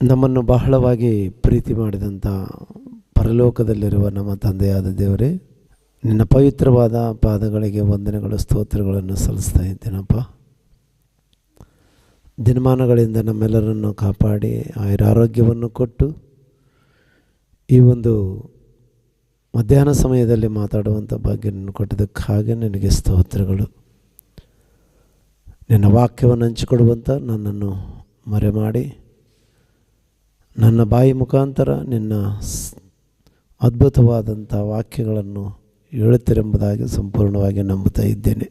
ನಮ್ಮನ್ನು ಬಹಳವಾಗಿ ಪ್ರೀತಿ ಮಾಡಿದಂಥ ಪರಲೋಕದಲ್ಲಿರುವ ನಮ್ಮ ತಂದೆಯಾದ ದೇವರೇ, ನಿನ್ನ ಪವಿತ್ರವಾದ ಪಾದಗಳಿಗೆ ವಂದನೆಗಳು, ಸ್ತೋತ್ರಗಳನ್ನು ಸಲ್ಲಿಸ್ತಾ ಇದ್ದೇನಪ್ಪ. ದಿನಮಾನಗಳಿಂದ ನಮ್ಮೆಲ್ಲರನ್ನು ಕಾಪಾಡಿ ಆಯುರಾರೋಗ್ಯವನ್ನು ಕೊಟ್ಟು ಈ ಒಂದು ಮಧ್ಯಾಹ್ನ ಸಮಯದಲ್ಲಿ ಮಾತಾಡುವಂಥ ಭಾಗ್ಯವನ್ನು ಕೊಟ್ಟಿದ್ದಕ್ಕಾಗಿ ನಿನಗೆ ಸ್ತೋತ್ರಗಳು. ನಿನ್ನ ವಾಕ್ಯವನ್ನು ಹಂಚಿಕೊಡುವಂಥ ನನ್ನನ್ನು ಮರೆಮಾಡಿ ನನ್ನ ಬಾಯಿ ಮುಖಾಂತರ ನಿನ್ನ ಅದ್ಭುತವಾದಂಥ ವಾಕ್ಯಗಳನ್ನು ಹೇಳುತ್ತೀರೆಂಬುದಾಗಿ ಸಂಪೂರ್ಣವಾಗಿ ನಂಬುತ್ತಾ ಇದ್ದೇನೆ.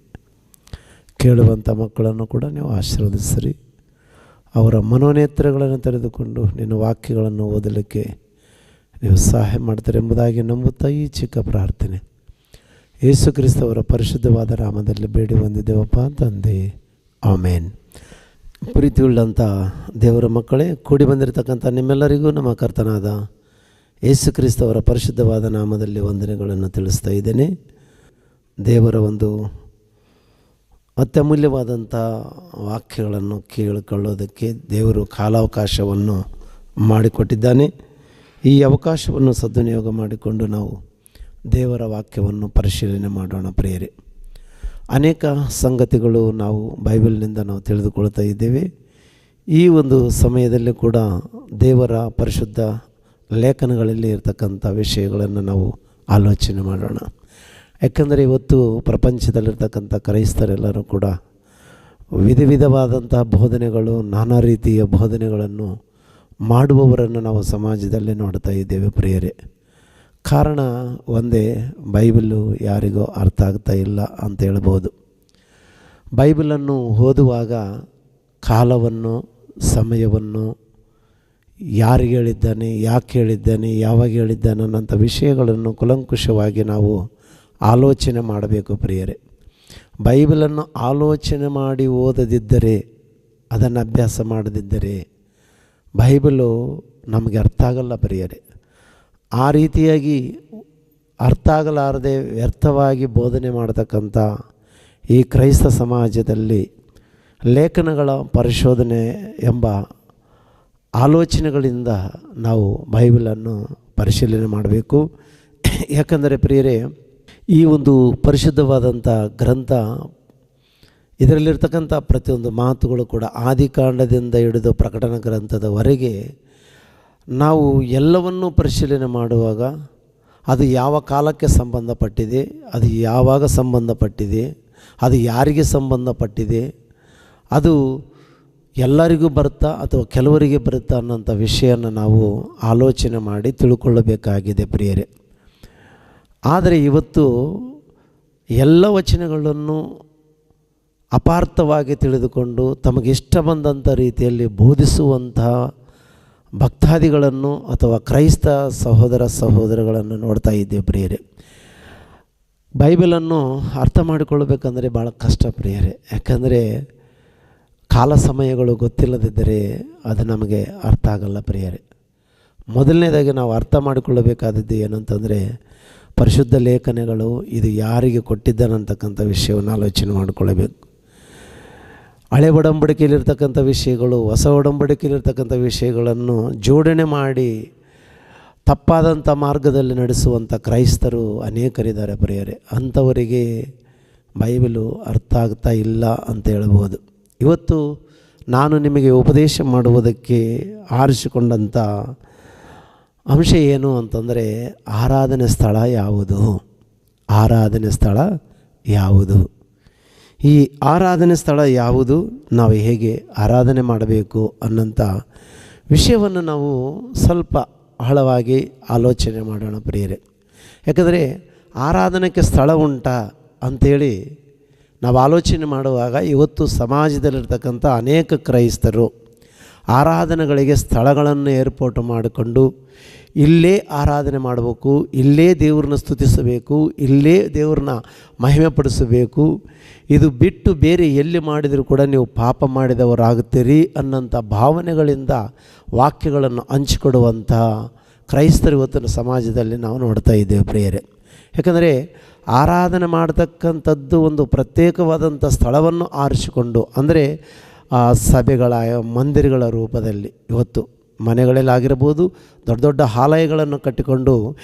ಕೇಳುವಂಥ ಮಕ್ಕಳನ್ನು ಕೂಡ ನೀವು ಆಶೀರ್ವದಿಸಿರಿ. ಅವರ ಮನೋನೇತ್ರಗಳನ್ನು ತೆರೆದುಕೊಂಡು ನಿನ್ನ ವಾಕ್ಯಗಳನ್ನು ಓದಲಿಕ್ಕೆ ನೀವು ಸಹಾಯ ಮಾಡ್ತೀರೆಂಬುದಾಗಿ ನಂಬುತ್ತಾ ಈ ಚಿಕ್ಕ ಪ್ರಾರ್ಥನೆ ಯೇಸು ಕ್ರಿಸ್ತವರ ಪರಿಶುದ್ಧವಾದ ನಾಮದಲ್ಲಿ ಬೇಡಿ ಹೊಂದಿದ್ದೇವಪ್ಪ ತಂದೆ, ಆಮೇನ್. ಪ್ರೀತಿಯುಳ್ಳಂಥ ದೇವರ ಮಕ್ಕಳೇ, ಕೂಡಿ ಬಂದಿರತಕ್ಕಂಥ ನಿಮ್ಮೆಲ್ಲರಿಗೂ ನಮ್ಮ ಕರ್ತನಾದ ಯೇಸು ಕ್ರಿಸ್ತವರ ಪರಿಶುದ್ಧವಾದ ನಾಮದಲ್ಲಿ ವಂದನೆಗಳನ್ನು ತಿಳಿಸ್ತಾ ಇದ್ದೇನೆ. ದೇವರ ಒಂದು ಅತ್ಯಮೂಲ್ಯವಾದಂಥ ವಾಕ್ಯಗಳನ್ನು ಕೇಳಿಕೊಳ್ಳೋದಕ್ಕೆ ದೇವರು ಕಾಲಾವಕಾಶವನ್ನು ಮಾಡಿಕೊಟ್ಟಿದ್ದಾನೆ. ಈ ಅವಕಾಶವನ್ನು ಸದ್ವಿನಿಯೋಗ ಮಾಡಿಕೊಂಡು ನಾವು ದೇವರ ವಾಕ್ಯವನ್ನು ಪರಿಶೀಲನೆ ಮಾಡೋಣ ಪ್ರಿಯರೇ. ಅನೇಕ ಸಂಗತಿಗಳು ನಾವು ಬೈಬಲ್ನಿಂದ ನಾವು ತಿಳಿದುಕೊಳ್ತಾ ಇದ್ದೇವೆ. ಈ ಒಂದು ಸಮಯದಲ್ಲಿ ಕೂಡ ದೇವರ ಪರಿಶುದ್ಧ ಲೇಖನಗಳಲ್ಲಿ ಇರತಕ್ಕಂಥ ವಿಷಯಗಳನ್ನು ನಾವು ಆಲೋಚನೆ ಮಾಡೋಣ. ಯಾಕಂದರೆ ಇವತ್ತು ಪ್ರಪಂಚದಲ್ಲಿರ್ತಕ್ಕಂಥ ಕ್ರೈಸ್ತರೆಲ್ಲರೂ ಕೂಡ ವಿಧ ವಿಧವಾದಂತಹ ಬೋಧನೆಗಳು, ನಾನಾ ರೀತಿಯ ಬೋಧನೆಗಳನ್ನು ಮಾಡುವವರನ್ನು ನಾವು ಸಮಾಜದಲ್ಲಿ ನೋಡ್ತಾ ಇದ್ದೇವೆ ಪ್ರಿಯರೇ. ಕಾರಣ ಒಂದೇ, ಬೈಬಲು ಯಾರಿಗೂ ಅರ್ಥ ಆಗ್ತಾ ಇಲ್ಲ ಅಂತ ಹೇಳ್ಬೋದು. ಬೈಬಲನ್ನು ಓದುವಾಗ ಕಾಲವನ್ನು, ಸಮಯವನ್ನು, ಯಾರಿಗೆ ಹೇಳಿದ್ದಾನೆ, ಯಾಕೆ ಹೇಳಿದ್ದಾನೆ, ಯಾವಾಗ ಹೇಳಿದ್ದಾನೆ ಅನ್ನೋಂಥ ವಿಷಯಗಳನ್ನು ಕೂಲಂಕುಷವಾಗಿ ನಾವು ಆಲೋಚನೆ ಮಾಡಬೇಕು ಪ್ರಿಯರೇ. ಬೈಬಲನ್ನು ಆಲೋಚನೆ ಮಾಡಿ ಓದದಿದ್ದರೆ, ಅದನ್ನು ಅಭ್ಯಾಸ ಮಾಡದಿದ್ದರೆ ಬೈಬಲು ನಮಗೆ ಅರ್ಥ ಆಗಲ್ಲ ಪ್ರಿಯರೇ. ಆ ರೀತಿಯಾಗಿ ಅರ್ಥ ಆಗಲಾರದೆ ವ್ಯರ್ಥವಾಗಿ ಬೋಧನೆ ಮಾಡತಕ್ಕಂಥ ಈ ಕ್ರೈಸ್ತ ಸಮಾಜದಲ್ಲಿ ಲೇಖನಗಳ ಪರಿಶೋಧನೆ ಎಂಬ ಆಲೋಚನೆಗಳಿಂದ ನಾವು ಬೈಬಲನ್ನು ಪರಿಶೀಲನೆ ಮಾಡಬೇಕು. ಯಾಕಂದರೆ ಪ್ರಿಯರೇ, ಈ ಒಂದು ಪರಿಶುದ್ಧವಾದಂಥ ಗ್ರಂಥ, ಇದರಲ್ಲಿರ್ತಕ್ಕಂಥ ಪ್ರತಿಯೊಂದು ಮಾತುಗಳು ಕೂಡ ಆದಿಕಾಂಡದಿಂದ ಹಿಡಿದು ಪ್ರಕಟಣಾ ಗ್ರಂಥದವರೆಗೆ ನಾವು ಎಲ್ಲವನ್ನೂ ಪರಿಶೀಲನೆ ಮಾಡುವಾಗ ಅದು ಯಾವ ಕಾಲಕ್ಕೆ ಸಂಬಂಧಪಟ್ಟಿದೆ, ಅದು ಯಾವಾಗ ಸಂಬಂಧಪಟ್ಟಿದೆ, ಅದು ಯಾರಿಗೆ ಸಂಬಂಧಪಟ್ಟಿದೆ, ಅದು ಎಲ್ಲರಿಗೂ ಬರುತ್ತಾ ಅಥವಾ ಕೆಲವರಿಗೆ ಬರುತ್ತಾ ಅನ್ನೋಂಥ ವಿಷಯನ ನಾವು ಆಲೋಚನೆ ಮಾಡಿ ತಿಳ್ಕೊಳ್ಳಬೇಕಾಗಿದೆ ಪ್ರಿಯರೇ. ಆದರೆ ಇವತ್ತು ಎಲ್ಲ ವಚನಗಳನ್ನು ಅಪಾರ್ಥವಾಗಿ ತಿಳಿದುಕೊಂಡು ತಮಗಿಷ್ಟ ಬಂದಂಥ ರೀತಿಯಲ್ಲಿ ಬೋಧಿಸುವಂತಹ ಭಕ್ತಾದಿಗಳನ್ನು ಅಥವಾ ಕ್ರೈಸ್ತ ಸಹೋದರ ಸಹೋದರಗಳನ್ನು ನೋಡ್ತಾ ಇದ್ದೇವೆ ಪ್ರಿಯರೇ. ಬೈಬಲನ್ನು ಅರ್ಥ ಮಾಡಿಕೊಳ್ಳಬೇಕಂದ್ರೆ ಭಾಳ ಕಷ್ಟ ಪ್ರಿಯರೇ. ಯಾಕಂದರೆ ಕಾಲ ಸಮಯಗಳು ಗೊತ್ತಿಲ್ಲದಿದ್ದರೆ ಅದು ನಮಗೆ ಅರ್ಥ ಆಗಲ್ಲ ಪ್ರಿಯರೇ. ಮೊದಲನೇದಾಗಿ ನಾವು ಅರ್ಥ ಮಾಡಿಕೊಳ್ಳಬೇಕಾದದ್ದು ಏನಂತಂದರೆ, ಪರಿಶುದ್ಧ ಲೇಖನಗಳು ಇದು ಯಾರಿಗೆ ಕೊಟ್ಟಿದ್ದಾನಂತಕ್ಕಂಥ ವಿಷಯವನ್ನು ಆಲೋಚನೆ ಮಾಡಿಕೊಳ್ಳಬೇಕು. ಹಳೆ ಒಡಂಬಡಿಕೆಯಲ್ಲಿರ್ತಕ್ಕಂಥ ವಿಷಯಗಳು, ಹೊಸ ಒಡಂಬಡಿಕೆಯಲ್ಲಿರ್ತಕ್ಕಂಥ ವಿಷಯಗಳನ್ನು ಜೋಡಣೆ ಮಾಡಿ ತಪ್ಪಾದಂಥ ಮಾರ್ಗದಲ್ಲಿ ನಡೆಸುವಂಥ ಕ್ರೈಸ್ತರು ಅನೇಕರಿದ್ದಾರೆ ಪ್ರಿಯರೇ. ಅಂಥವರಿಗೆ ಬೈಬಲು ಅರ್ಥ ಆಗ್ತಾ ಇಲ್ಲ ಅಂತ ಹೇಳ್ಬೋದು. ಇವತ್ತು ನಾನು ನಿಮಗೆ ಉಪದೇಶ ಮಾಡುವುದಕ್ಕೆ ಆರಿಸಿಕೊಂಡಂಥ ಅಂಶ ಏನು ಅಂತಂದರೆ, ಆರಾಧನೆ ಸ್ಥಳ ಯಾವುದು, ಆರಾಧನೆ ಸ್ಥಳ ಯಾವುದು, ಈ ಆರಾಧನೆ ಸ್ಥಳ ಯಾವುದು, ನಾವು ಹೇಗೆ ಆರಾಧನೆ ಮಾಡಬೇಕು ಅನ್ನೋಂಥ ವಿಷಯವನ್ನು ನಾವು ಸ್ವಲ್ಪ ಆಳವಾಗಿ ಆಲೋಚನೆ ಮಾಡೋಣ ಪ್ರಿಯರೇ. ಯಾಕಂದರೆ ಆರಾಧನೆಗೆ ಸ್ಥಳ ಉಂಟಾ ಅಂಥೇಳಿ ನಾವು ಆಲೋಚನೆ ಮಾಡುವಾಗ ಇವತ್ತು ಸಮಾಜದಲ್ಲಿರ್ತಕ್ಕಂಥ ಅನೇಕ ಕ್ರೈಸ್ತರು ಆರಾಧನೆಗಳಿಗೆ ಸ್ಥಳಗಳನ್ನು ಏರ್ಪಾಟು ಮಾಡಿಕೊಂಡು ಇಲ್ಲೇ ಆರಾಧನೆ ಮಾಡಬೇಕು, ಇಲ್ಲೇ ದೇವ್ರನ್ನ ಸ್ತುತಿಸಬೇಕು, ಇಲ್ಲೇ ದೇವ್ರನ್ನ ಮಹಿಮೆಪಡಿಸಬೇಕು, ಇದು ಬಿಟ್ಟು ಬೇರೆ ಎಲ್ಲಿ ಮಾಡಿದರೂ ಕೂಡ ನೀವು ಪಾಪ ಮಾಡಿದವರಾಗುತ್ತೀರಿ ಅನ್ನೋಂಥ ಭಾವನೆಗಳಿಂದ ವಾಕ್ಯಗಳನ್ನು ಹಂಚಿಕೊಡುವಂಥ ಕ್ರೈಸ್ತರು ಇವತ್ತಿನ ಸಮಾಜದಲ್ಲಿ ನಾವು ನೋಡ್ತಾ ಇದ್ದೇವೆ ಪ್ರಿಯರೇ. ಯಾಕಂದರೆ ಆರಾಧನೆ ಮಾಡತಕ್ಕಂಥದ್ದು ಒಂದು ಪ್ರತ್ಯೇಕವಾದಂಥ ಸ್ಥಳವನ್ನು ಆರಿಸಿಕೊಂಡು, ಅಂದರೆ ಸಭೆಗಳ ಮಂದಿರಗಳ ರೂಪದಲ್ಲಿ ಇವತ್ತು ಮನೆಗಳಲ್ಲಾಗಿರ್ಬೋದು, ದೊಡ್ಡ ದೊಡ್ಡ ಆಲಯಗಳನ್ನು ಕಟ್ಟಿಕೊಂಡು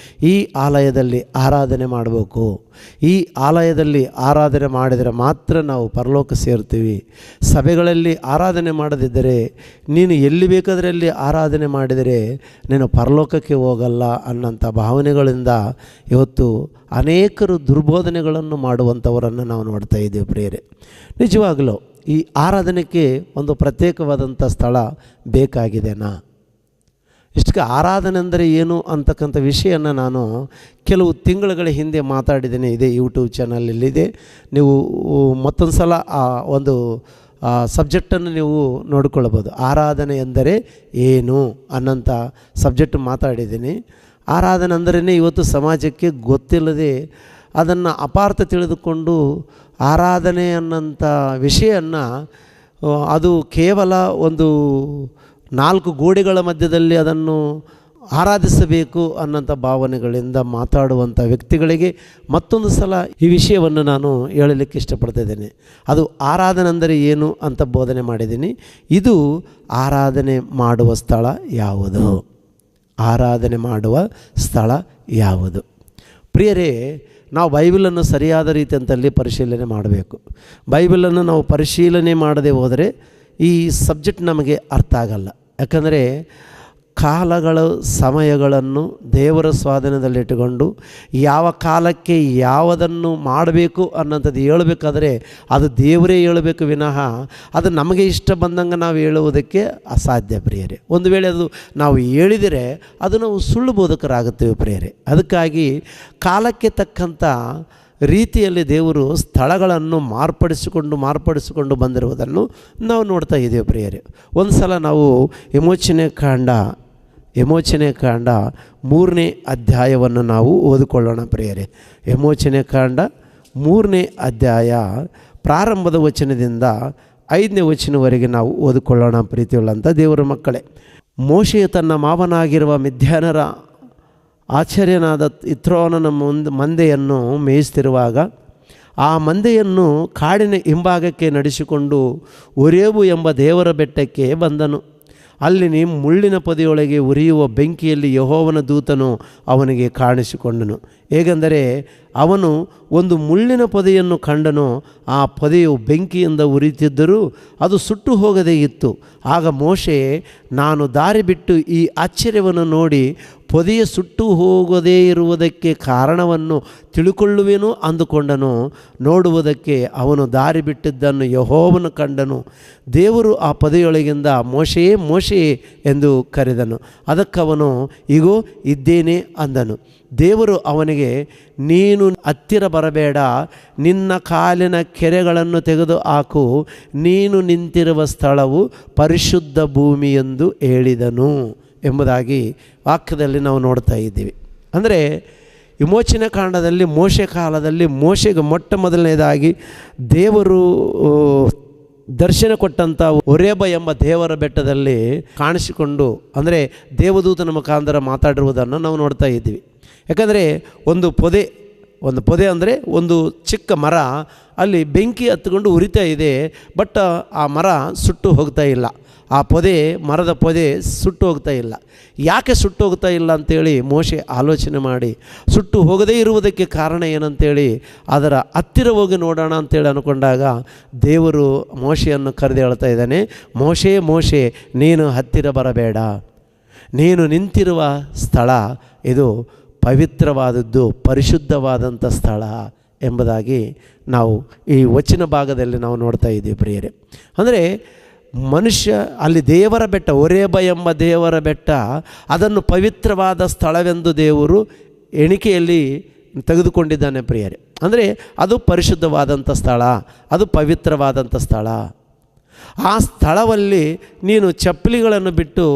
ಈ ಆಲಯದಲ್ಲಿ ಆರಾಧನೆ ಮಾಡಬೇಕು, ಈ ಆಲಯದಲ್ಲಿ ಆರಾಧನೆ ಮಾಡಿದರೆ ಮಾತ್ರ ನಾವು ಪರಲೋಕ ಸೇರ್ತೀವಿ, ಸಭೆಗಳಲ್ಲಿ ಆರಾಧನೆ ಮಾಡದಿದ್ದರೆ ನೀನು ಎಲ್ಲಿ ಬೇಕಾದರಲ್ಲಿ ಆರಾಧನೆ ಮಾಡಿದರೆ ನೀನು ಪರಲೋಕಕ್ಕೆ ಹೋಗಲ್ಲ ಅನ್ನೋಂಥ ಭಾವನೆಗಳಿಂದ ಇವತ್ತು ಅನೇಕರು ದುರ್ಬೋಧನೆಗಳನ್ನು ಮಾಡುವಂಥವರನ್ನು ನಾವು ನೋಡ್ತಾ ಇದ್ದೀವಿ ಪ್ರಿಯರೇ. ನಿಜವಾಗಲೂ ಈ ಆರಾಧನೆಗೆ ಒಂದು ಪ್ರತ್ಯೇಕವಾದಂಥ ಸ್ಥಳ ಬೇಕಾಗಿದೆನಾ? ಇಷ್ಟಕ್ಕೆ ಆರಾಧನೆ ಅಂದರೆ ಏನು ಅಂತಕ್ಕಂಥ ವಿಷಯನ ನಾನು ಕೆಲವು ತಿಂಗಳುಗಳ ಹಿಂದೆ ಮಾತಾಡಿದ್ದೇನೆ. ಇದೇ ಯೂಟ್ಯೂಬ್ ಚಾನಲಲ್ಲಿದೆ, ನೀವು ಮತ್ತೊಂದು ಸಲ ಆ ಒಂದು ಸಬ್ಜೆಕ್ಟನ್ನು ನೀವು ನೋಡಿಕೊಳ್ಳಬಹುದು. ಆರಾಧನೆ ಎಂದರೆ ಏನು ಅನ್ನೋಂಥ ಸಬ್ಜೆಕ್ಟ್ ಮಾತಾಡಿದ್ದೀನಿ. ಆರಾಧನೆ ಅಂದ್ರೇ ಇವತ್ತು ಸಮಾಜಕ್ಕೆ ಗೊತ್ತಿಲ್ಲದೆ ಅದನ್ನು ಅಪಾರ್ಥ ತಿಳಿದುಕೊಂಡು ಆರಾಧನೆ ಅನ್ನೋಂಥ ವಿಷಯವನ್ನು ಅದು ಕೇವಲ ಒಂದು 4 ಗೋಡೆಗಳ ಮಧ್ಯದಲ್ಲಿ ಅದನ್ನು ಆರಾಧಿಸಬೇಕು ಅನ್ನೋಂಥ ಭಾವನೆಗಳಿಂದ ಮಾತಾಡುವಂಥ ವ್ಯಕ್ತಿಗಳಿಗೆ ಮತ್ತೊಂದು ಸಲ ಈ ವಿಷಯವನ್ನು ನಾನು ಹೇಳಲಿಕ್ಕೆ ಇಷ್ಟಪಡ್ತಾಯಿದ್ದೇನೆ. ಅದು ಆರಾಧನೆ ಅಂದರೆ ಏನು ಅಂತ ಬೋಧನೆ ಮಾಡಿದ್ದೀನಿ. ಇದು ಆರಾಧನೆ ಮಾಡುವ ಸ್ಥಳ ಯಾವುದು? ಆರಾಧನೆ ಮಾಡುವ ಸ್ಥಳ ಯಾವುದು? ಪ್ರಿಯರೇ, ನಾವು ಬೈಬಲನ್ನು ಸರಿಯಾದ ರೀತಿಯಂತಲ್ಲಿ ಪರಿಶೀಲನೆ ಮಾಡಬೇಕು. ಬೈಬಲನ್ನು ನಾವು ಪರಿಶೀಲನೆ ಮಾಡದೆ ಹೋದರೆ ಈ ಸಬ್ಜೆಕ್ಟ್ ನಮಗೆ ಅರ್ಥ ಆಗಲ್ಲ. ಯಾಕಂದರೆ ಕಾಲಗಳ ಸಮಯಗಳನ್ನು ದೇವರ ಸ್ವಾಧೀನದಲ್ಲಿಟ್ಟುಕೊಂಡು ಯಾವ ಕಾಲಕ್ಕೆ ಯಾವುದನ್ನು ಮಾಡಬೇಕು ಅನ್ನೋಂಥದ್ದು ಹೇಳಬೇಕಾದ್ರೆ ಅದು ದೇವರೇ ಹೇಳಬೇಕು ವಿನಃ ಅದು ನಮಗೆ ಇಷ್ಟ ಬಂದಂಗೆ ನಾವು ಹೇಳುವುದಕ್ಕೆ ಅಸಾಧ್ಯ ಪ್ರಿಯರೇ. ಒಂದು ವೇಳೆ ಅದು ನಾವು ಹೇಳಿದರೆ ಅದು ನಾವು ಸುಳ್ಳು ಬೋಧಕರಾಗುತ್ತೇವೆ ಪ್ರಿಯರೇ. ಅದಕ್ಕಾಗಿ ಕಾಲಕ್ಕೆ ತಕ್ಕಂಥ ರೀತಿಯಲ್ಲಿ ದೇವರು ಸ್ಥಳಗಳನ್ನು ಮಾರ್ಪಡಿಸಿಕೊಂಡು ಬಂದಿರುವುದನ್ನು ನಾವು ನೋಡ್ತಾ ಇದ್ದೇವೆ ಪ್ರಿಯರೇ. ಒಂದು ಸಲ ನಾವು ವಿಮೋಚನೆ ಕಾಂಡ 3ನೇ ಅಧ್ಯಾಯವನ್ನು ನಾವು ಓದಿಕೊಳ್ಳೋಣ ಪ್ರಿಯರೇ. ವಿಮೋಚನೆ ಕಾಂಡ 3ನೇ ಅಧ್ಯಾಯ ಪ್ರಾರಂಭದ ವಚನದಿಂದ 5ನೇ ವಚನವರೆಗೆ ನಾವು ಓದಿಕೊಳ್ಳೋಣ ಪ್ರೀತಿಯುಳ್ಳಂಥ ದೇವರ ಮಕ್ಕಳೇ. ಮೋಶೆಯು ತನ್ನ ಮಾವನಾಗಿರುವ ಮಿದ್ಯಾನರ ಆಚಾರ್ಯನಾದ ಇತ್ರೋನನ ಮಂದೆಯನ್ನು ಮೇಯಿಸ್ತಿರುವಾಗ ಆ ಮಂದೆಯನ್ನು ಕಾಡಿನ ಹಿಂಭಾಗಕ್ಕೆ ನಡೆಸಿಕೊಂಡು ಒರೇಬು ಎಂಬ ದೇವರ ಬೆಟ್ಟಕ್ಕೆ ಬಂದನು. ಅಲ್ಲಿ ಮುಳ್ಳಿನ ಪೊದೆಯೊಳಗೆ ಉರಿಯುವ ಬೆಂಕಿಯಲ್ಲಿ ಯೆಹೋವನ ದೂತನು ಅವನಿಗೆ ಕಾಣಿಸಿಕೊಂಡನು. ಹೇಗೆಂದರೆ ಅವನು ಒಂದು ಮುಳ್ಳಿನ ಪೊದೆಯನ್ನು ಕಂಡನು. ಆ ಪೊದೆಯು ಬೆಂಕಿಯಿಂದ ಉರಿಯುತ್ತಿದ್ದರೂ ಅದು ಸುಟ್ಟು ಹೋಗದೇ ಇತ್ತು. ಆಗ ಮೋಶೆ, ನಾನು ದಾರಿ ಬಿಟ್ಟು ಈ ಆಶ್ಚರ್ಯವನ್ನು ನೋಡಿ ಪೊದೆಯ ಸುಟ್ಟು ಹೋಗದೇ ಇರುವುದಕ್ಕೆ ಕಾರಣವನ್ನು ತಿಳುಕೊಳ್ಳುವೆನು ಅಂದುಕೊಂಡನು. ನೋಡುವುದಕ್ಕೆ ಅವನು ದಾರಿ ಬಿಟ್ಟಿದ್ದನ್ನು ಯೆಹೋವನು ಕಂಡನು. ದೇವರು ಆ ಪೊದೆಯೊಳಗಿಂದ ಮೋಶೆಯೇ ಮೋಶೆಯೇ ಎಂದು ಕರೆದನು. ಅದಕ್ಕವನು, ಇಗೋ ಇದ್ದೇನೆ ಅಂದನು. ದೇವರು ಅವನಿಗೆ, ನೀನು ಹತ್ತಿರ ಬರಬೇಡ, ನಿನ್ನ ಕಾಲಿನ ಕೆರೆಗಳನ್ನು ತೆಗೆದು ಹಾಕು, ನೀನು ನಿಂತಿರುವ ಸ್ಥಳವು ಪರಿಶುದ್ಧ ಭೂಮಿ ಎಂದು ಹೇಳಿದನು ಎಂಬುದಾಗಿ ವಾಕ್ಯದಲ್ಲಿ ನಾವು ನೋಡ್ತಾ ಇದ್ದೀವಿ. ಅಂದರೆ ವಿಮೋಚನೆ ಕಾಂಡದಲ್ಲಿ ಮೋಶೆ ಕಾಲದಲ್ಲಿ ಮೋಶೆಗೆ ಮೊಟ್ಟ ಮೊದಲನೇದಾಗಿ ದೇವರು ದರ್ಶನ ಕೊಟ್ಟಂಥ ಒರೇಬ ಎಂಬ ದೇವರ ಬೆಟ್ಟದಲ್ಲಿ ಕಾಣಿಸಿಕೊಂಡು, ಅಂದರೆ ದೇವದೂತನ ಮುಖಾಂತರ ಮಾತಾಡಿರುವುದನ್ನು ನಾವು ನೋಡ್ತಾ ಇದ್ದೀವಿ. ಯಾಕಂದರೆ ಒಂದು ಪೊದೆ ಅಂದರೆ ಒಂದು ಚಿಕ್ಕ ಮರ, ಅಲ್ಲಿ ಬೆಂಕಿ ಹತ್ಕೊಂಡು ಉರಿತಾ ಇದೆ, ಬಟ್ ಆ ಮರ ಸುಟ್ಟು ಹೋಗ್ತಾ ಇಲ್ಲ. ಆ ಮರದ ಪೊದೆ ಸುಟ್ಟು ಹೋಗ್ತಾ ಇಲ್ಲ. ಯಾಕೆ ಸುಟ್ಟು ಹೋಗ್ತಾ ಇಲ್ಲ ಅಂಥೇಳಿ ಮೋಶೆ ಆಲೋಚನೆ ಮಾಡಿ, ಸುಟ್ಟು ಹೋಗದೇ ಇರುವುದಕ್ಕೆ ಕಾರಣ ಏನಂತೇಳಿ ಅದರ ಹತ್ತಿರ ಹೋಗಿ ನೋಡೋಣ ಅಂತೇಳಿ ಅಂದ್ಕೊಂಡಾಗ ದೇವರು ಮೋಶೆಯನ್ನು ಕರೆದು ಹೇಳ್ತಾ ಇದ್ದಾನೆ, ಮೋಶೆ ಮೋಶೆ, ನೀನು ಹತ್ತಿರ ಬರಬೇಡ, ನೀನು ನಿಂತಿರುವ ಸ್ಥಳ ಇದು ಪವಿತ್ರವಾದದ್ದು, ಪರಿಶುದ್ಧವಾದಂಥ ಸ್ಥಳ ಎಂಬುದಾಗಿ ನಾವು ಈ ವಚನ ಭಾಗದಲ್ಲಿ ನಾವು ನೋಡ್ತಾ ಇದ್ದೀವಿ ಪ್ರಿಯರೇ. ಅಂದರೆ ಮನುಷ್ಯ ಅಲ್ಲಿ ದೇವರ ಬೆಟ್ಟ, ಒರೇಬ ಎಂಬ ದೇವರ ಬೆಟ್ಟ, ಅದನ್ನು ಪವಿತ್ರವಾದ ಸ್ಥಳವೆಂದು ದೇವರು ಎಣಿಕೆಯಲ್ಲಿ ತೆಗೆದುಕೊಂಡಿದ್ದಾನೆ ಪ್ರಿಯರೇ. ಅಂದರೆ ಅದು ಪರಿಶುದ್ಧವಾದಂಥ ಸ್ಥಳ, ಅದು ಪವಿತ್ರವಾದಂಥ ಸ್ಥಳ. ಆ ಸ್ಥಳದಲ್ಲಿ ನೀನು ಚಪ್ಪಲಿಗಳನ್ನು ಬಿಟ್ಟು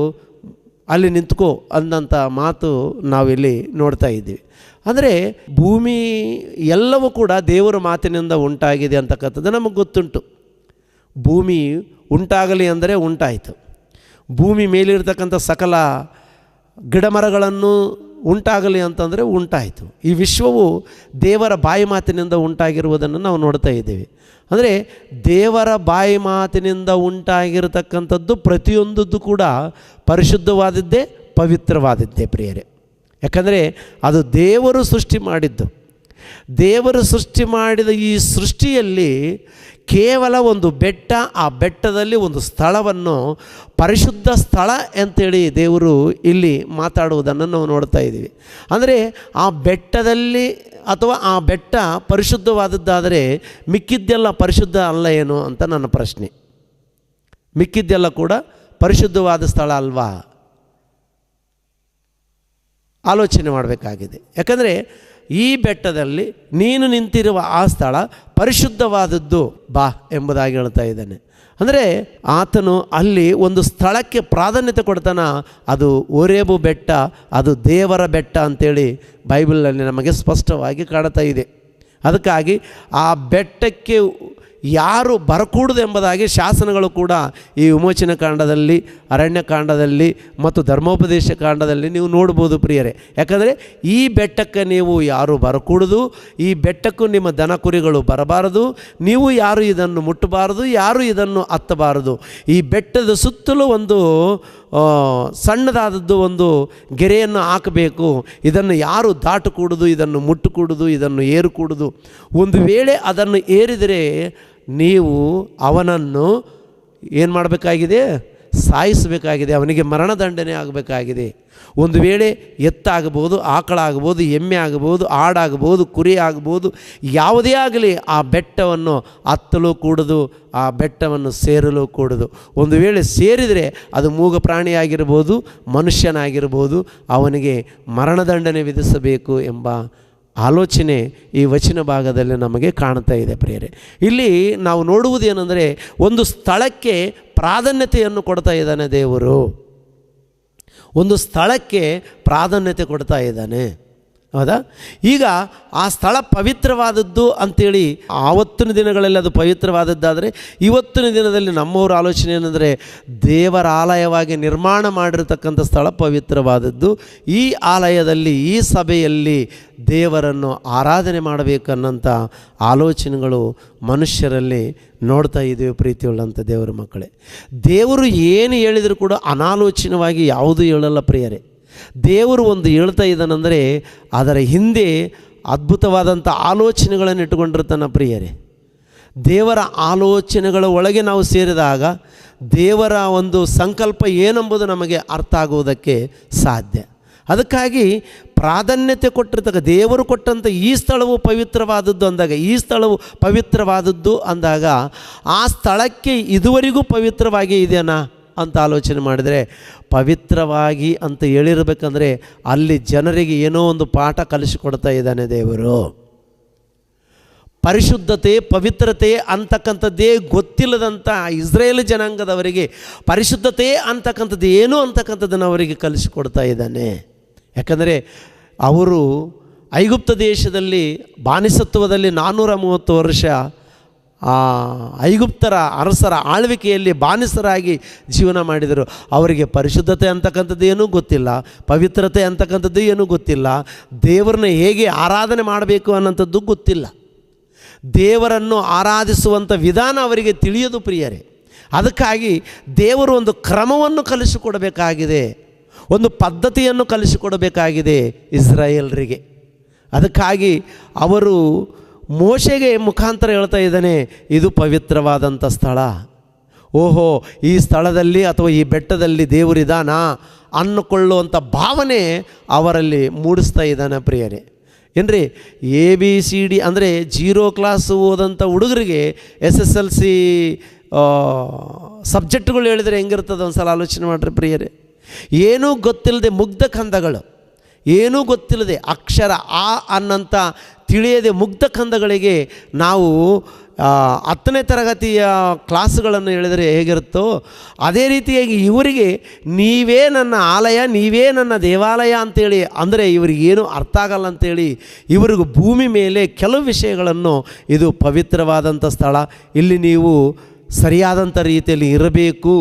ಅಲ್ಲಿ ನಿಂತ್ಕೋ ಅಂದಂಥ ಮಾತು ನಾವಿಲ್ಲಿ ನೋಡ್ತಾ ಇದ್ದೀವಿ. ಅಂದರೆ ಭೂಮಿ ಎಲ್ಲವೂ ಕೂಡ ದೇವರ ಮಾತಿನಿಂದ ಉಂಟಾಗಿದೆ ಅಂತಕ್ಕಂಥದ್ದು ನಮಗೆ ಗೊತ್ತುಂಟು. ಭೂಮಿ ಉಂಟಾಗಲಿ ಅಂದರೆ ಉಂಟಾಯಿತು. ಭೂಮಿ ಮೇಲಿರ್ತಕ್ಕಂಥ ಸಕಲ ಗಿಡಮರಗಳನ್ನು ಉಂಟಾಗಲಿ ಅಂತಂದರೆ ಉಂಟಾಯಿತು. ಈ ವಿಶ್ವವು ದೇವರ ಬಾಯಿ ಮಾತಿನಿಂದ ಉಂಟಾಗಿರುವುದನ್ನು ನಾವು ನೋಡ್ತಾ ಇದ್ದೀವಿ. ಅಂದರೆ ದೇವರ ಬಾಯಿ ಮಾತಿನಿಂದ ಉಂಟಾಗಿರತಕ್ಕಂಥದ್ದು ಪ್ರತಿಯೊಂದದ್ದು ಕೂಡ ಪರಿಶುದ್ಧವಾದದ್ದೇ, ಪವಿತ್ರವಾದದ್ದೇ ಪ್ರಿಯರೇ. ಯಾಕಂದರೆ ಅದು ದೇವರು ಸೃಷ್ಟಿ ಮಾಡಿದ್ದು. ದೇವರು ಸೃಷ್ಟಿ ಮಾಡಿದ ಈ ಸೃಷ್ಟಿಯಲ್ಲಿ ಕೇವಲ ಒಂದು ಬೆಟ್ಟ, ಆ ಬೆಟ್ಟದಲ್ಲಿ ಒಂದು ಸ್ಥಳವನ್ನು ಪರಿಶುದ್ಧ ಸ್ಥಳ ಅಂತೇಳಿ ದೇವರು ಇಲ್ಲಿ ಮಾತಾಡುವುದನ್ನು ನಾವು ನೋಡ್ತಾ ಇದ್ದೀವಿ. ಅಂದರೆ ಆ ಬೆಟ್ಟದಲ್ಲಿ ಅಥವಾ ಆ ಬೆಟ್ಟ ಪರಿಶುದ್ಧವಾದದ್ದಾದರೆ ಮಿಕ್ಕಿದ್ದೆಲ್ಲ ಪರಿಶುದ್ಧ ಅಲ್ಲ ಏನು ಅಂತ ನನ್ನ ಪ್ರಶ್ನೆ. ಮಿಕ್ಕಿದ್ದೆಲ್ಲ ಕೂಡ ಪರಿಶುದ್ಧವಾದ ಸ್ಥಳ ಅಲ್ವಾ? ಆಲೋಚನೆ ಮಾಡಬೇಕಾಗಿದೆ. ಯಾಕಂದರೆ ಈ ಬೆಟ್ಟದಲ್ಲಿ ನೀನು ನಿಂತಿರುವ ಆ ಸ್ಥಳ ಪರಿಶುದ್ಧವಾದದ್ದು ಬಾ ಎಂಬುದಾಗಿ ಹೇಳ್ತಾ ಇದ್ದಾನೆ. ಅಂದರೆ ಆತನು ಅಲ್ಲಿ ಒಂದು ಸ್ಥಳಕ್ಕೆ ಪ್ರಾಧಾನ್ಯತೆ ಕೊಡ್ತಾನ. ಅದು ಓರೇಬು ಬೆಟ್ಟ, ಅದು ದೇವರ ಬೆಟ್ಟ ಅಂತೇಳಿ ಬೈಬಲಲ್ಲಿ ನಮಗೆ ಸ್ಪಷ್ಟವಾಗಿ ಕಾಣ್ತಾ ಇದೆ. ಅದಕ್ಕಾಗಿ ಆ ಬೆಟ್ಟಕ್ಕೆ ಯಾರು ಬರಕೂಡದು ಎಂಬುದಾಗಿ ಶಾಸನಗಳು ಕೂಡ ಈ ವಿಮೋಚನ ಕಾಂಡದಲ್ಲಿ, ಅರಣ್ಯಕಾಂಡದಲ್ಲಿ ಮತ್ತು ಧರ್ಮೋಪದೇಶ ಕಾಂಡದಲ್ಲಿ ನೀವು ನೋಡ್ಬೋದು ಪ್ರಿಯರೇ. ಯಾಕಂದರೆ ಈ ಬೆಟ್ಟಕ್ಕೆ ನೀವು ಯಾರು ಬರಕೂಡದು, ಈ ಬೆಟ್ಟಕ್ಕೂ ನಿಮ್ಮ ದನ ಕುರಿಗಳು ಬರಬಾರದು, ನೀವು ಯಾರು ಇದನ್ನು ಮುಟ್ಟಬಾರದು, ಯಾರು ಇದನ್ನು ಹತ್ತಬಾರದು. ಈ ಬೆಟ್ಟದ ಸುತ್ತಲೂ ಒಂದು ಸಣ್ಣದಾದದ್ದು ಒಂದು ಗೆರೆಯನ್ನು ಹಾಕಬೇಕು. ಇದನ್ನು ಯಾರು ದಾಟಕೂಡದು, ಇದನ್ನು ಮುಟ್ಟಕೂಡದು, ಇದನ್ನು ಏರಕೂಡದು. ಒಂದು ವೇಳೆ ಅದನ್ನು ಏರಿದರೆ ನೀವು ಅವನನ್ನು ಏನು ಮಾಡಬೇಕಾಗಿದೆ? ಸಾಯಿಸಬೇಕಾಗಿದೆ. ಅವನಿಗೆ ಮರಣದಂಡನೆ ಆಗಬೇಕಾಗಿದೆ. ಒಂದು ವೇಳೆ ಎತ್ತಾಗಬಹುದು, ಆಕಳಾಗಬಹುದು, ಎಮ್ಮೆ ಆಗಬಹುದು, ಆಡಾಗಬಹುದು, ಕುರಿ ಆಗಬಹುದು, ಯಾವುದೇ ಆಗಲಿ ಆ ಬೆಟ್ಟವನ್ನು ಹತ್ತಲು ಕೂಡದು, ಆ ಬೆಟ್ಟವನ್ನು ಸೇರಲು ಕೂಡದು. ಒಂದು ವೇಳೆ ಸೇರಿದರೆ ಅದು ಮೂಗ ಪ್ರಾಣಿಯಾಗಿರ್ಬೋದು, ಮನುಷ್ಯನಾಗಿರ್ಬೋದು, ಅವನಿಗೆ ಮರಣದಂಡನೆ ವಿಧಿಸಬೇಕು ಎಂಬ ಆಲೋಚನೆ ಈ ವಚನ ಭಾಗದಲ್ಲಿ ನಮಗೆ ಕಾಣ್ತಾ ಇದೆ ಪ್ರಿಯರೇ. ಇಲ್ಲಿ ನಾವು ನೋಡುವುದೇನೆಂದರೆ ಒಂದು ಸ್ಥಳಕ್ಕೆ ಪ್ರಾಧಾನ್ಯತೆಯನ್ನು ಕೊಡ್ತಾ ಇದ್ದಾನೆ ದೇವರು. ಒಂದು ಸ್ಥಳಕ್ಕೆ ಪ್ರಾಧಾನ್ಯತೆ ಕೊಡ್ತಾ ಇದ್ದಾನೆ, ಹೌದಾ? ಈಗ ಆ ಸ್ಥಳ ಪವಿತ್ರವಾದದ್ದು ಅಂಥೇಳಿ ಆವತ್ತಿನ ದಿನಗಳಲ್ಲಿ ಅದು ಪವಿತ್ರವಾದದ್ದಾದರೆ, ಇವತ್ತಿನ ದಿನದಲ್ಲಿ ನಮ್ಮವ್ರ ಆಲೋಚನೆ ಏನಂದರೆ ದೇವರ ಆಲಯವಾಗಿ ನಿರ್ಮಾಣ ಮಾಡಿರ್ತಕ್ಕಂಥ ಸ್ಥಳ ಪವಿತ್ರವಾದದ್ದು. ಈ ಆಲಯದಲ್ಲಿ, ಈ ಸಭೆಯಲ್ಲಿ ದೇವರನ್ನು ಆರಾಧನೆ ಮಾಡಬೇಕನ್ನಂಥ ಆಲೋಚನೆಗಳು ಮನುಷ್ಯರಲ್ಲಿ ನೋಡ್ತಾ ಇದ್ದೀವಿ. ಪ್ರೀತಿಯುಳ್ಳಂಥ ದೇವರ ಮಕ್ಕಳೇ, ದೇವರು ಏನು ಹೇಳಿದರೂ ಕೂಡ ಅನಾಲೋಚನವಾಗಿ ಯಾವುದೂ ಹೇಳಲ್ಲ ಪ್ರಿಯರೇ. ದೇವರು ಒಂದು ಹೇಳ್ತಾ ಇದ್ದಾನೆಂದರೆ ಅದರ ಹಿಂದೆ ಅದ್ಭುತವಾದಂಥ ಆಲೋಚನೆಗಳನ್ನು ಇಟ್ಟುಕೊಂಡಿರ್ತಾನೆ ಪ್ರಿಯರೇ. ದೇವರ ಆಲೋಚನೆಗಳ ಒಳಗೆ ನಾವು ಸೇರಿದಾಗ ದೇವರ ಒಂದು ಸಂಕಲ್ಪ ಏನೆಂಬುದು ನಮಗೆ ಅರ್ಥ ಆಗುವುದಕ್ಕೆ ಸಾಧ್ಯ. ಅದಕ್ಕಾಗಿ ಪ್ರಾಧಾನ್ಯತೆ ಕೊಟ್ಟಿರ್ತಕ್ಕ ದೇವರು ಕೊಟ್ಟಂಥ ಈ ಸ್ಥಳವು ಪವಿತ್ರವಾದದ್ದು ಅಂದಾಗ, ಈ ಸ್ಥಳವು ಪವಿತ್ರವಾದದ್ದು ಅಂದಾಗ ಆ ಸ್ಥಳಕ್ಕೆ ಇದುವರೆಗೂ ಪವಿತ್ರವಾಗಿ ಇದೆಯಾ ಅಂತ ಆಲೋಚನೆ ಮಾಡಿದರೆ, ಪವಿತ್ರವಾಗಿ ಅಂತ ಹೇಳಿರಬೇಕಂದ್ರೆ ಅಲ್ಲಿ ಜನರಿಗೆ ಏನೋ ಒಂದು ಪಾಠ ಕಲಿಸಿಕೊಡ್ತಾ ಇದ್ದಾನೆ ದೇವರು. ಪರಿಶುದ್ಧತೆ, ಪವಿತ್ರತೆ ಅಂತಕ್ಕಂಥದ್ದೇ ಗೊತ್ತಿಲ್ಲದಂಥ ಇಸ್ರೇಲ್ ಜನಾಂಗದವರಿಗೆ ಪರಿಶುದ್ಧತೆ ಅಂತಕ್ಕಂಥದ್ದು ಏನು ಅಂತಕ್ಕಂಥದ್ದನ್ನು ಅವರಿಗೆ ಕಲಿಸಿಕೊಡ್ತಾ ಇದ್ದಾನೆ. ಯಾಕಂದರೆ ಅವರು ಐಗುಪ್ತ ದೇಶದಲ್ಲಿ ಬಾನಿಸತ್ವದಲ್ಲಿ 430 ವರ್ಷ ಐಗುಪ್ತರ ಅರಸರ ಆಳ್ವಿಕೆಯಲ್ಲಿ ಬಾನಿಸರಾಗಿ ಜೀವನ ಮಾಡಿದರು. ಅವರಿಗೆ ಪರಿಶುದ್ಧತೆ ಅಂತಕ್ಕಂಥದ್ದು ಏನೂ ಗೊತ್ತಿಲ್ಲ, ಪವಿತ್ರತೆ ಅಂತಕ್ಕಂಥದ್ದು ಏನೂ ಗೊತ್ತಿಲ್ಲ, ದೇವರನ್ನ ಹೇಗೆ ಆರಾಧನೆ ಮಾಡಬೇಕು ಅನ್ನೋಂಥದ್ದು ಗೊತ್ತಿಲ್ಲ. ದೇವರನ್ನು ಆರಾಧಿಸುವಂಥ ವಿಧಾನ ಅವರಿಗೆ ತಿಳಿಯೋದು ಪ್ರಿಯರೇ. ಅದಕ್ಕಾಗಿ ದೇವರು ಒಂದು ಕ್ರಮವನ್ನು ಕಲಿಸಿಕೊಡಬೇಕಾಗಿದೆ, ಒಂದು ಪದ್ಧತಿಯನ್ನು ಕಲಿಸಿಕೊಡಬೇಕಾಗಿದೆ ಇಸ್ರಾಯೇಲರಿಗೆ. ಅದಕ್ಕಾಗಿ ಅವರು ಮೋಶೆಗೆ ಮುಖಾಂತರ ಹೇಳ್ತಾ ಇದ್ದಾನೆ, ಇದು ಪವಿತ್ರವಾದಂಥ ಸ್ಥಳ. ಓಹೋ, ಈ ಸ್ಥಳದಲ್ಲಿ ಅಥವಾ ಈ ಬೆಟ್ಟದಲ್ಲಿ ದೇವರಿದಾನಾ ಅನ್ನುಕೊಳ್ಳುವಂಥ ಭಾವನೆ ಅವರಲ್ಲಿ ಮೂಡಿಸ್ತಾ ಇದ್ದಾನೆ ಪ್ರಿಯರೇ. ಏನ್ರಿ, ABCD ಅಂದರೆ 0 ಕ್ಲಾಸ್ ಓದಂಥ ಹುಡುಗರಿಗೆ SSLC ಸಬ್ಜೆಕ್ಟ್ಗಳು ಹೇಳಿದರೆ ಹೆಂಗಿರ್ತದೆ ಒಂದು ಸಲ ಆಲೋಚನೆ ಮಾಡಿರಿ ಪ್ರಿಯರೇ. ಏನೂ ಗೊತ್ತಿಲ್ಲದೆ ಮುಗ್ಧ ಕಂದಗಳು, ಏನೂ ಗೊತ್ತಿಲ್ಲದೆ ಅಕ್ಷರ ಆ ಅನ್ನಂಥ ತಿಳಿಯದೆ ಮುಗ್ಧ ಕಂದಗಳಿಗೆ ನಾವು 10ನೇ ತರಗತಿಯ ಕ್ಲಾಸುಗಳನ್ನು ಹೇಳಿದರೆ ಹೇಗಿರುತ್ತೋ ಅದೇ ರೀತಿಯಾಗಿ ಇವರಿಗೆ ನೀವೇ ನನ್ನ ಆಲಯ, ನೀವೇ ನನ್ನ ದೇವಾಲಯ ಅಂಥೇಳಿ ಅಂದರೆ ಇವರಿಗೇನು ಅರ್ಥ ಆಗಲ್ಲ ಅಂಥೇಳಿ ಇವರಿಗೂ ಭೂಮಿ ಮೇಲೆ ಕೆಲವು ವಿಷಯಗಳನ್ನು ಇದು ಪವಿತ್ರವಾದಂಥ ಸ್ಥಳ, ಇಲ್ಲಿ ನೀವು ಸರಿಯಾದಂಥ ರೀತಿಯಲ್ಲಿ ಇರಬೇಕು,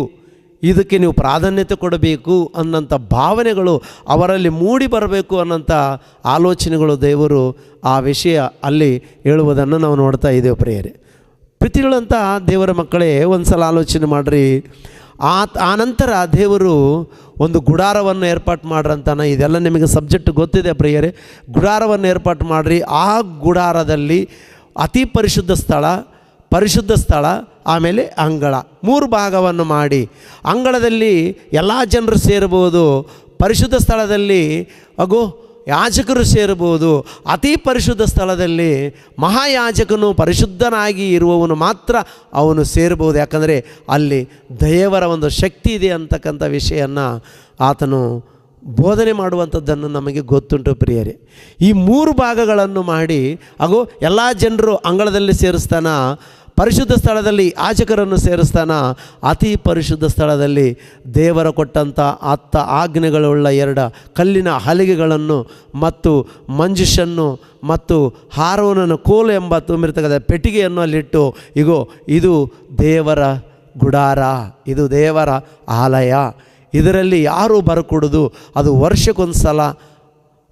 ಇದಕ್ಕೆ ನೀವು ಪ್ರಾಧಾನ್ಯತೆ ಕೊಡಬೇಕು ಅನ್ನೋಂಥ ಭಾವನೆಗಳು ಅವರಲ್ಲಿ ಮೂಡಿ ಬರಬೇಕು ಅನ್ನೋಂಥ ಆಲೋಚನೆಗಳು ದೇವರು ಆ ವಿಷಯ ಅಲ್ಲಿ ಹೇಳುವುದನ್ನು ನಾವು ನೋಡ್ತಾ ಇದ್ದೇವೆ ಪ್ರಿಯರೇ. ಪ್ರೀತಿಗಳಂಥ ದೇವರ ಮಕ್ಕಳೇ, ಒಂದು ಸಲ ಆಲೋಚನೆ ಮಾಡಿರಿ. ಆ ನಂತರ ದೇವರು ಒಂದು ಗುಡಾರವನ್ನು ಏರ್ಪಾಟು ಮಾಡ್ರಂತಾನೆ. ಇದೆಲ್ಲ ನಿಮಗೆ ಸಬ್ಜೆಕ್ಟ್ ಗೊತ್ತಿದೆ ಪ್ರಿಯರೇ. ಗುಡಾರವನ್ನು ಏರ್ಪಾಟು ಮಾಡಿರಿ. ಆ ಗುಡಾರದಲ್ಲಿ ಅತಿ ಪರಿಶುದ್ಧ ಸ್ಥಳ, ಪರಿಶುದ್ಧ ಸ್ಥಳ, ಆಮೇಲೆ ಅಂಗಳ, 3 ಭಾಗವನ್ನು ಮಾಡಿ ಅಂಗಳದಲ್ಲಿ ಎಲ್ಲ ಜನರು ಸೇರ್ಬೋದು. ಪರಿಶುದ್ಧ ಸ್ಥಳದಲ್ಲಿ ಯಾಜಕರು ಸೇರಬಹುದು. ಅತಿ ಪರಿಶುದ್ಧ ಸ್ಥಳದಲ್ಲಿ ಮಹಾಯಾಜಕನು ಪರಿಶುದ್ಧನಾಗಿ ಇರುವವನು ಮಾತ್ರ ಅವನು ಸೇರಬಹುದು. ಯಾಕಂದರೆ ಅಲ್ಲಿ ದೇವರ ಒಂದು ಶಕ್ತಿ ಇದೆ ಅಂತಕ್ಕಂಥ ವಿಷಯವನ್ನು ಆತನು ಬೋಧನೆ ಮಾಡುವಂಥದ್ದನ್ನು ನಮಗೆ ಗೊತ್ತುಂಟು ಪ್ರಿಯರೇ. ಈ 3 ಭಾಗಗಳನ್ನು ಮಾಡಿ ಎಲ್ಲ ಜನರು ಅಂಗಳದಲ್ಲಿ ಸೇರಿಸ್ತಾನ, ಪರಿಶುದ್ಧ ಸ್ಥಳದಲ್ಲಿ ಯಾಜಕರನ್ನು ಸೇರಿಸ್ತಾನ, ಅತಿ ಪರಿಶುದ್ಧ ಸ್ಥಳದಲ್ಲಿ ದೇವರ ಕೊಟ್ಟಂಥ 10 ಆಜ್ಞೆಗಳುಳ್ಳ 2 ಕಲ್ಲಿನ ಹಲಿಗೆಗಳನ್ನು ಮತ್ತು ಮಂಜುಷನ್ನು ಮತ್ತು ಆರೋನನ ಕೋಲು ಎಂಬ ತುಂಬಿರ್ತಕ್ಕಂಥ ಪೆಟ್ಟಿಗೆಯನ್ನು ಅಲ್ಲಿಟ್ಟು, ಇದು ದೇವರ ಗುಡಾರ, ಇದು ದೇವರ ಆಲಯ, ಇದರಲ್ಲಿ ಯಾರೂ ಬರಕೂಡದು, ಅದು ವರ್ಷಕ್ಕೊಂದು ಸಲ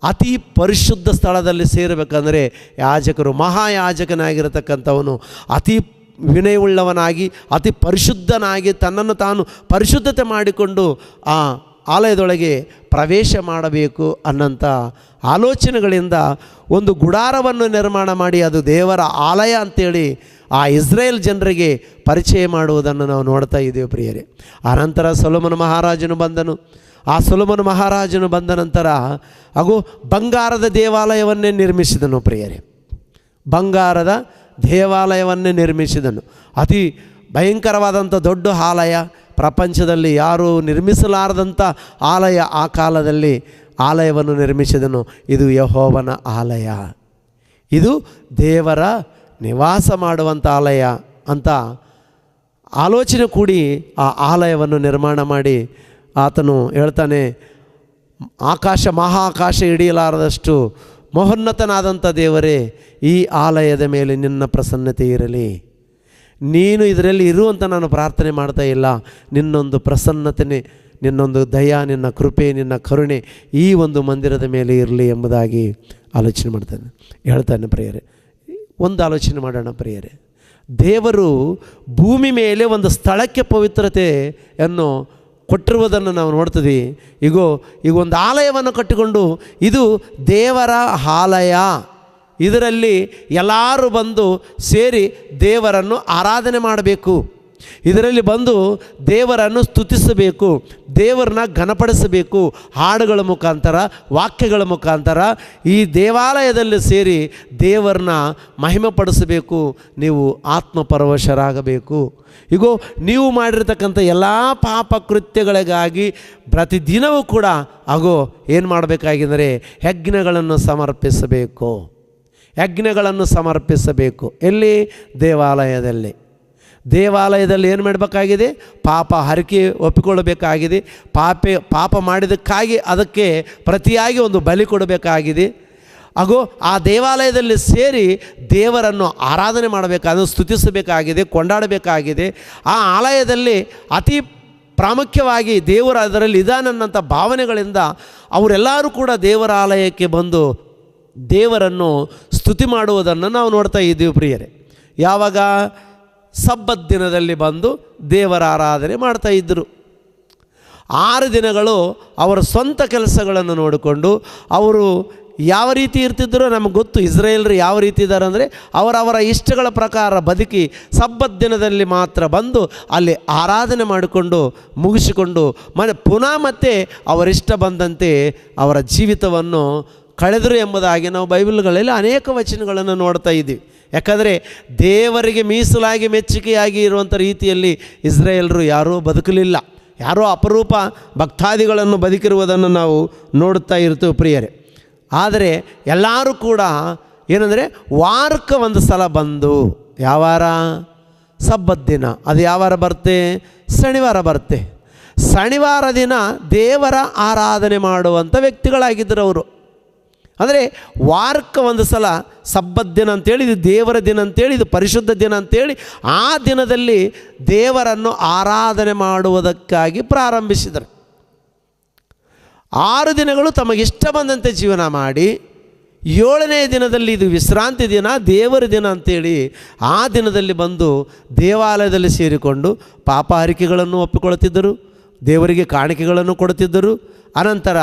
ಅತಿ ಪರಿಶುದ್ಧ ಸ್ಥಳದಲ್ಲಿ ಸೇರಬೇಕಂದ್ರೆ ಯಾಜಕರು, ಮಹಾಯಾಜಕನಾಗಿರತಕ್ಕಂಥವನು ಅತಿ ವಿನಯವುಳ್ಳವನಾಗಿ ಅತಿ ಪರಿಶುದ್ಧನಾಗಿ ತನ್ನನ್ನು ತಾನು ಪರಿಶುದ್ಧತೆ ಮಾಡಿಕೊಂಡು ಆ ಆಲಯದೊಳಗೆ ಪ್ರವೇಶ ಮಾಡಬೇಕು ಅನ್ನೋಂಥ ಆಲೋಚನೆಗಳಿಂದ ಒಂದು ಗುಡಾರವನ್ನು ನಿರ್ಮಾಣ ಮಾಡಿ ಅದು ದೇವರ ಆಲಯ ಅಂಥೇಳಿ ಆ ಇಸ್ರೇಲ್ ಜನರಿಗೆ ಪರಿಚಯ ಮಾಡುವುದನ್ನು ನಾವು ನೋಡ್ತಾ ಇದ್ದೇವೆ ಪ್ರಿಯರೇ. ಆನಂತರ ಸೊಲೊಮೋನ ಮಹಾರಾಜನು ಬಂದನು. ಆ ಸೊಲೊಮೋನ ಮಹಾರಾಜನು ಬಂದ ನಂತರ ಬಂಗಾರದ ದೇವಾಲಯವನ್ನೇ ನಿರ್ಮಿಸಿದನು ಪ್ರಿಯರೇ. ಬಂಗಾರದ ದೇವಾಲಯವನ್ನೇ ನಿರ್ಮಿಸಿದನು. ಅತಿ ಭಯಂಕರವಾದಂಥ ದೊಡ್ಡ ಆಲಯ, ಪ್ರಪಂಚದಲ್ಲಿ ಯಾರೂ ನಿರ್ಮಿಸಲಾರದಂಥ ಆಲಯ. ಆ ಕಾಲದಲ್ಲಿ ಆಲಯವನ್ನು ನಿರ್ಮಿಸಿದನು. ಇದು ಯೆಹೋವನ ಆಲಯ, ಇದು ದೇವರ ನಿವಾಸ ಮಾಡುವಂಥ ಆಲಯ ಅಂತ ಆಲೋಚನೆ ಕೂಡಿ ಆ ಆಲಯವನ್ನು ನಿರ್ಮಾಣ ಮಾಡಿ ಆತನು ಹೇಳ್ತಾನೆ, ಮಹಾಕಾಶ ಹಿಡಿಯಲಾರದಷ್ಟು ಮಹೋನ್ನತನಾದಂಥ ದೇವರೇ, ಈ ಆಲಯದ ಮೇಲೆ ನಿನ್ನ ಪ್ರಸನ್ನತೆ ಇರಲಿ. ನೀನು ಇದರಲ್ಲಿ ಇರುವಂತ ನಾನು ಪ್ರಾರ್ಥನೆ ಮಾಡ್ತಾ ಇಲ್ಲ, ನಿನ್ನೊಂದು ಪ್ರಸನ್ನತೆ, ನಿನ್ನೊಂದು ದಯ, ನಿನ್ನ ಕೃಪೆ, ನಿನ್ನ ಕರುಣೆ ಈ ಒಂದು ಮಂದಿರದ ಮೇಲೆ ಇರಲಿ ಎಂಬುದಾಗಿ ಆಲೋಚನೆ ಹೇಳ್ತಾನೆ ಪ್ರಿಯರೇ. ಒಂದು ಆಲೋಚನೆ ಮಾಡೋಣ ಪ್ರಿಯರೇ. ದೇವರು ಭೂಮಿ ಮೇಲೆ ಒಂದು ಸ್ಥಳಕ್ಕೆ ಪವಿತ್ರತೆಯನ್ನು ಕೊಟ್ಟಿರುವುದನ್ನು ನಾವು ನೋಡ್ತೀವಿ. ಈಗ ಒಂದು ಆಲಯವನ್ನು ಕಟ್ಟಿಕೊಂಡು ಇದು ದೇವರ ಆಲಯ, ಇದರಲ್ಲಿ ಎಲ್ಲರೂ ಬಂದು ಸೇರಿ ದೇವರನ್ನು ಆರಾಧನೆ ಮಾಡಬೇಕು, ಇದರಲ್ಲಿ ಬಂದು ದೇವರನ್ನು ಸ್ತುತಿಸಬೇಕು, ದೇವರನ್ನ ಘನಪಡಿಸಬೇಕು. ಹಾಡುಗಳ ಮುಖಾಂತರ, ವಾಕ್ಯಗಳ ಮುಖಾಂತರ ಈ ದೇವಾಲಯದಲ್ಲಿ ಸೇರಿ ದೇವರನ್ನ ಮಹಿಮೆಪಡಿಸಬೇಕು. ನೀವು ಆತ್ಮಪರವಶರಾಗಬೇಕು. ನೀವು ಮಾಡಿರ್ತಕ್ಕಂಥ ಎಲ್ಲ ಪಾಪ ಕೃತ್ಯಗಳಿಗಾಗಿ ಪ್ರತಿದಿನವೂ ಕೂಡ ಏನು ಮಾಡಬೇಕಾಗಿದ್ದರೆ ಯಜ್ಞಗಳನ್ನು ಸಮರ್ಪಿಸಬೇಕು. ಯಜ್ಞಗಳನ್ನು ಸಮರ್ಪಿಸಬೇಕು. ಎಲ್ಲಿ? ದೇವಾಲಯದಲ್ಲಿ. ದೇವಾಲಯದಲ್ಲಿ ಏನು ಮಾಡಬೇಕಾಗಿದೆ? ಪಾಪ ಹರಕೆ ಒಪ್ಪಿಕೊಳ್ಳಬೇಕಾಗಿದೆ. ಪಾಪ ಮಾಡಿದ್ದಕ್ಕಾಗಿ ಅದಕ್ಕೆ ಪ್ರತಿಯಾಗಿ ಒಂದು ಬಲಿ ಕೊಡಬೇಕಾಗಿದೆ. ಆ ದೇವಾಲಯದಲ್ಲಿ ಸೇರಿ ದೇವರನ್ನು ಆರಾಧನೆ ಮಾಡಬೇಕಾದ, ಸ್ತುತಿಸಬೇಕಾಗಿದೆ, ಕೊಂಡಾಡಬೇಕಾಗಿದೆ. ಆ ಆಲಯದಲ್ಲಿ ಅತಿ ಪ್ರಾಮುಖ್ಯವಾಗಿ ದೇವರು ಅದರಲ್ಲಿ ಇದಾನನ್ನಂಥ ಭಾವನೆಗಳಿಂದ ಅವರೆಲ್ಲರೂ ಕೂಡ ದೇವರ ಆಲಯಕ್ಕೆ ಬಂದು ದೇವರನ್ನು ಸ್ತುತಿ ಮಾಡುವುದನ್ನು ನಾವು ನೋಡ್ತಾ ಇದ್ದೀವಿ ಪ್ರಿಯರೇ. ಯಾವಾಗ? ಸಬ್ಬತ್ ದಿನದಲ್ಲಿ ಬಂದು ದೇವರ ಆರಾಧನೆ ಮಾಡ್ತಾ ಇದ್ದರು. 6 ದಿನಗಳು ಅವರ ಸ್ವಂತ ಕೆಲಸಗಳನ್ನು ನೋಡಿಕೊಂಡು ಅವರು ಯಾವ ರೀತಿ ಇರ್ತಿದ್ದರೋ ನಮಗೆ ಗೊತ್ತು. ಇಸ್ರೇಲರು ಯಾವ ರೀತಿ ಇದ್ದಾರೆ ಅಂದರೆ ಅವರವರ ಇಷ್ಟಗಳ ಪ್ರಕಾರ ಬದುಕಿ ಸಬ್ಬತ್ ದಿನದಲ್ಲಿ ಮಾತ್ರ ಬಂದು ಅಲ್ಲಿ ಆರಾಧನೆ ಮಾಡಿಕೊಂಡು ಮುಗಿಸಿಕೊಂಡು ಪುನಃ ಮತ್ತೆ ಅವರಿಷ್ಟ ಬಂದಂತೆ ಅವರ ಜೀವಿತವನ್ನು ಕಳೆದರು ಎಂಬುದಾಗಿ ನಾವು ಬೈಬಲ್ಗಳಲ್ಲಿ ಅನೇಕ ವಚನಗಳನ್ನು ನೋಡ್ತಾ ಇದ್ದೀವಿ. ಯಾಕಂದರೆ ದೇವರಿಗೆ ಮೀಸಲಾಗಿ ಮೆಚ್ಚುಗೆಯಾಗಿ ಇರುವಂಥ ರೀತಿಯಲ್ಲಿ ಇಸ್ರೇಲರು ಯಾರೂ ಬದುಕಲಿಲ್ಲ. ಯಾರೋ ಅಪರೂಪ ಭಕ್ತಾದಿಗಳನ್ನು ಬದುಕಿರುವುದನ್ನು ನಾವು ನೋಡುತ್ತಾ ಇರ್ತೀವಿ ಪ್ರಿಯರೇ. ಆದರೆ ಎಲ್ಲರೂ ಕೂಡ ಏನಂದರೆ ವಾರಕ್ಕೆ ಒಂದು ಸಲ ಬಂದು, ಯಾವ ವಾರ? ಸಬ್ಬತ್ ದಿನ. ಅದು ಯಾವ ವಾರ ಬರುತ್ತೆ? ಶನಿವಾರ ಬರುತ್ತೆ. ಶನಿವಾರ ದಿನ ದೇವರ ಆರಾಧನೆ ಮಾಡುವಂಥ ವ್ಯಕ್ತಿಗಳಾಗಿದ್ದರು ಅವರು. ಅಂದರೆ ವಾರಕ್ಕೆ ಒಂದು ಸಲ ಸಬ್ಬತ್ ದಿನ ಅಂತೇಳಿ, ಇದು ದೇವರ ದಿನ ಅಂತೇಳಿ, ಇದು ಪರಿಶುದ್ಧ ದಿನ ಅಂತೇಳಿ ಆ ದಿನದಲ್ಲಿ ದೇವರನ್ನು ಆರಾಧನೆ ಮಾಡುವುದಕ್ಕಾಗಿ ಪ್ರಾರಂಭಿಸಿದರು. 6 ದಿನಗಳು ತಮಗಿಷ್ಟ ಬಂದಂತೆ ಜೀವನ ಮಾಡಿ 7ನೇ ದಿನದಲ್ಲಿ ಇದು ವಿಶ್ರಾಂತಿ ದಿನ, ದೇವರ ದಿನ ಅಂತೇಳಿ ಆ ದಿನದಲ್ಲಿ ಬಂದು ದೇವಾಲಯದಲ್ಲಿ ಸೇರಿಕೊಂಡು ಪಾಪಹಾರಿಕೆಗಳನ್ನು ಒಪ್ಪಿಕೊಳ್ತಿದ್ದರು, ದೇವರಿಗೆ ಕಾಣಿಕೆಗಳನ್ನು ಕೊಡುತ್ತಿದ್ದರು. ಅನಂತರ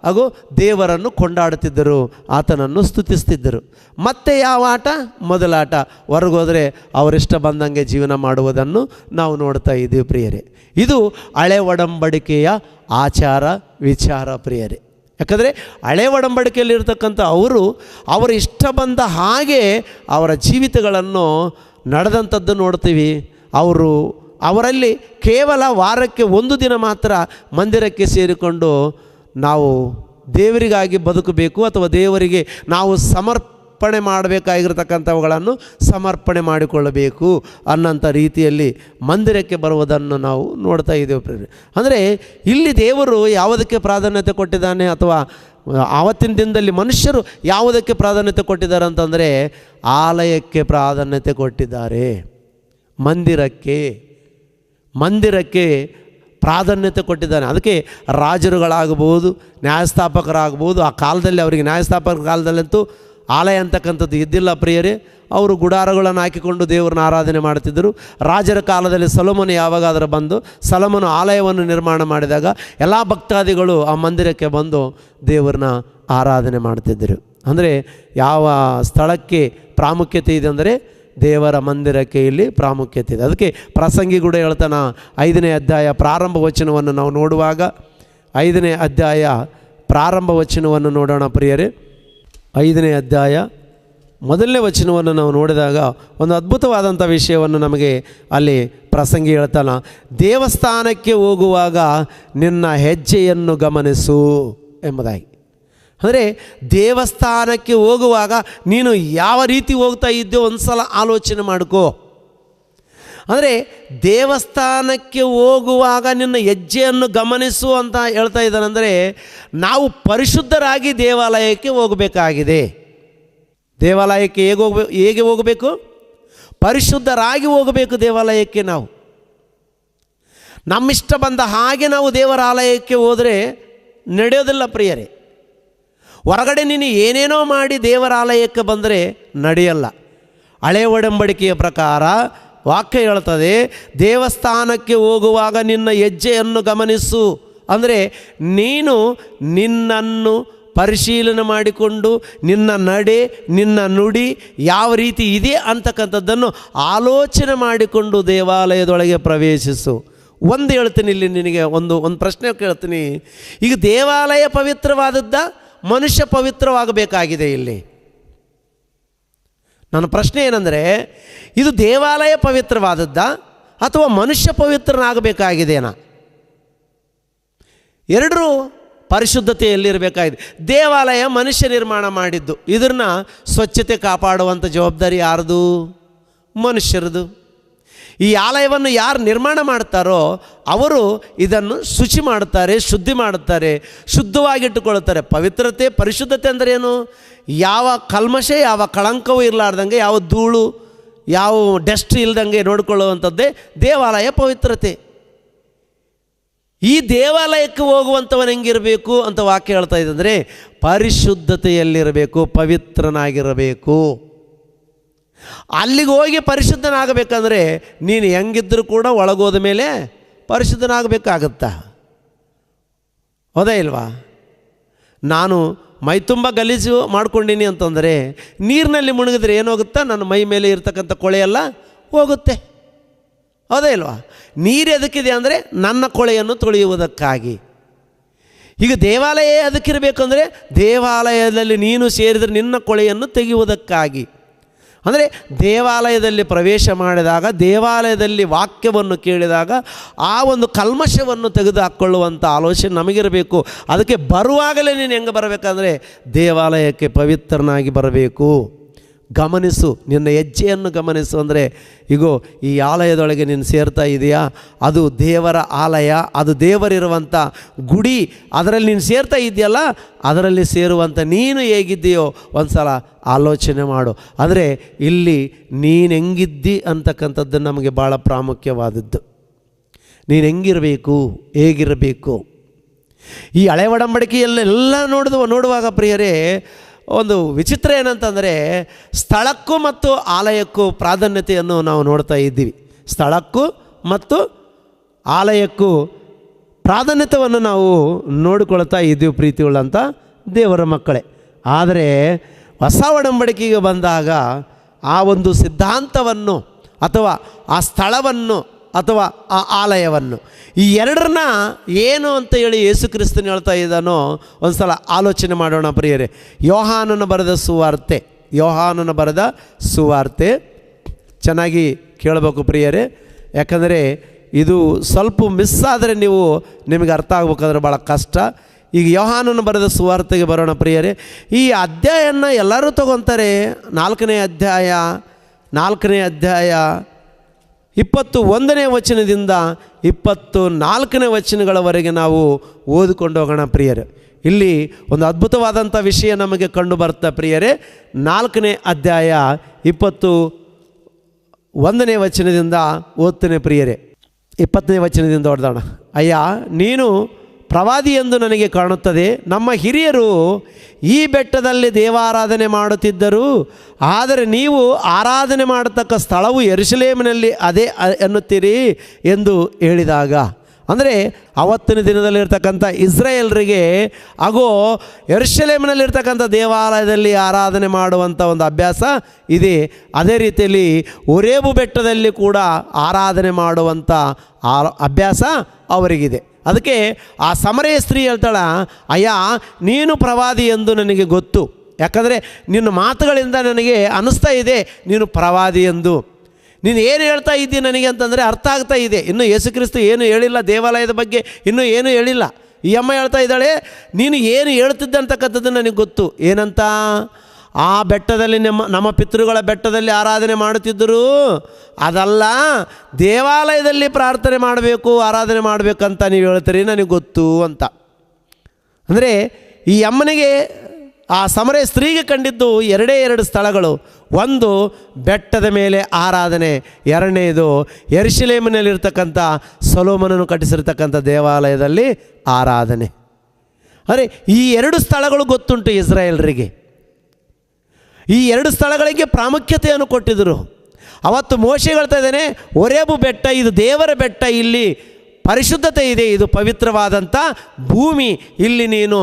ಹಾಗೂ ದೇವರನ್ನು ಕೊಂಡಾಡುತ್ತಿದ್ದರು, ಆತನನ್ನು ಸ್ತುತಿಸ್ತಿದ್ದರು. ಮತ್ತೆ ಯಾವ ಆಟ? ಮೊದಲಾಟ. ಹೊರಗೋದ್ರೆ ಅವರಿಷ್ಟ ಬಂದಂಗೆ ಜೀವನ ಮಾಡುವುದನ್ನು ನಾವು ನೋಡ್ತಾ ಇದ್ದೀವಿ ಪ್ರಿಯರೇ. ಇದು ಹಳೆ ಒಡಂಬಡಿಕೆಯ ಆಚಾರ ವಿಚಾರ ಪ್ರಿಯರೇ. ಯಾಕಂದರೆ ಹಳೆ ಒಡಂಬಡಿಕೆಯಲ್ಲಿರ್ತಕ್ಕಂಥ ಅವರ ಇಷ್ಟ ಬಂದ ಹಾಗೆ ಅವರ ಜೀವಿತಗಳನ್ನು ನಡೆದಂಥದ್ದು ನೋಡ್ತೀವಿ. ಅವರಲ್ಲಿ ಕೇವಲ ವಾರಕ್ಕೆ 1 ದಿನ ಮಾತ್ರ ಮಂದಿರಕ್ಕೆ ಸೇರಿಕೊಂಡು ನಾವು ದೇವರಿಗಾಗಿ ಬದುಕಬೇಕು ಅಥವಾ ದೇವರಿಗೆ ನಾವು ಸಮರ್ಪಣೆ ಮಾಡಬೇಕಾಗಿರ್ತಕ್ಕಂಥವುಗಳನ್ನು ಸಮರ್ಪಣೆ ಮಾಡಿಕೊಳ್ಳಬೇಕು ಅನ್ನೋಂಥ ರೀತಿಯಲ್ಲಿ ಮಂದಿರಕ್ಕೆ ಬರುವುದನ್ನು ನಾವು ನೋಡ್ತಾ ಇದ್ದೇವೆ. ಅಂದರೆ ಇಲ್ಲಿ ದೇವರು ಯಾವುದಕ್ಕೆ ಪ್ರಾಧಾನ್ಯತೆ ಕೊಟ್ಟಿದ್ದಾನೆ ಅಥವಾ ಆವತ್ತಿನ ದಿನದಲ್ಲಿ ಮನುಷ್ಯರು ಯಾವುದಕ್ಕೆ ಪ್ರಾಧಾನ್ಯತೆ ಕೊಟ್ಟಿದ್ದಾರೆ ಅಂತಂದರೆ ಆಲಯಕ್ಕೆ ಪ್ರಾಧಾನ್ಯತೆ ಕೊಟ್ಟಿದ್ದಾರೆ. ಮಂದಿರಕ್ಕೆ ಪ್ರಾಧಾನ್ಯತೆ ಕೊಟ್ಟಿದ್ದಾನೆ. ಅದಕ್ಕೆ ರಾಜರುಗಳಾಗಬಹುದು, ನ್ಯಾಯಸ್ಥಾಪಕರಾಗಬಹುದು. ಆ ಕಾಲದಲ್ಲಿ ಅವರಿಗೆ ನ್ಯಾಯಸ್ಥಾಪಕರ ಕಾಲದಲ್ಲಂತೂ ಆಲಯ ಅಂತಕ್ಕಂಥದ್ದು ಇದ್ದಿಲ್ಲ ಪ್ರಿಯರೇ. ಅವರು ಗುಡಾರಗಳನ್ನು ಹಾಕಿಕೊಂಡು ದೇವರನ್ನ ಆರಾಧನೆ ಮಾಡ್ತಿದ್ದರು. ರಾಜರ ಕಾಲದಲ್ಲಿ ಸೊಲೊಮೋನ ಯಾವಾಗಾದರೂ ಬಂದು ಸೊಲೊಮೋನ ಆಲಯವನ್ನು ನಿರ್ಮಾಣ ಮಾಡಿದಾಗ ಎಲ್ಲ ಭಕ್ತಾದಿಗಳು ಆ ಮಂದಿರಕ್ಕೆ ಬಂದು ದೇವರನ್ನ ಆರಾಧನೆ ಮಾಡ್ತಿದ್ದರು. ಅಂದರೆ ಯಾವ ಸ್ಥಳಕ್ಕೆ ಪ್ರಾಮುಖ್ಯತೆ ಇದೆ ಅಂದರೆ ದೇವರ ಮಂದಿರಕ್ಕೆ ಇಲ್ಲಿ ಪ್ರಾಮುಖ್ಯತೆ ಇದೆ. ಅದಕ್ಕೆ ಪ್ರಸಂಗಿ ಕೂಡ ಹೇಳ್ತಾನೆ, 5ನೇ ಅಧ್ಯಾಯ ಪ್ರಾರಂಭ ವಚನವನ್ನು ನಾವು ನೋಡುವಾಗ 5ನೇ ಅಧ್ಯಾಯ ಪ್ರಾರಂಭ ವಚನವನ್ನು ನೋಡೋಣ ಪ್ರಿಯರೇ. 5ನೇ ಅಧ್ಯಾಯ 1ನೇ ವಚನವನ್ನು ನಾವು ನೋಡಿದಾಗ ಒಂದು ಅದ್ಭುತವಾದಂಥ ವಿಷಯವನ್ನು ನಮಗೆ ಅಲ್ಲಿ ಪ್ರಸಂಗಿ ಹೇಳ್ತಾನೆ. ದೇವಸ್ಥಾನಕ್ಕೆ ಹೋಗುವಾಗ ನಿನ್ನ ಹೆಜ್ಜೆಯನ್ನು ಗಮನಿಸು ಎಂಬುದಾಗಿ. ಅಂದರೆ ದೇವಸ್ಥಾನಕ್ಕೆ ಹೋಗುವಾಗ ನೀನು ಯಾವ ರೀತಿ ಹೋಗ್ತಾ ಇದ್ದೋ ಒಂದು ಸಲ ಆಲೋಚನೆ ಮಾಡ್ಕೋ. ಅಂದರೆ ದೇವಸ್ಥಾನಕ್ಕೆ ಹೋಗುವಾಗ ನಿನ್ನ ಹೆಜ್ಜೆಯನ್ನು ಗಮನಿಸು ಅಂತ ಹೇಳ್ತಾ ಇದ್ದಾನೆ. ಅಂದರೆ ನಾವು ಪರಿಶುದ್ಧರಾಗಿ ದೇವಾಲಯಕ್ಕೆ ಹೋಗಬೇಕಾಗಿದೆ. ದೇವಾಲಯಕ್ಕೆ ಹೇಗೆ ಹೋಗಬೇಕು? ಪರಿಶುದ್ಧರಾಗಿ ಹೋಗಬೇಕು ದೇವಾಲಯಕ್ಕೆ. ನಾವು ನಮ್ಮಿಷ್ಟ ಬಂದ ಹಾಗೆ ನಾವು ದೇವರ ಆಲಯಕ್ಕೆ ಹೋದರೆ ನಡೆಯೋದಿಲ್ಲ ಪ್ರಿಯರೇ. ಹೊರಗಡೆ ನೀನು ಏನೇನೋ ಮಾಡಿ ದೇವರ ಆಲಯಕ್ಕೆ ಬಂದರೆ ನಡೆಯಲ್ಲ. ಹಳೆ ಒಡಂಬಡಿಕೆಯ ಪ್ರಕಾರ ವಾಕ್ಯ ಹೇಳ್ತದೆ, ದೇವಸ್ಥಾನಕ್ಕೆ ಹೋಗುವಾಗ ನಿನ್ನ ಹೆಜ್ಜೆಯನ್ನು ಗಮನಿಸು. ಅಂದರೆ ನೀನು ನಿನ್ನನ್ನು ಪರಿಶೀಲನೆ ಮಾಡಿಕೊಂಡು ನಿನ್ನ ನಡೆ ನಿನ್ನ ನುಡಿ ಯಾವ ರೀತಿ ಇದೆ ಅಂತಕ್ಕಂಥದ್ದನ್ನು ಆಲೋಚನೆ ಮಾಡಿಕೊಂಡು ದೇವಾಲಯದೊಳಗೆ ಪ್ರವೇಶಿಸು. ಒಂದು ಹೇಳ್ತೀನಿ, ಇಲ್ಲಿ ನಿನಗೆ ಒಂದು ಪ್ರಶ್ನೆ ಕೇಳ್ತೀನಿ. ಈಗ ದೇವಾಲಯ ಪವಿತ್ರವಾದದ್ದ, ಮನುಷ್ಯ ಪವಿತ್ರವಾಗಬೇಕಾಗಿದೆ? ಇಲ್ಲಿ ನನ್ನ ಪ್ರಶ್ನೆ ಏನಂದರೆ, ಇದು ದೇವಾಲಯ ಪವಿತ್ರವಾದದ್ದ ಅಥವಾ ಮನುಷ್ಯ ಪವಿತ್ರನಾಗಬೇಕಾಗಿದೆನಾ? ಎರಡರೂ ಪರಿಶುದ್ಧತೆಯಲ್ಲಿರಬೇಕಾಗಿದೆ. ದೇವಾಲಯ ಮನುಷ್ಯ ನಿರ್ಮಾಣ ಮಾಡಿದ್ದು. ಇದನ್ನು ಸ್ವಚ್ಛತೆ ಕಾಪಾಡುವಂಥ ಜವಾಬ್ದಾರಿ ಯಾರ್ದು? ಮನುಷ್ಯರದು. ಈ ಆಲಯವನ್ನು ಯಾರು ನಿರ್ಮಾಣ ಮಾಡ್ತಾರೋ ಅವರು ಇದನ್ನು ಶುಚಿ ಮಾಡುತ್ತಾರೆ, ಶುದ್ಧಿ ಮಾಡುತ್ತಾರೆ, ಶುದ್ಧವಾಗಿಟ್ಟುಕೊಳ್ಳುತ್ತಾರೆ. ಪವಿತ್ರತೆ ಪರಿಶುದ್ಧತೆ ಅಂದರೆ ಏನು? ಯಾವ ಕಲ್ಮಶ ಯಾವ ಕಳಂಕವೂ ಇರಲಾರ್ದಂಗೆ, ಯಾವ ಧೂಳು ಯಾವ ಡಸ್ಟ್ ಇಲ್ದಂಗೆ ನೋಡಿಕೊಳ್ಳುವಂಥದ್ದೇ ದೇವಾಲಯ ಪವಿತ್ರತೆ. ಈ ದೇವಾಲಯಕ್ಕೆ ಹೋಗುವಂಥವನು ಹೆಂಗಿರಬೇಕು ಅಂತ ವಾಕ್ಯ ಹೇಳ್ತಾ ಇದೆ ಅಂದರೆ ಪರಿಶುದ್ಧತೆಯಲ್ಲಿರಬೇಕು, ಪವಿತ್ರನಾಗಿರಬೇಕು. ಅಲ್ಲಿಗೆ ಹೋಗಿ ಪರಿಶುದ್ಧನಾಗಬೇಕಂದ್ರೆ ನೀನು ಹೆಂಗಿದ್ದರೂ ಕೂಡ ಒಳಗೋದ ಮೇಲೆ ಪರಿಶುದ್ಧನಾಗಬೇಕಾಗತ್ತಾ? ಹೌದಾ ಇಲ್ವಾ? ನಾನು ಮೈ ತುಂಬ ಗಲೀಜು ಮಾಡ್ಕೊಂಡೀನಿ ಅಂತಂದರೆ ನೀರಿನಲ್ಲಿ ಮುಳುಗಿದ್ರೆ ಏನಾಗುತ್ತಾ? ನನ್ನ ಮೈ ಮೇಲೆ ಇರ್ತಕ್ಕಂಥ ಕೊಳೆಯೆಲ್ಲ ಹೋಗುತ್ತೆ. ಹೌದಾ ಇಲ್ವಾ? ನೀರು ಎದಕ್ಕಿದೆ ಅಂದರೆ ನನ್ನ ಕೊಳೆಯನ್ನು ತೊಳೆಯುವುದಕ್ಕಾಗಿ. ಈಗ ದೇವಾಲಯ ಅದಕ್ಕಿರಬೇಕಂದ್ರೆ ದೇವಾಲಯದಲ್ಲಿ ನೀನು ಸೇರಿದರೆ ನಿನ್ನ ಕೊಳೆಯನ್ನು ತೆಗೆಯುವುದಕ್ಕಾಗಿ. ಅಂದರೆ ದೇವಾಲಯದಲ್ಲಿ ಪ್ರವೇಶ ಮಾಡಿದಾಗ, ದೇವಾಲಯದಲ್ಲಿ ವಾಕ್ಯವನ್ನು ಕೇಳಿದಾಗ ಆ ಒಂದು ಕಲ್ಮಶವನ್ನು ತೆಗೆದು ಹಾಕ್ಕೊಳ್ಳುವಂಥ ಆಲೋಚನೆ ನಮಗಿರಬೇಕು. ಅದಕ್ಕೆ ಬರುವಾಗಲೇ ನೀನು ಹೆಂಗೆ ಬರಬೇಕಂದ್ರೆ ದೇವಾಲಯಕ್ಕೆ ಪವಿತ್ರನಾಗಿ ಬರಬೇಕು. ಗಮನಿಸು, ನಿನ್ನ ಹೆಜ್ಜೆಯನ್ನು ಗಮನಿಸು. ಅಂದರೆ ಈಗೋ ಈ ಆಲಯದೊಳಗೆ ನೀನು ಸೇರ್ತಾ ಇದೆಯಾ? ಅದು ದೇವರ ಆಲಯ, ಅದು ದೇವರಿರುವಂಥ ಗುಡಿ. ಅದರಲ್ಲಿ ನೀನು ಸೇರ್ತಾ ಇದೆಯಲ್ಲ, ಅದರಲ್ಲಿ ಸೇರುವಂಥ ನೀನು ಹೇಗಿದ್ದೀಯೋ ಒಂದು ಸಲ ಆಲೋಚನೆ ಮಾಡು. ಅಂದರೆ ಇಲ್ಲಿ ನೀನು ಹೆಂಗಿದ್ದಿ ಅಂತಕ್ಕಂಥದ್ದು ನಮಗೆ ಭಾಳ ಪ್ರಾಮುಖ್ಯವಾದದ್ದು. ನೀನು ಹೆಂಗಿರಬೇಕು, ಹೇಗಿರಬೇಕು. ಈ ಹಳೆ ಒಡಂಬಡಿಕೆಯಲ್ಲೆಲ್ಲ ನೋಡುವಾಗ ಪ್ರಿಯರೇ, ಒಂದು ವಿಚಿತ್ರ ಏನಂತಂದರೆ ಸ್ಥಳಕ್ಕೂ ಮತ್ತು ಆಲಯಕ್ಕೂ ಪ್ರಾಧಾನ್ಯತೆಯನ್ನು ನಾವು ನೋಡ್ತಾ ಇದ್ದೀವಿ. ಸ್ಥಳಕ್ಕೂ ಮತ್ತು ಆಲಯಕ್ಕೂ ಪ್ರಾಧಾನ್ಯತೆಯನ್ನು ನಾವು ನೋಡಿಕೊಳ್ತಾ ಇದ್ದೀವಿ ಪ್ರೀತಿಯುಳ್ಳಂಥ ದೇವರ ಮಕ್ಕಳೇ. ಆದರೆ ಹೊಸ ಒಡಂಬಡಿಕೆಗೆ ಬಂದಾಗ ಆ ಒಂದು ಸಿದ್ಧಾಂತವನ್ನು ಅಥವಾ ಆ ಸ್ಥಳವನ್ನು ಅಥವಾ ಆ ಆಲಯವನ್ನು ಈ ಎರಡನ್ನ ಏನು ಅಂತ ಹೇಳಿ ಯೇಸು ಕ್ರಿಸ್ತನು ಹೇಳ್ತಾ ಇದ್ದಾನೋ ಒಂದು ಸಲ ಆಲೋಚನೆ ಮಾಡೋಣ ಪ್ರಿಯರೇ. ಯೋಹಾನನ ಬರೆದ ಸುವಾರ್ತೆ ಚೆನ್ನಾಗಿ ಕೇಳಬೇಕು ಪ್ರಿಯರೇ. ಯಾಕಂದರೆ ಇದು ಸ್ವಲ್ಪ ಮಿಸ್ ಆದರೆ ನಿಮಗೆ ಅರ್ಥ ಆಗ್ಬೇಕಾದ್ರೆ ಭಾಳ ಕಷ್ಟ. ಈಗ ಯೋಹಾನನ ಬರೆದ ಸುವಾರ್ತೆಗೆ ಬರೋಣ ಪ್ರಿಯರೇ. ಈ ಅಧ್ಯಾಯನ ಎಲ್ಲರೂ ತಗೊತಾರೆ. 4ನೇ ಅಧ್ಯಾಯ 21ನೇ ವಚನದಿಂದ 24ನೇ ವಚನಗಳವರೆಗೆ ನಾವು ಓದಿಕೊಂಡು ಹೋಗೋಣ ಪ್ರಿಯರೇ. ಇಲ್ಲಿ ಒಂದು ಅದ್ಭುತವಾದಂಥ ವಿಷಯ ನಮಗೆ ಕಂಡು ಬರುತ್ತೆ ಪ್ರಿಯರೇ. 4ನೇ ಅಧ್ಯಾಯ 21ನೇ ವಚನದಿಂದ ಓದ್ತೇನೆ ಪ್ರಿಯರೇ. 20ನೇ ವಚನದಿಂದ ಓದೋಣ. ಅಯ್ಯ, ನೀನು ಪ್ರವಾದಿ ಎಂದು ನನಗೆ ಕಾಣುತ್ತದೆ. ನಮ್ಮ ಹಿರಿಯರು ಈ ಬೆಟ್ಟದಲ್ಲಿ ದೇವಾರಾಧನೆ ಮಾಡುತ್ತಿದ್ದರು, ಆದರೆ ನೀವು ಆರಾಧನೆ ಮಾಡತಕ್ಕ ಸ್ಥಳವು ಯೆರೂಸಲೇಮಿನಲ್ಲಿ ಅದೇ ಎನ್ನುತ್ತೀರಿ ಎಂದು ಹೇಳಿದಾಗ, ಅಂದರೆ ಅವತ್ತಿನ ದಿನದಲ್ಲಿರ್ತಕ್ಕಂಥ ಇಸ್ರಾಯೇಲರಿಗೆ ಆಗೋ ಯೆರೂಸಲೇಮಿನಲ್ಲಿರ್ತಕ್ಕಂಥ ದೇವಾಲಯದಲ್ಲಿ ಆರಾಧನೆ ಮಾಡುವಂಥ ಒಂದು ಅಭ್ಯಾಸ ಇದೆ. ಅದೇ ರೀತಿಯಲ್ಲಿ ಹೋರೇಬು ಬೆಟ್ಟದಲ್ಲಿ ಕೂಡ ಆರಾಧನೆ ಮಾಡುವಂಥ ಅಭ್ಯಾಸ ಅವರಿಗಿದೆ. ಅದಕ್ಕೆ ಆ ಸಮರೆಯ ಸ್ತ್ರೀ ಹೇಳ್ತಾಳ, ಅಯ್ಯ, ನೀನು ಪ್ರವಾದಿ ಎಂದು ನನಗೆ ಗೊತ್ತು. ಯಾಕಂದರೆ ನಿನ್ನ ಮಾತುಗಳಿಂದ ನನಗೆ ಅನ್ನಿಸ್ತಾ ಇದೆ ನೀನು ಪ್ರವಾದಿ ಎಂದು. ನೀನು ಏನು ಹೇಳ್ತಾ ಇದ್ದೀನಿ ನನಗೆ ಅಂತಂದರೆ ಅರ್ಥ ಆಗ್ತಾ ಇದೆ. ಇನ್ನು ಯೇಸು ಕ್ರಿಸ್ತ ಏನು ಹೇಳಿಲ್ಲ ದೇವಾಲಯದ ಬಗ್ಗೆ, ಇನ್ನೂ ಏನೂ ಹೇಳಿಲ್ಲ. ಈ ಅಮ್ಮ ಹೇಳ್ತಾ ಇದ್ದಾಳೆ, ನೀನು ಏನು ಹೇಳ್ತಿದ್ದೆ ಅಂತಕ್ಕಂಥದ್ದು ನನಗೆ ಗೊತ್ತು. ಏನಂತ? ಆ ಬೆಟ್ಟದಲ್ಲಿ ನಮ್ಮ ಪಿತೃಗಳ ಬೆಟ್ಟದಲ್ಲಿ ಆರಾಧನೆ ಮಾಡುತ್ತಿದ್ದರು, ಅದಲ್ಲ ದೇವಾಲಯದಲ್ಲಿ ಪ್ರಾರ್ಥನೆ ಮಾಡಬೇಕು, ಆರಾಧನೆ ಮಾಡಬೇಕಂತ ನೀವು ಹೇಳ್ತೀರಿ, ನನಗೆ ಗೊತ್ತು ಅಂತ. ಅಂದರೆ ಈ ಅಮ್ಮನಿಗೆ, ಆ ಸಮರೆ ಸ್ತ್ರೀಗೆ ಕಂಡಿದ್ದು 2 ಸ್ಥಳಗಳು. ಒಂದು ಬೆಟ್ಟದ ಮೇಲೆ ಆರಾಧನೆ, ಎರಡನೇದು ಯೆರೂಸಲೇಮಿನಲ್ಲಿರ್ತಕ್ಕಂಥ ಸೊಲೊಮೋನನು ಕಟ್ಟಿಸಿರ್ತಕ್ಕಂಥ ದೇವಾಲಯದಲ್ಲಿ ಆರಾಧನೆ. ಅಂದರೆ ಈ 2 ಸ್ಥಳಗಳು ಗೊತ್ತುಂಟು ಇಸ್ರಾಯೇಲರಿಗೆ. ಈ 2 ಸ್ಥಳಗಳಿಗೆ ಪ್ರಾಮುಖ್ಯತೆಯನ್ನು ಕೊಟ್ಟಿದ್ದರು. ಅವತ್ತು ಮೋಶೆ ಹೇಳ್ತಾ ಇದ್ದಾನೆ, ಹೋರೇಬು ಬೆಟ್ಟ ಇದು ದೇವರ ಬೆಟ್ಟ, ಇಲ್ಲಿ ಪರಿಶುದ್ಧತೆ ಇದೆ, ಇದು ಪವಿತ್ರವಾದಂಥ ಭೂಮಿ, ಇಲ್ಲಿ ನೀನು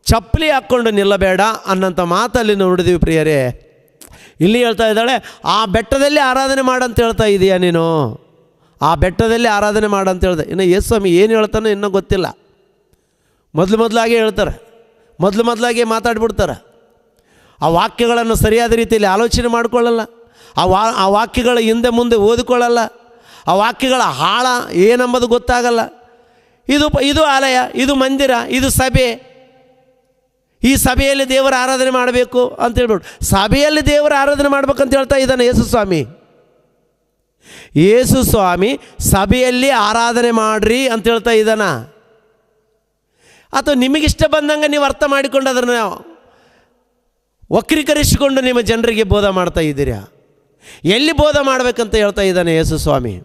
ಚಪ್ಪಲಿ ಹಾಕ್ಕೊಂಡು ನಿಲ್ಲಬೇಡ ಅನ್ನೋಂಥ ಮಾತಲ್ಲಿ ನೋಡಿದೀವಿ ಪ್ರಿಯರೇ. ಇಲ್ಲಿ ಹೇಳ್ತಾ ಇದ್ದಾಳೆ, ಆ ಬೆಟ್ಟದಲ್ಲಿ ಆರಾಧನೆ ಮಾಡಂತ ಹೇಳ್ತಾ ಇದೀಯಾ ನೀನು, ಆ ಬೆಟ್ಟದಲ್ಲಿ ಆರಾಧನೆ ಮಾಡಂತ ಹೇಳ್ದೆ. ಇನ್ನು ಯೇಸು ಸ್ವಾಮಿ ಏನು ಹೇಳ್ತಾನೋ ಇನ್ನೂ ಗೊತ್ತಿಲ್ಲ. ಮೊದಲಾಗೆ ಹೇಳ್ತಾರೆ, ಮೊದಲಾಗೆ ಮಾತಾಡ್ಬಿಡ್ತಾರೆ. ಆ ವಾಕ್ಯಗಳನ್ನು ಸರಿಯಾದ ರೀತಿಯಲ್ಲಿ ಆಲೋಚನೆ ಮಾಡಿಕೊಳ್ಳಲ್ಲ. ಆ ವಾಕ್ಯಗಳ ಹಿಂದೆ ಮುಂದೆ ಓದಿಕೊಳ್ಳಲ್ಲ. ಆ ವಾಕ್ಯಗಳ ಆಳ ಏನೆಂಬುದು ಗೊತ್ತಾಗಲ್ಲ. ಇದು ಆಲಯ, ಇದು ಮಂದಿರ, ಇದು ಸಭೆ, ಈ ಸಭೆಯಲ್ಲಿ ದೇವರ ಆರಾಧನೆ ಮಾಡಬೇಕು ಅಂತ ಹೇಳ್ಬಿಟ್ಟು ಸಭೆಯಲ್ಲಿ ದೇವರ ಆರಾಧನೆ ಮಾಡ್ಬೇಕಂತ ಹೇಳ್ತಾ ಇದ್ದಾನೆ ಯೇಸು ಸ್ವಾಮಿ ಸಭೆಯಲ್ಲಿ ಆರಾಧನೆ ಮಾಡ್ರಿ ಅಂತ ಹೇಳ್ತಾ ಇದ್ದಾನ. ಅಥವಾ ನಿಮಗಿಷ್ಟ ಬಂದಂಗೆ ನೀವು ಅರ್ಥ ಮಾಡಿಕೊಂಡು ಅದನ್ನು ವಕ್ರೀಕರಿಸಿಕೊಂಡು ನಿಮ್ಮ ಜನರಿಗೆ ಬೋಧ ಮಾಡ್ತಾ ಇದ್ದೀರಾ? ಎಲ್ಲಿ ಬೋಧ ಮಾಡಬೇಕಂತ ಹೇಳ್ತಾ ಇದ್ದಾನೆ ಯೇಸು ಸ್ವಾಮಿ?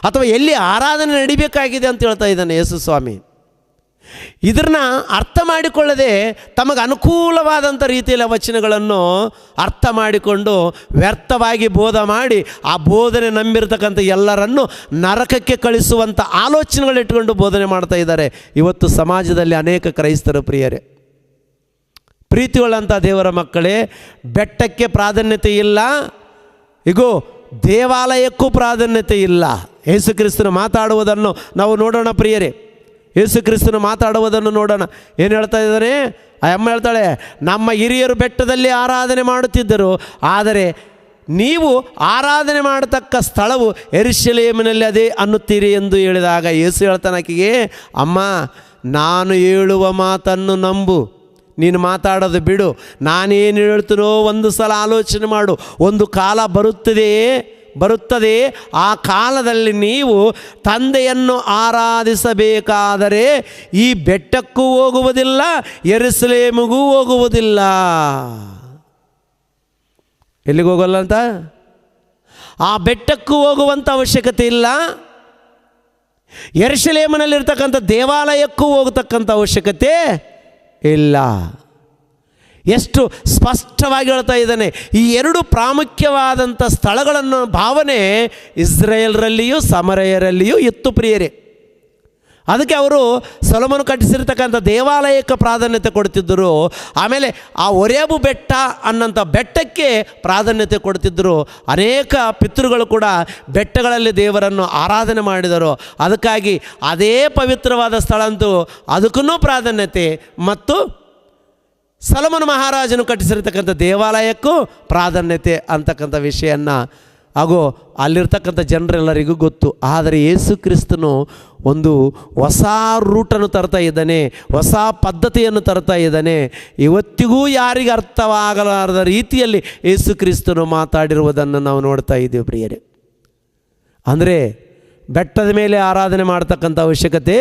ಅಥವಾ ಎಲ್ಲಿ ಆರಾಧನೆ ನಡಿಬೇಕಾಗಿದೆ ಅಂತ ಹೇಳ್ತಾ ಇದ್ದಾನೆ ಯೇಸು ಸ್ವಾಮಿ? ಇದನ್ನು ಅರ್ಥ ಮಾಡಿಕೊಳ್ಳದೆ ತಮಗೆ ಅನುಕೂಲವಾದಂಥ ರೀತಿಯಲ್ಲಿ ವಚನಗಳನ್ನು ಅರ್ಥ ಮಾಡಿಕೊಂಡು ವ್ಯರ್ಥವಾಗಿ ಬೋಧ ಮಾಡಿ ಆ ಬೋಧನೆ ನಂಬಿರ್ತಕ್ಕಂಥ ಎಲ್ಲರನ್ನು ನರಕಕ್ಕೆ ಕಳಿಸುವಂಥ ಆಲೋಚನೆಗಳಿಟ್ಕೊಂಡು ಬೋಧನೆ ಮಾಡ್ತಾ ಇದ್ದಾರೆ ಇವತ್ತು ಸಮಾಜದಲ್ಲಿ ಅನೇಕ ಕ್ರೈಸ್ತರು. ಪ್ರಿಯರೇ, ಪ್ರೀತಿಯುಳ್ಳಂಥ ದೇವರ ಮಕ್ಕಳೇ, ಬೆಟ್ಟಕ್ಕೆ ಪ್ರಾಧಾನ್ಯತೆ ಇಲ್ಲ, ಇಗೋ ದೇವಾಲಯಕ್ಕೂ ಪ್ರಾಧಾನ್ಯತೆ ಇಲ್ಲ. ಯೇಸು ಕ್ರಿಸ್ತನು ಮಾತಾಡುವುದನ್ನು ನಾವು ನೋಡೋಣ ಪ್ರಿಯರೇ. ಯೇಸು ಕ್ರಿಸ್ತನು ಮಾತಾಡುವುದನ್ನು ನೋಡೋಣ. ಏನು ಹೇಳ್ತಾ ಇದ್ದಾನೆ? ಆ ಅಮ್ಮ ಹೇಳ್ತಾಳೆ, ನಮ್ಮ ಹಿರಿಯರು ಬೆಟ್ಟದಲ್ಲಿ ಆರಾಧನೆ ಮಾಡುತ್ತಿದ್ದರು, ಆದರೆ ನೀವು ಆರಾಧನೆ ಮಾಡತಕ್ಕ ಸ್ಥಳವು ಯೆರೂಸಲೇಮಿನಲ್ಲಿ ಅದೇ ಅನ್ನುತ್ತೀರಿ ಎಂದು ಹೇಳಿದಾಗ ಯೇಸು ಹೇಳ್ತಾನೆ ಆಕೆಗೆ, ಅಮ್ಮ, ನಾನು ಹೇಳುವ ಮಾತನ್ನು ನಂಬು, ನೀನು ಮಾತಾಡೋದು ಬಿಡು. ನಾನೇನು ಹೇಳ್ತೀನೋ ಒಂದು ಸಲ ಆಲೋಚನೆ ಮಾಡು. ಒಂದು ಕಾಲ ಬರುತ್ತದೆ, ಆ ಕಾಲದಲ್ಲಿ ನೀವು ತಂದೆಯನ್ನು ಆರಾಧಿಸಬೇಕಾದರೆ ಈ ಬೆಟ್ಟಕ್ಕೂ ಹೋಗುವುದಿಲ್ಲ, ಯೆರೂಸಲೇಮಿಗೂ ಹೋಗುವುದಿಲ್ಲ. ಎಲ್ಲಿಗೆ ಹೋಗಲ್ಲ ಅಂತ? ಆ ಬೆಟ್ಟಕ್ಕೂ ಹೋಗುವಂಥ ಅವಶ್ಯಕತೆ ಇಲ್ಲ, ಯೆರೂಸಲೇಮಿನಲ್ಲಿರ್ತಕ್ಕಂಥ ದೇವಾಲಯಕ್ಕೂ ಹೋಗತಕ್ಕಂಥ ಅವಶ್ಯಕತೆ ಇಲ್ಲ. ಎಷ್ಟು ಸ್ಪಷ್ಟವಾಗಿ ಹೇಳ್ತಾ ಇದ್ದಾನೆ. ಈ ಎರಡು ಪ್ರಾಮುಖ್ಯವಾದಂಥ ಸ್ಥಳಗಳನ್ನು ಭಾವನೆ ಇಸ್ರೇಲರಲ್ಲಿಯೂ ಸಮರಯರಲ್ಲಿಯೂ ಇತ್ತು ಪ್ರಿಯರೇ. ಅದಕ್ಕೆ ಅವರು ಸೊಲೊಮೋನ ಕಟ್ಟಿಸಿರ್ತಕ್ಕಂಥ ದೇವಾಲಯಕ್ಕೆ ಪ್ರಾಧಾನ್ಯತೆ ಕೊಡ್ತಿದ್ದರು. ಆಮೇಲೆ ಆ ಒರೇಬು ಬೆಟ್ಟ ಅನ್ನೋಂಥ ಬೆಟ್ಟಕ್ಕೆ ಪ್ರಾಧಾನ್ಯತೆ ಕೊಡ್ತಿದ್ದರು. ಅನೇಕ ಪಿತೃಗಳು ಕೂಡ ಬೆಟ್ಟಗಳಲ್ಲಿ ದೇವರನ್ನು ಆರಾಧನೆ ಮಾಡಿದರು. ಅದಕ್ಕಾಗಿ ಅದೇ ಪವಿತ್ರವಾದ ಸ್ಥಳ ಅಂತೂ ಅದಕ್ಕೂ ಪ್ರಾಧಾನ್ಯತೆ, ಮತ್ತು ಸೊಲೊಮೋನ ಮಹಾರಾಜನು ಕಟ್ಟಿಸಿರ್ತಕ್ಕಂಥ ದೇವಾಲಯಕ್ಕೂ ಪ್ರಾಧಾನ್ಯತೆ ಅಂತಕ್ಕಂಥ ವಿಷಯವನ್ನು ಹಾಗೂ ಅಲ್ಲಿರ್ತಕ್ಕಂಥ ಜನರೆಲ್ಲರಿಗೂ ಗೊತ್ತು. ಆದರೆ ಯೇಸು ಕ್ರಿಸ್ತನು ಒಂದು ಹೊಸ ರೂಟನ್ನು ತರ್ತಾ ಇದ್ದಾನೆ, ಹೊಸ ಪದ್ಧತಿಯನ್ನು ತರ್ತಾ ಇದ್ದಾನೆ. ಇವತ್ತಿಗೂ ಯಾರಿಗೆ ಅರ್ಥವಾಗಲಾರದ ರೀತಿಯಲ್ಲಿ ಯೇಸು ಕ್ರಿಸ್ತನು ಮಾತಾಡಿರುವುದನ್ನು ನಾವು ನೋಡ್ತಾ ಇದ್ದೀವಿ ಪ್ರಿಯರೇ. ಅಂದರೆ ಬೆಟ್ಟದ ಮೇಲೆ ಆರಾಧನೆ ಮಾಡ್ತಕ್ಕಂಥ ಅವಶ್ಯಕತೆ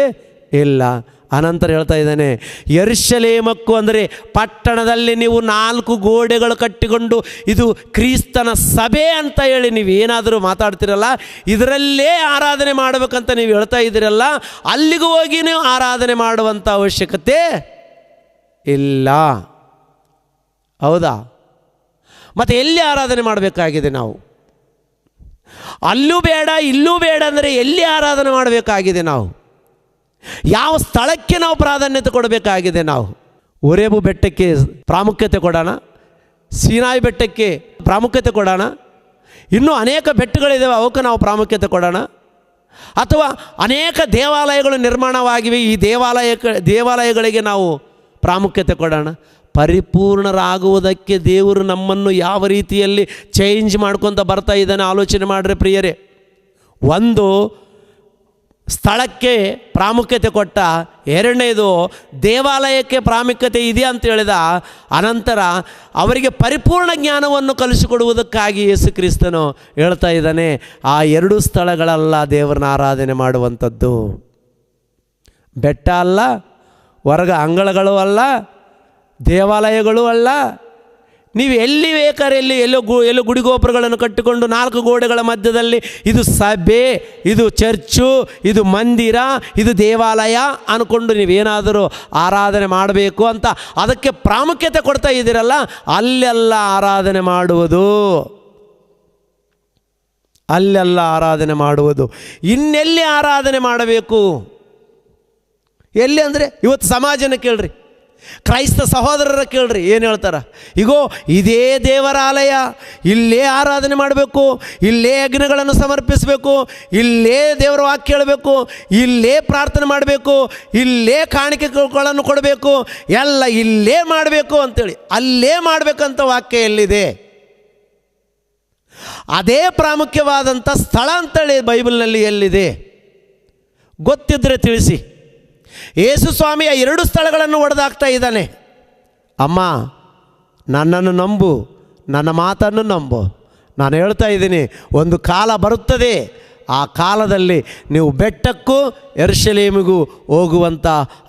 ಇಲ್ಲ. ಅನಂತರ ಹೇಳ್ತಾ ಇದ್ದಾನೆ, ಯೆರೂಸಲೇಮಕ್ಕೂ ಅಂದರೆ ಪಟ್ಟಣದಲ್ಲಿ ನೀವು 4 ಗೋಡೆಗಳು ಕಟ್ಟಿಕೊಂಡು ಇದು ಕ್ರಿಸ್ತನ ಸಭೆ ಅಂತ ಹೇಳಿ ನೀವು ಏನಾದರೂ ಮಾತಾಡ್ತಿರಲ್ಲ, ಇದರಲ್ಲೇ ಆರಾಧನೆ ಮಾಡಬೇಕಂತ ನೀವು ಹೇಳ್ತಾ ಇದ್ದೀರಲ್ಲ, ಅಲ್ಲಿಗೂ ಹೋಗಿ ನೀವು ಆರಾಧನೆ ಮಾಡುವಂಥ ಅವಶ್ಯಕತೆ ಇಲ್ಲ. ಹೌದಾ? ಮತ್ತು ಎಲ್ಲಿ ಆರಾಧನೆ ಮಾಡಬೇಕಾಗಿದೆ ನಾವು? ಅಲ್ಲೂ ಬೇಡ ಇಲ್ಲೂ ಬೇಡ ಅಂದರೆ ಎಲ್ಲಿ ಆರಾಧನೆ ಮಾಡಬೇಕಾಗಿದೆ ನಾವು? ಯಾವ ಸ್ಥಳಕ್ಕೆ ನಾವು ಪ್ರಾಧಾನ್ಯತೆ ಕೊಡಬೇಕಾಗಿದೆ? ನಾವು ಒರೇಬು ಬೆಟ್ಟಕ್ಕೆ ಪ್ರಾಮುಖ್ಯತೆ ಕೊಡೋಣ, ಸೀನಾಯಿ ಬೆಟ್ಟಕ್ಕೆ ಪ್ರಾಮುಖ್ಯತೆ ಕೊಡೋಣ, ಇನ್ನೂ ಅನೇಕ ಬೆಟ್ಟಗಳಿದ್ದಾವೆ ಅವಕ್ಕೆ ನಾವು ಪ್ರಾಮುಖ್ಯತೆ ಕೊಡೋಣ, ಅಥವಾ ಅನೇಕ ದೇವಾಲಯಗಳು ನಿರ್ಮಾಣವಾಗಿವೆ ಈ ದೇವಾಲಯಗಳಿಗೆ ನಾವು ಪ್ರಾಮುಖ್ಯತೆ ಕೊಡೋಣ? ಪರಿಪೂರ್ಣರಾಗುವುದಕ್ಕೆ ದೇವರು ನಮ್ಮನ್ನು ಯಾವ ರೀತಿಯಲ್ಲಿ ಚೇಂಜ್ ಮಾಡ್ಕೊತ ಬರ್ತಾ ಇದ್ದಾನೆ ಆಲೋಚನೆ ಮಾಡಿರಿ ಪ್ರಿಯರೇ. ಒಂದು ಸ್ಥಳಕ್ಕೆ ಪ್ರಾಮುಖ್ಯತೆ ಕೊಟ್ಟ, ಎರಡನೇದು ದೇವಾಲಯಕ್ಕೆ ಪ್ರಾಮುಖ್ಯತೆ ಇದೆ ಅಂತ ಹೇಳಿದ ಅನಂತರ ಅವರಿಗೆ ಪರಿಪೂರ್ಣ ಜ್ಞಾನವನ್ನು ಕಲಿಸಿಕೊಡುವುದಕ್ಕಾಗಿ ಯೇಸು ಕ್ರಿಸ್ತನು ಹೇಳ್ತಾ ಇದ್ದಾನೆ, ಆ 2 ಸ್ಥಳಗಳೆಲ್ಲ ದೇವರನ್ನ ಆರಾಧನೆ ಮಾಡುವಂಥದ್ದು. ಬೆಟ್ಟ ಅಲ್ಲ, ಹೊರಗ ಅಂಗಳಗಳು ಅಲ್ಲ, ದೇವಾಲಯಗಳು ಅಲ್ಲ. ನೀವು ಎಲ್ಲಿ ಬೇಕಾದ್ರೆ ಎಲ್ಲೋ ಗುಡಿಗೋಪುರಗಳನ್ನು ಕಟ್ಟಿಕೊಂಡು 4 ಗೋಡೆಗಳ ಮಧ್ಯದಲ್ಲಿ ಇದು ಸಭೆ, ಇದು ಚರ್ಚು, ಇದು ಮಂದಿರ, ಇದು ದೇವಾಲಯ ಅಂದ್ಕೊಂಡು ನೀವೇನಾದರೂ ಆರಾಧನೆ ಮಾಡಬೇಕು ಅಂತ ಅದಕ್ಕೆ ಪ್ರಾಮುಖ್ಯತೆ ಕೊಡ್ತಾ ಇದ್ದೀರಲ್ಲ, ಅಲ್ಲೆಲ್ಲ ಆರಾಧನೆ ಮಾಡುವುದು, ಅಲ್ಲೆಲ್ಲ ಆರಾಧನೆ ಮಾಡುವುದು. ಇನ್ನೆಲ್ಲಿ ಆರಾಧನೆ ಮಾಡಬೇಕು? ಎಲ್ಲಿ ಅಂದರೆ ಇವತ್ತು ಸಮಾಜನ ಕೇಳ್ರಿ, ಕ್ರೈಸ್ತ ಸಹೋದರರ ಕೇಳ್ರಿ, ಏನು ಹೇಳ್ತಾರೆ? ಈಗೋ ಇದೇ ದೇವರ ಆಲಯ, ಇಲ್ಲೇ ಆರಾಧನೆ ಮಾಡಬೇಕು, ಇಲ್ಲೇ ಯಜ್ಞಗಳನ್ನು ಸಮರ್ಪಿಸಬೇಕು, ಇಲ್ಲೇ ದೇವರ ವಾಕ್ಯ ಹೇಳಬೇಕು, ಇಲ್ಲೇ ಪ್ರಾರ್ಥನೆ ಮಾಡಬೇಕು, ಇಲ್ಲೇ ಕಾಣಿಕೆಗಳನ್ನು ಕೊಡಬೇಕು, ಎಲ್ಲ ಇಲ್ಲೇ ಮಾಡಬೇಕು ಅಂತೇಳಿ, ಅಲ್ಲೇ ಮಾಡಬೇಕಂತ ವಾಕ್ಯ ಎಲ್ಲಿದೆ? ಅದೇ ಪ್ರಾಮುಖ್ಯವಾದಂಥ ಸ್ಥಳ ಅಂತೇಳಿ ಬೈಬಲ್ನಲ್ಲಿ ಎಲ್ಲಿದೆ? ಗೊತ್ತಿದ್ದರೆ ತಿಳಿಸಿ. ಯೇಸು ಸ್ವಾಮಿಯ 2 ಸ್ಥಳಗಳನ್ನು ಒಡೆದಾಕ್ತಾ ಇದ್ದಾನೆ. ಅಮ್ಮ, ನನ್ನನ್ನು ನಂಬು, ನನ್ನ ಮಾತನ್ನು ನಂಬು. ನಾನು ಹೇಳ್ತಾ ಇದ್ದೀನಿ, ಒಂದು ಕಾಲ ಬರುತ್ತದೆ, ಆ ಕಾಲದಲ್ಲಿ ನೀವು ಬೆಟ್ಟಕ್ಕೂ ಯೆರೂಸಲೇಮಿಗೂ ಹೋಗುವಂಥ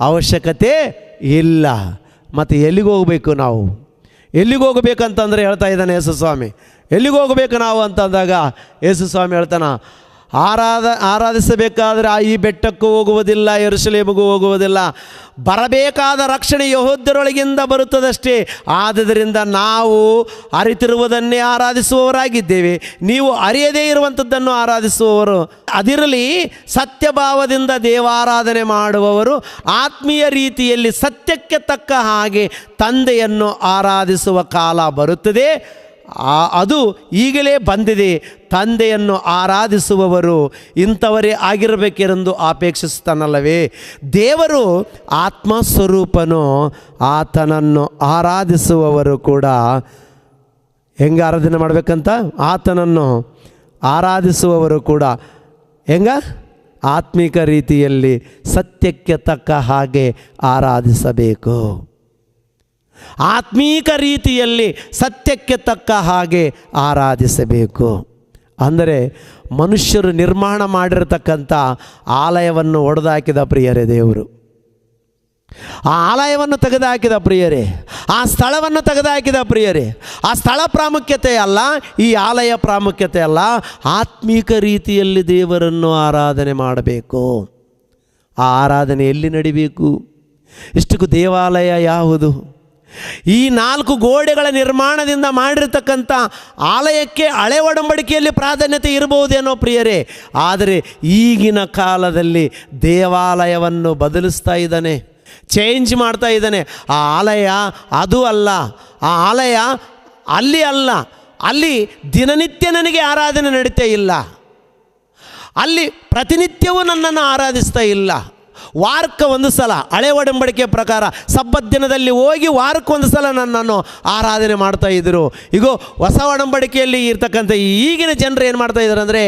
ಅವಶ್ಯಕತೆ ಇಲ್ಲ. ಮತ್ತು ಎಲ್ಲಿಗೆ ಹೋಗಬೇಕು ನಾವು? ಎಲ್ಲಿಗೆ ಹೋಗಬೇಕಂತಂದರೆ ಹೇಳ್ತಾ ಇದ್ದಾನೆ ಯೇಸು ಸ್ವಾಮಿ. ಎಲ್ಲಿಗೆ ಹೋಗಬೇಕು ನಾವು ಅಂತಂದಾಗ ಯೇಸು ಸ್ವಾಮಿ ಹೇಳ್ತಾನೆ, ಆರಾಧಿಸಬೇಕಾದರೆ ಈ ಬೆಟ್ಟಕ್ಕೂ ಹೋಗುವುದಿಲ್ಲ, ಯೆರೂಸಲೇಮಿಗೂ ಹೋಗುವುದಿಲ್ಲ. ಬರಬೇಕಾದ ರಕ್ಷಣೆ ಯೆಹೂದ್ಯರೊಳಗಿಂದ ಬರುತ್ತದಷ್ಟೇ. ಆದ್ದರಿಂದ ನಾವು ಅರಿತಿರುವುದನ್ನೇ ಆರಾಧಿಸುವವರಾಗಿದ್ದೇವೆ, ನೀವು ಅರಿಯದೇ ಇರುವಂಥದ್ದನ್ನು ಆರಾಧಿಸುವವರು. ಅದಿರಲಿ, ಸತ್ಯಭಾವದಿಂದ ದೇವಾರಾಧನೆ ಮಾಡುವವರು ಆತ್ಮೀಯ ರೀತಿಯಲ್ಲಿ ಸತ್ಯಕ್ಕೆ ತಕ್ಕ ಹಾಗೆ ತಂದೆಯನ್ನು ಆರಾಧಿಸುವ ಕಾಲ ಬರುತ್ತದೆ. ಅದು ಈಗಲೇ ಬಂದಿದೆ. ತಂದೆಯನ್ನು ಆರಾಧಿಸುವವರು ಇಂಥವರೇ ಆಗಿರಬೇಕೆಂದು ಅಪೇಕ್ಷಿಸ್ತಾನಲ್ಲವೇ? ದೇವರು ಆತ್ಮಸ್ವರೂಪನು, ಆತನನ್ನು ಆರಾಧಿಸುವವರು ಕೂಡ ಹೆಂಗೆ ಆರಾಧನೆ ಮಾಡಬೇಕಂತ? ಆತನನ್ನು ಆರಾಧಿಸುವವರು ಕೂಡ ಆತ್ಮಿಕ ರೀತಿಯಲ್ಲಿ ಸತ್ಯಕ್ಕೆ ತಕ್ಕ ಹಾಗೆ ಆರಾಧಿಸಬೇಕು. ಆತ್ಮೀಕ ರೀತಿಯಲ್ಲಿ ಸತ್ಯಕ್ಕೆ ತಕ್ಕ ಹಾಗೆ ಆರಾಧಿಸಬೇಕು. ಅಂದರೆ ಮನುಷ್ಯರು ನಿರ್ಮಾಣ ಮಾಡಿರತಕ್ಕಂಥ ಆಲಯವನ್ನು ಒಡೆದಾಕಿದ ಪ್ರಿಯರೇ ದೇವರು. ಆ ಆಲಯವನ್ನು ತೆಗೆದುಹಾಕಿದ ಪ್ರಿಯರೇ, ಆ ಸ್ಥಳವನ್ನು ತೆಗೆದುಹಾಕಿದ ಪ್ರಿಯರೇ. ಆ ಸ್ಥಳ ಪ್ರಾಮುಖ್ಯತೆ ಅಲ್ಲ, ಈ ಆಲಯ ಪ್ರಾಮುಖ್ಯತೆ ಅಲ್ಲ. ಆತ್ಮೀಕ ರೀತಿಯಲ್ಲಿ ದೇವರನ್ನು ಆರಾಧನೆ ಮಾಡಬೇಕು. ಆ ಆರಾಧನೆ ಎಲ್ಲಿ ನಡಿಬೇಕು? ಇಷ್ಟಕ್ಕೂ ದೇವಾಲಯ ಯಾವುದು? ಈ 4 ಗೋಡೆಗಳ ನಿರ್ಮಾಣದಿಂದ ಮಾಡಿರ್ತಕ್ಕಂಥ ಆಲಯಕ್ಕೆ ಹಳೆ ಒಡಂಬಡಿಕೆಯಲ್ಲಿ ಪ್ರಾಧಾನ್ಯತೆ ಇರಬಹುದೇನೋ ಪ್ರಿಯರೇ, ಆದರೆ ಈಗಿನ ಕಾಲದಲ್ಲಿ ದೇವಾಲಯವನ್ನು ಬದಲಿಸ್ತಾ ಇದ್ದಾನೆ, ಚೇಂಜ್ ಮಾಡ್ತಾ ಇದ್ದಾನೆ. ಆ ಆಲಯ ಅದು ಅಲ್ಲ, ಆ ಆಲಯ ಅಲ್ಲಿ ಅಲ್ಲ, ಅಲ್ಲಿ ದಿನನಿತ್ಯ ನನಗೆ ಆರಾಧನೆ ನಡೀತಾ ಇಲ್ಲ, ಅಲ್ಲಿ ಪ್ರತಿನಿತ್ಯವೂ ನನ್ನನ್ನು ಆರಾಧಿಸ್ತಾ ಇಲ್ಲ. ವಾರಕ್ಕೆ ಒಂದು ಸಲ ಹಳೆ ಒಡಂಬಡಿಕೆ ಪ್ರಕಾರ ಸಬ್ಬತ್ ದಿನದಲ್ಲಿ ಹೋಗಿ ವಾರಕ್ಕೆ ಒಂದು ಸಲ ನನ್ನನ್ನು ಆರಾಧನೆ ಮಾಡ್ತಾ ಇದ್ದರು. ಈಗ ಹೊಸ ಒಡಂಬಡಿಕೆಯಲ್ಲಿ ಇರ್ತಕ್ಕಂಥ ಈಗಿನ ಜನರು ಏನು ಮಾಡ್ತಾ ಇದ್ದಾರೆ ಅಂದರೆ,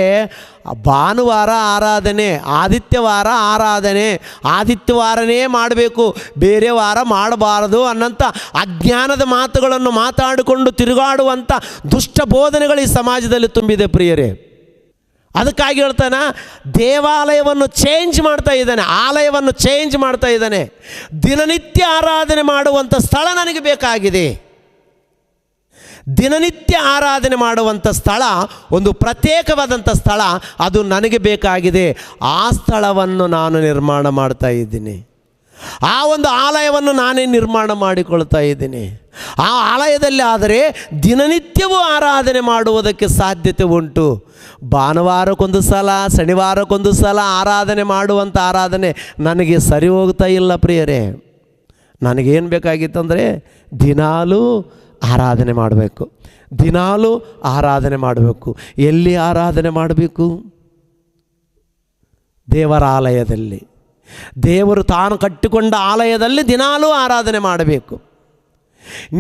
ಭಾನುವಾರ ಆರಾಧನೆ, ಆದಿತ್ಯವಾರ ಆರಾಧನೆ, ಆದಿತ್ಯವಾರನೇ ಮಾಡಬೇಕು, ಬೇರೆ ವಾರ ಮಾಡಬಾರದು ಅನ್ನೋಂಥ ಅಜ್ಞಾನದ ಮಾತುಗಳನ್ನು ಮಾತಾಡಿಕೊಂಡು ತಿರುಗಾಡುವಂಥ ದುಷ್ಟ ಬೋಧನೆಗಳು ಈ ಸಮಾಜದಲ್ಲಿ ತುಂಬಿದೆ ಪ್ರಿಯರೇ. ಅದಕ್ಕಾಗಿ ಹೇಳ್ತಾನೆ, ದೇವಾಲಯವನ್ನು ಚೇಂಜ್ ಮಾಡ್ತಾ ಇದ್ದಾನೆ, ಆಲಯವನ್ನು ಚೇಂಜ್ ಮಾಡ್ತಾ ಇದ್ದಾನೆ. ದಿನನಿತ್ಯ ಆರಾಧನೆ ಮಾಡುವಂಥ ಸ್ಥಳ ನನಗೆ ಬೇಕಾಗಿದೆ. ದಿನನಿತ್ಯ ಆರಾಧನೆ ಮಾಡುವಂಥ ಸ್ಥಳ, ಒಂದು ಪ್ರತ್ಯೇಕವಾದಂಥ ಸ್ಥಳ, ಅದು ನನಗೆ ಬೇಕಾಗಿದೆ. ಆ ಸ್ಥಳವನ್ನು ನಾನು ನಿರ್ಮಾಣ ಮಾಡ್ತಾ ಇದ್ದೀನಿ. ಆ ಒಂದು ಆಲಯವನ್ನು ನಾನೇ ನಿರ್ಮಾಣ ಮಾಡಿಕೊಳ್ತಾ ಇದ್ದೀನಿ. ಆ ಆಲಯದಲ್ಲಿ ಆದರೆ ದಿನನಿತ್ಯವೂ ಆರಾಧನೆ ಮಾಡುವುದಕ್ಕೆ ಸಾಧ್ಯತೆ ಉಂಟು. ಭಾನುವಾರಕ್ಕೊಂದು ಸಲ, ಶನಿವಾರಕ್ಕೊಂದು ಸಲ ಆರಾಧನೆ ಮಾಡುವಂಥ ಆರಾಧನೆ ನನಗೆ ಸರಿ ಹೋಗ್ತಾ ಇಲ್ಲ ಪ್ರಿಯರೇ. ನನಗೇನು ಬೇಕಾಗಿತ್ತಂದರೆ ದಿನಾಲೂ ಆರಾಧನೆ ಮಾಡಬೇಕು, ದಿನಾಲೂ ಆರಾಧನೆ ಮಾಡಬೇಕು. ಎಲ್ಲಿ ಆರಾಧನೆ ಮಾಡಬೇಕು? ದೇವರ ಆಲಯದಲ್ಲಿ, ದೇವರು ತಾನು ಕಟ್ಟಿಕೊಂಡ ಆಲಯದಲ್ಲಿ ದಿನಾಲೂ ಆರಾಧನೆ ಮಾಡಬೇಕು.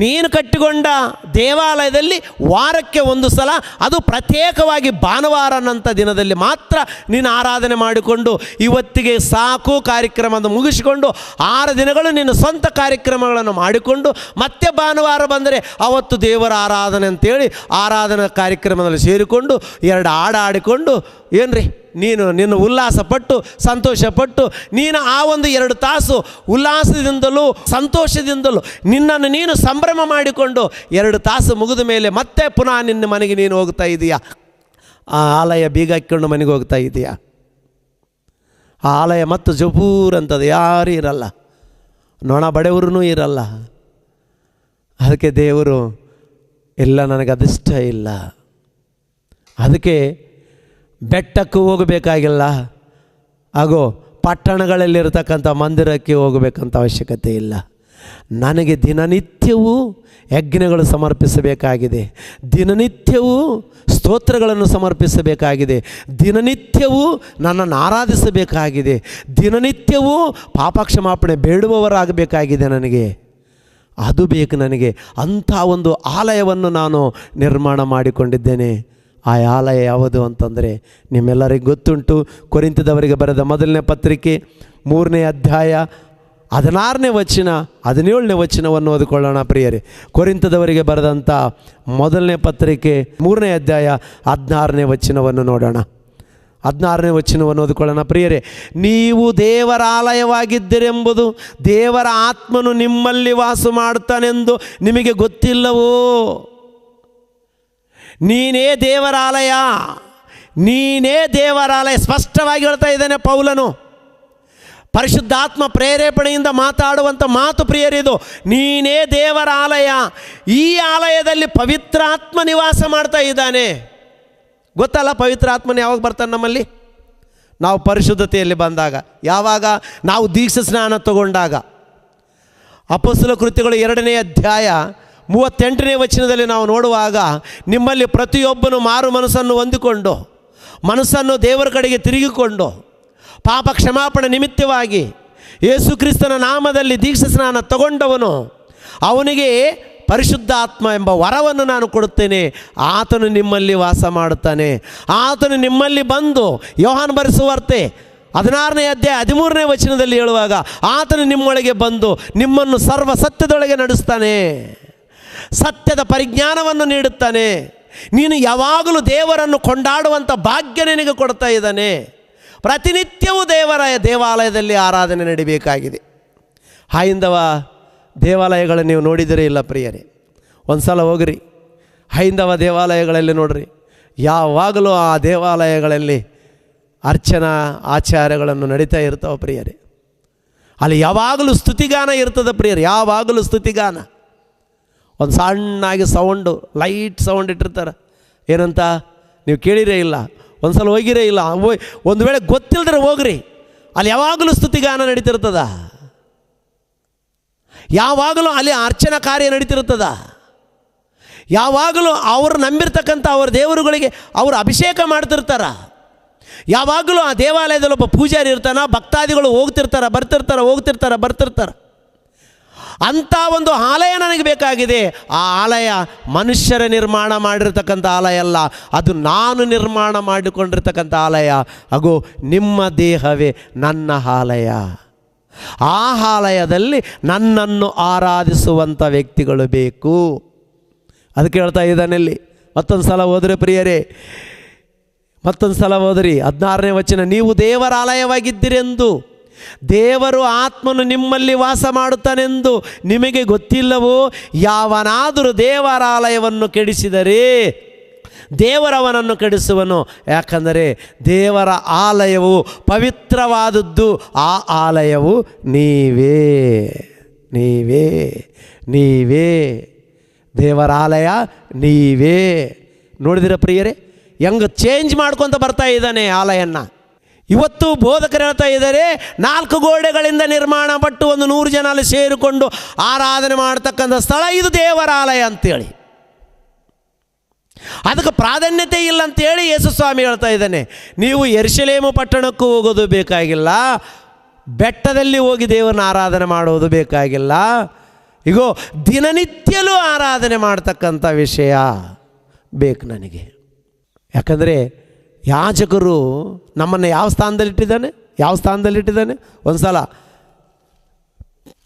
ನೀನು ಕಟ್ಟಿಕೊಂಡ ದೇವಾಲಯದಲ್ಲಿ ವಾರಕ್ಕೆ ಒಂದು ಸಲ, ಅದು ಪ್ರತ್ಯೇಕವಾಗಿ ಭಾನುವಾರನಂಥ ದಿನದಲ್ಲಿ ಮಾತ್ರ ನೀನು ಆರಾಧನೆ ಮಾಡಿಕೊಂಡು ಇವತ್ತಿಗೆ ಸಾಕು ಕಾರ್ಯಕ್ರಮವನ್ನು ಮುಗಿಸಿಕೊಂಡು 6 ದಿನಗಳು ನಿನ್ನ ಸ್ವಂತ ಕಾರ್ಯಕ್ರಮಗಳನ್ನು ಮಾಡಿಕೊಂಡು ಮತ್ತೆ ಭಾನುವಾರ ಬಂದರೆ ಅವತ್ತು ದೇವರ ಆರಾಧನೆ ಅಂತೇಳಿ ಆರಾಧನಾ ಕಾರ್ಯಕ್ರಮದಲ್ಲಿ ಸೇರಿಕೊಂಡು 2 ಹಾಡು ಆಡಿಕೊಂಡು ಏನ್ರಿ ನೀನು ನಿನ್ನ ಉಲ್ಲಾಸಪಟ್ಟು ಸಂತೋಷಪಟ್ಟು ನೀನು ಆ ಒಂದು 2 ತಾಸು ಉಲ್ಲಾಸದಿಂದಲೂ ಸಂತೋಷದಿಂದಲೂ ನಿನ್ನನ್ನು ನೀನು ಸಂಭ್ರಮ ಮಾಡಿಕೊಂಡು 2 ತಾಸು ಮುಗಿದ ಮೇಲೆ ಮತ್ತೆ ಪುನಃ ನಿನ್ನ ಮನೆಗೆ ನೀನು ಹೋಗ್ತಾ ಇದೆಯಾ? ಆ ಆಲಯ ಬೀಗ ಹಾಕ್ಕೊಂಡು ಮನೆಗೆ ಹೋಗ್ತಾ ಇದೆಯಾ? ಆ ಆಲಯ ಮತ್ತು ಜಪೂರ್ ಅಂತದು ಯಾರೂ ಇರಲ್ಲ, ನೊಣ ಬಡೆಯವ್ರೂ ಇರಲ್ಲ. ಅದಕ್ಕೆ ದೇವರು ಇಲ್ಲ, ನನಗೆ ಅದಿಷ್ಟ ಇಲ್ಲ. ಅದಕ್ಕೆ ಬೆಟ್ಟಕ್ಕೂ ಹೋಗಬೇಕಾಗಿಲ್ಲ, ಹಾಗೂ ಪಟ್ಟಣಗಳಲ್ಲಿರ್ತಕ್ಕಂಥ ಮಂದಿರಕ್ಕೆ ಹೋಗಬೇಕಂತ ಅವಶ್ಯಕತೆ ಇಲ್ಲ. ನನಗೆ ದಿನನಿತ್ಯವೂ ಯಜ್ಞಗಳು ಸಮರ್ಪಿಸಬೇಕಾಗಿದೆ, ದಿನನಿತ್ಯವೂ ಸ್ತೋತ್ರಗಳನ್ನು ಸಮರ್ಪಿಸಬೇಕಾಗಿದೆ, ದಿನನಿತ್ಯವೂ ನನ್ನನ್ನು ಆರಾಧಿಸಬೇಕಾಗಿದೆ, ದಿನನಿತ್ಯವೂ ಪಾಪಕ್ಷಮಾಪಣೆ ಬೇಡುವವರಾಗಬೇಕಾಗಿದೆ. ನನಗೆ ಅದು ಬೇಕು. ನನಗೆ ಅಂಥ ಒಂದು ಆಲಯವನ್ನು ನಾನು ನಿರ್ಮಾಣ ಮಾಡಿಕೊಂಡಿದ್ದೇನೆ. ಆ ಆಲಯ ಯಾವುದು ಅಂತಂದರೆ ನಿಮ್ಮೆಲ್ಲರಿಗೂ ಗೊತ್ತುಂಟು. ಕೊರಿಂಥದವರಿಗೆ ಬರೆದ ಮೊದಲನೇ ಪತ್ರಿಕೆ 3ನೇ ಅಧ್ಯಾಯ 16ನೇ ವಚನ 17ನೇ ವಚನವನ್ನು ಓದಿಕೊಳ್ಳೋಣ ಪ್ರಿಯರೇ. ಕೊರಿಂಥದವರಿಗೆ ಬರೆದಂಥ ಮೊದಲನೇ ಪತ್ರಿಕೆ 3ನೇ ಅಧ್ಯಾಯ 16ನೇ ವಚನವನ್ನು ನೋಡೋಣ. 16ನೇ ವಚನವನ್ನು ಓದಿಕೊಳ್ಳೋಣ ಪ್ರಿಯರೇ. ನೀವು ದೇವರ ಆಲಯವಾಗಿದ್ದೀರೆಂಬುದು ದೇವರ ಆತ್ಮನು ನಿಮ್ಮಲ್ಲಿ ವಾಸ ಮಾಡುತ್ತಾನೆಂದು ನಿಮಗೆ ಗೊತ್ತಿಲ್ಲವೋ? ನೀನೇ ದೇವರಾಲಯ, ನೀನೇ ದೇವರಾಲಯ. ಸ್ಪಷ್ಟವಾಗಿ ಹೇಳ್ತಾ ಇದ್ದಾನೆ ಪೌಲನು. ಪರಿಶುದ್ಧಾತ್ಮ ಪ್ರೇರೇಪಣೆಯಿಂದ ಮಾತಾಡುವಂಥ ಮಾತು ಪ್ರಿಯರಿದು. ನೀನೇ ದೇವರ ಆಲಯ. ಈ ಆಲಯದಲ್ಲಿ ಪವಿತ್ರಾತ್ಮ ನಿವಾಸ ಮಾಡ್ತಾ ಇದ್ದಾನೆ. ಗೊತ್ತಲ್ಲ ಪವಿತ್ರಾತ್ಮನ ಯಾವಾಗ ಬರ್ತಾನೆ ನಮ್ಮಲ್ಲಿ? ನಾವು ಪರಿಶುದ್ಧತೆಯಲ್ಲಿ ಬಂದಾಗ. ಯಾವಾಗ? ನಾವು ದೀಕ್ಷಾ ಸ್ನಾನ ತಗೊಂಡಾಗ. ಅಪೊಸ್ತಲ ಕೃತ್ಯಗಳು 2ನೇ ಅಧ್ಯಾಯ 38ನೇ ವಚನದಲ್ಲಿ ನಾವು ನೋಡುವಾಗ, ನಿಮ್ಮಲ್ಲಿ ಪ್ರತಿಯೊಬ್ಬನು ಮಾರು ಮನಸ್ಸನ್ನು ಹೊಂದಿಕೊಂಡು ಮನಸ್ಸನ್ನು ದೇವರ ಕಡೆಗೆ ತಿರುಗಿಕೊಂಡು ಪಾಪ ಕ್ಷಮಾಪಣೆ ನಿಮಿತ್ತವಾಗಿ ಯೇಸು ಕ್ರಿಸ್ತನ ನಾಮದಲ್ಲಿ ದೀಕ್ಷಾ ಸ್ನಾನ ತಗೊಂಡವನು, ಅವನಿಗೆ ಪರಿಶುದ್ಧಾತ್ಮ ಎಂಬ ವರವನ್ನು ನಾನು ಕೊಡುತ್ತೇನೆ. ಆತನು ನಿಮ್ಮಲ್ಲಿ ವಾಸ ಮಾಡುತ್ತಾನೆ. ಆತನು ನಿಮ್ಮಲ್ಲಿ ಬಂದು, ಯೋಹಾನ ಬರೆಸುವಾರ್ತೆ 16ನೇ ಅಧ್ಯಾಯ 13ನೇ ವಚನದಲ್ಲಿ ಹೇಳುವಾಗ, ಆತನು ನಿಮ್ಮೊಳಗೆ ಬಂದು ನಿಮ್ಮನ್ನು ಸರ್ವ ಸತ್ಯದೊಳಗೆ ನಡೆಸ್ತಾನೆ, ಸತ್ಯದ ಪರಿಜ್ಞಾನವನ್ನು ನೀಡುತ್ತಾನೆ. ನೀನು ಯಾವಾಗಲೂ ದೇವರನ್ನು ಕೊಂಡಾಡುವಂಥ ಭಾಗ್ಯ ನಿನಗೆ ಕೊಡ್ತಾ ಇದ್ದಾನೆ. ಪ್ರತಿನಿತ್ಯವೂ ದೇವರ ದೇವಾಲಯದಲ್ಲಿ ಆರಾಧನೆ ನಡಿಬೇಕಾಗಿದೆ. ಹೈಂದವ ದೇವಾಲಯಗಳನ್ನು ನೀವು ನೋಡಿದರೆ ಇಲ್ಲ ಪ್ರಿಯರೇ, ಒಂದು ಸಲ ಹೋಗ್ರಿ ಹೈಂದವ ದೇವಾಲಯಗಳಲ್ಲಿ ನೋಡ್ರಿ. ಯಾವಾಗಲೂ ಆ ದೇವಾಲಯಗಳಲ್ಲಿ ಅರ್ಚನಾ ಆಚಾರ್ಯಗಳನ್ನು ನಡೀತಾ ಇರ್ತಾವೆ ಪ್ರಿಯರೇ. ಅಲ್ಲಿ ಯಾವಾಗಲೂ ಸ್ತುತಿಗಾನ ಇರ್ತದೆ ಪ್ರಿಯರೇ, ಯಾವಾಗಲೂ ಸ್ತುತಿಗಾನ. ಒಂದು ಸಣ್ಣಾಗಿ ಸೌಂಡು, ಲೈಟ್ ಸೌಂಡ್ ಇಟ್ಟಿರ್ತಾರೆ. ಏನಂತ ನೀವು ಕೇಳಿರೇ ಇಲ್ಲ, ಒಂದು ಸಲ ಹೋಗಿರೇ ಇಲ್ಲ. ಒಂದು ವೇಳೆ ಗೊತ್ತಿಲ್ಲದ್ರೆ ಹೋಗ್ರಿ, ಅಲ್ಲಿ ಯಾವಾಗಲೂ ಸ್ತುತಿಗಾನ ನಡೀತಿರ್ತದ, ಯಾವಾಗಲೂ ಅಲ್ಲಿ ಅರ್ಚನಾ ಕಾರ್ಯ ನಡೀತಿರ್ತದ, ಯಾವಾಗಲೂ ಅವರು ನಂಬಿರ್ತಕ್ಕಂಥ ಅವ್ರ ದೇವರುಗಳಿಗೆ ಅವರು ಅಭಿಷೇಕ ಮಾಡ್ತಿರ್ತಾರ. ಯಾವಾಗಲೂ ಆ ದೇವಾಲಯದಲ್ಲಿ ಒಬ್ಬ ಪೂಜಾರಿ ಇರ್ತಾನೆ, ಭಕ್ತಾದಿಗಳು ಬರ್ತಿರ್ತಾರೆ. ಅಂಥ ಒಂದು ಆಲಯ ನನಗೆ ಬೇಕಾಗಿದೆ. ಆ ಆಲಯ ಮನುಷ್ಯರ ನಿರ್ಮಾಣ ಮಾಡಿರ್ತಕ್ಕಂಥ ಆಲಯ ಅಲ್ಲ, ಅದು ನಾನು ನಿರ್ಮಾಣ ಮಾಡಿಕೊಂಡಿರ್ತಕ್ಕಂಥ ಆಲಯ. ಹಾಗೂ ನಿಮ್ಮ ದೇಹವೇ ನನ್ನ ಆಲಯ. ಆ ಆಲಯದಲ್ಲಿ ನನ್ನನ್ನು ಆರಾಧಿಸುವಂಥ ವ್ಯಕ್ತಿಗಳು ಬೇಕು. ಅದಕ್ಕೆ ಹೇಳ್ತಾ ಇದ್ದಾನಲ್ಲಿ. ಮತ್ತೊಂದು ಸಲ ಹೋದರೆ ಪ್ರಿಯರೇ, ಮತ್ತೊಂದು ಸಲ ಹೋದ್ರಿ 16ನೇ ವಚನ, ನೀವು ದೇವರ ಆಲಯವಾಗಿದ್ದೀರೆಂದು, ದೇವರು ಆತ್ಮನು ನಿಮ್ಮಲ್ಲಿ ವಾಸ ಮಾಡುತ್ತಾನೆಂದು ನಿಮಗೆ ಗೊತ್ತಿಲ್ಲವೋ? ಯಾವನಾದರೂ ದೇವರ ಆಲಯವನ್ನು ಕೆಡಿಸಿದರೆ ದೇವರವನನ್ನು ಕೆಡಿಸುವನು. ಯಾಕಂದರೆ ದೇವರ ಆಲಯವು ಪವಿತ್ರವಾದದ್ದು, ಆ ಆಲಯವು ನೀವೇ. ದೇವರ ಆಲಯ ನೀವೇ. ನೋಡಿದಿರ ಪ್ರಿಯರೇ, ಹೆಂಗೆ ಚೇಂಜ್ ಮಾಡ್ಕೊತ ಬರ್ತಾ ಇದ್ದಾನೆ ಆಲಯನ. ಇವತ್ತು ಬೋಧಕರು ಹೇಳ್ತಾ ಇದ್ದಾರೆ, 4 ಗೋಡೆಗಳಿಂದ ನಿರ್ಮಾಣ ಪಟ್ಟು ಒಂದು 100 ಜನ ಅಲ್ಲಿ ಸೇರಿಕೊಂಡು ಆರಾಧನೆ ಮಾಡ್ತಕ್ಕಂಥ ಸ್ಥಳ ಇದು ದೇವರ ಆಲಯ ಅಂತೇಳಿ. ಅದಕ್ಕೆ ಪ್ರಾಧಾನ್ಯತೆ ಇಲ್ಲ ಅಂತೇಳಿ ಯೇಸು ಸ್ವಾಮಿ ಹೇಳ್ತಾ ಇದ್ದಾನೆ. ನೀವು ಯೆರೂಸಲೇಮು ಪಟ್ಟಣಕ್ಕೂ ಹೋಗೋದು ಬೇಕಾಗಿಲ್ಲ, ಬೆಟ್ಟದಲ್ಲಿ ಹೋಗಿ ದೇವರನ್ನ ಆರಾಧನೆ ಮಾಡೋದು ಬೇಕಾಗಿಲ್ಲ. ಈಗೋ ದಿನನಿತ್ಯಲೂ ಆರಾಧನೆ ಮಾಡ್ತಕ್ಕಂಥ ವಿಷಯ ಬೇಕು ನನಗೆ. ಯಾಕಂದರೆ ಯಾಜಕರು ನಮ್ಮನ್ನು ಯಾವ ಸ್ಥಾನದಲ್ಲಿಟ್ಟಿದ್ದಾನೆ? ಒಂದು ಸಲ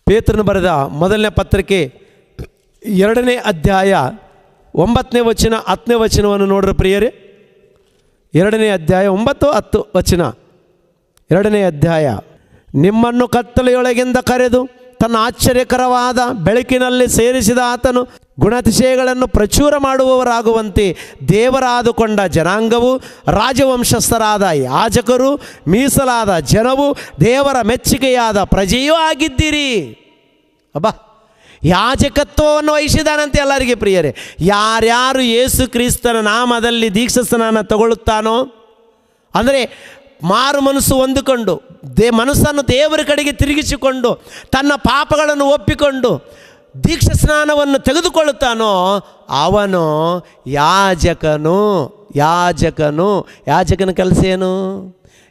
ಪೇತ್ರನು ಬರೆದ ಮೊದಲನೇ ಪತ್ರಿಕೆ 2ನೇ ಅಧ್ಯಾಯ 9ನೇ ವಚನ 10ನೇ ವಚನವನ್ನು ನೋಡ್ರಿ ಪ್ರಿಯರೇ. 2ನೇ ಅಧ್ಯಾಯ 9, 10 ವಚನ. 2ನೇ ಅಧ್ಯಾಯ, ನಿಮ್ಮನ್ನು ಕತ್ತಲೆಯೊಳಗಿಂದ ಕರೆದು ತನ್ನ ಆಶ್ಚರ್ಯಕರವಾದ ಬೆಳಕಿನಲ್ಲಿ ಸೇರಿಸಿದ ಆತನು ಗುಣಾತಿಶಯಗಳನ್ನು ಪ್ರಚುರ ಮಾಡುವವರಾಗುವಂತೆ ದೇವರಾದುಕೊಂಡ ಜನಾಂಗವು, ರಾಜವಂಶಸ್ಥರಾದ ಯಾಜಕರು, ಮೀಸಲಾದ ಜನವು, ದೇವರ ಮೆಚ್ಚುಗೆಯಾದ ಪ್ರಜೆಯೂ ಆಗಿದ್ದೀರಿ. ಅಬ್ಬಾ, ಯಾಜಕತ್ವವನ್ನು ವಹಿಸಿದಾನಂತೆ ಎಲ್ಲರಿಗೆ ಪ್ರಿಯರೇ. ಯಾರ್ಯಾರು ಯೇಸು ಕ್ರಿಸ್ತನ ನಾಮದಲ್ಲಿ ದೀಕ್ಷಾಸ್ನಾನ ತಗೊಳ್ಳುತ್ತಾನೋ, ಅಂದರೆ ಮಾರು ಮನಸ್ಸು ಹೊಂದಿಕೊಂಡು ಮನಸ್ಸನ್ನು ದೇವರ ಕಡೆಗೆ ತಿರುಗಿಸಿಕೊಂಡು ತನ್ನ ಪಾಪಗಳನ್ನು ಒಪ್ಪಿಕೊಂಡು ದೀಕ್ಷಾ ಸ್ನಾನವನ್ನು ತೆಗೆದುಕೊಳ್ಳುತ್ತಾನೋ ಅವನು ಯಾಜಕನ ಕೆಲಸ ಏನು?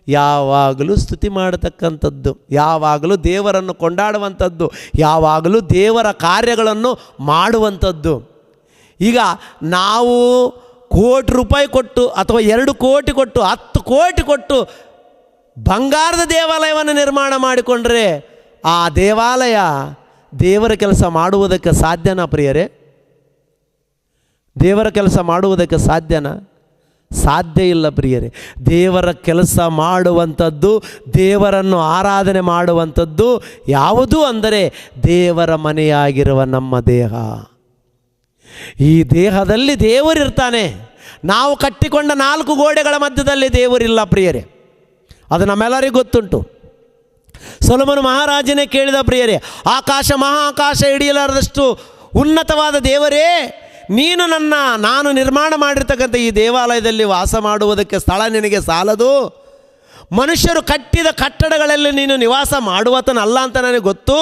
ಯಾವಾಗಲೂ ಸ್ತುತಿ ಮಾಡತಕ್ಕಂಥದ್ದು, ಯಾವಾಗಲೂ ದೇವರನ್ನು ಕೊಂಡಾಡುವಂಥದ್ದು, ಯಾವಾಗಲೂ ದೇವರ ಕಾರ್ಯಗಳನ್ನು ಮಾಡುವಂಥದ್ದು. ಈಗ ನಾವು ₹1,00,00,000 ಕೊಟ್ಟು ಅಥವಾ 2 ಕೋಟಿ ಕೊಟ್ಟು 10 ಕೋಟಿ ಕೊಟ್ಟು ಬಂಗಾರದ ದೇವಾಲಯವನ್ನು ನಿರ್ಮಾಣ ಮಾಡಿಕೊಂಡ್ರೆ ಆ ದೇವಾಲಯ ದೇವರ ಕೆಲಸ ಮಾಡುವುದಕ್ಕೆ ಸಾಧ್ಯನಾ ಪ್ರಿಯರೇ? ದೇವರ ಕೆಲಸ ಮಾಡುವುದಕ್ಕೆ ಸಾಧ್ಯನಾ? ಸಾಧ್ಯ ಇಲ್ಲ ಪ್ರಿಯರೇ. ದೇವರ ಕೆಲಸ ಮಾಡುವಂಥದ್ದು, ದೇವರನ್ನು ಆರಾಧನೆ ಮಾಡುವಂಥದ್ದು ಯಾವುದು ಅಂದರೆ ದೇವರ ಮನೆಯಾಗಿರುವ ನಮ್ಮ ದೇಹ. ಈ ದೇಹದಲ್ಲಿ ದೇವರಿರ್ತಾನೆ. ನಾವು ಕಟ್ಟಿಕೊಂಡ 4 ಗೋಡೆಗಳ ಮಧ್ಯದಲ್ಲಿ ದೇವರಿಲ್ಲ ಪ್ರಿಯರೇ, ಅದು ನಮ್ಮೆಲ್ಲರಿಗೂ ಗೊತ್ತುಂಟು. ಸೊಲೊಮೋನ ಮಹಾರಾಜನೇ ಕೇಳಿದ ಪ್ರಿಯರೇ, ಆಕಾಶ ಮಹಾಕಾಶ ಹಿಡಿಯಲಾರದಷ್ಟು ಉನ್ನತವಾದ ದೇವರೇ, ನೀನು ನಾನು ನಿರ್ಮಾಣ ಮಾಡಿರ್ತಕ್ಕಂಥ ಈ ದೇವಾಲಯದಲ್ಲಿ ವಾಸ ಮಾಡುವುದಕ್ಕೆ ಸ್ಥಳ ನಿನಗೆ ಸಾಲದು. ಮನುಷ್ಯರು ಕಟ್ಟಿದ ಕಟ್ಟಡಗಳಲ್ಲಿ ನೀನು ನಿವಾಸ ಮಾಡುವತನಲ್ಲ ಅಂತ ನನಗೆ ಗೊತ್ತು.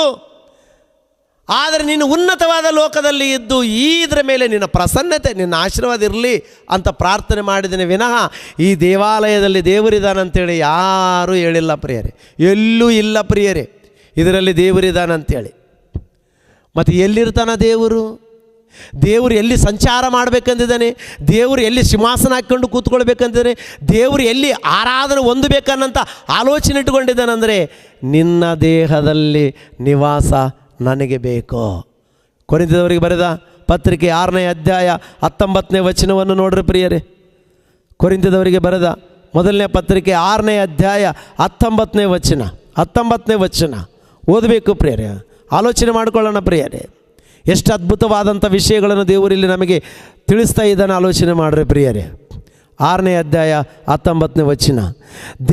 ಆದರೆ ನೀನು ಉನ್ನತವಾದ ಲೋಕದಲ್ಲಿ ಇದ್ದು ಇದರ ಮೇಲೆ ನಿನ್ನ ಪ್ರಸನ್ನತೆ, ನಿನ್ನ ಆಶೀರ್ವಾದ ಇರಲಿ ಅಂತ ಪ್ರಾರ್ಥನೆ ಮಾಡಿದ್ದೇನೆ ವಿನಃ ಈ ದೇವಾಲಯದಲ್ಲಿ ದೇವರಿದ್ದಾನಂತೇಳಿ ಯಾರೂ ಹೇಳಿಲ್ಲ ಪ್ರಿಯರೇ, ಎಲ್ಲೂ ಇಲ್ಲ ಪ್ರಿಯರೇ ಇದರಲ್ಲಿ ದೇವರಿದ್ದಾನಂತೇಳಿ. ಮತ್ತು ಎಲ್ಲಿರ್ತಾನ ದೇವರು? ದೇವರು ಎಲ್ಲಿ ಸಂಚಾರ ಮಾಡಬೇಕಂದಿದ್ದಾನೆ? ದೇವರು ಎಲ್ಲಿ ಸಿಂಹಾಸನ ಹಾಕ್ಕೊಂಡು ಕೂತ್ಕೊಳ್ಬೇಕಂತಿದ್ದಾನೆ? ದೇವರು ಎಲ್ಲಿ ಆರಾಧನೆ ಹೊಂದಬೇಕನ್ನಂಥ ಆಲೋಚನೆ ಇಟ್ಟುಕೊಂಡಿದ್ದಾನಂದರೆ ನಿನ್ನ ದೇಹದಲ್ಲಿ ನಿವಾಸ ನನಗೆ ಬೇಕು. ಕೊರಿಂಥದವರಿಗೆ ಬರೆದ ಪತ್ರಿಕೆ 6ನೇ ಅಧ್ಯಾಯ 19ನೇ ವಚನವನ್ನು ನೋಡ್ರಿ ಪ್ರಿಯರೇ. ಕೊರಿಂಥದವರಿಗೆ ಬರೆದ ಮೊದಲನೇ ಪತ್ರಿಕೆ 6ನೇ ಅಧ್ಯಾಯ 19ನೇ ವಚನ ಓದಬೇಕು ಪ್ರಿಯರೇ. ಆಲೋಚನೆ ಮಾಡಿಕೊಳ್ಳೋಣ ಪ್ರಿಯರೇ. ಎಷ್ಟು ಅದ್ಭುತವಾದಂಥ ವಿಷಯಗಳನ್ನು ದೇವರಲ್ಲಿ ನಮಗೆ ತಿಳಿಸ್ತಾ ಇದ್ದಾನೆ. ಆಲೋಚನೆ ಮಾಡ್ರಿ ಪ್ರಿಯರೇ. 6ನೇ ಅಧ್ಯಾಯ 19ನೇ ವಚನ,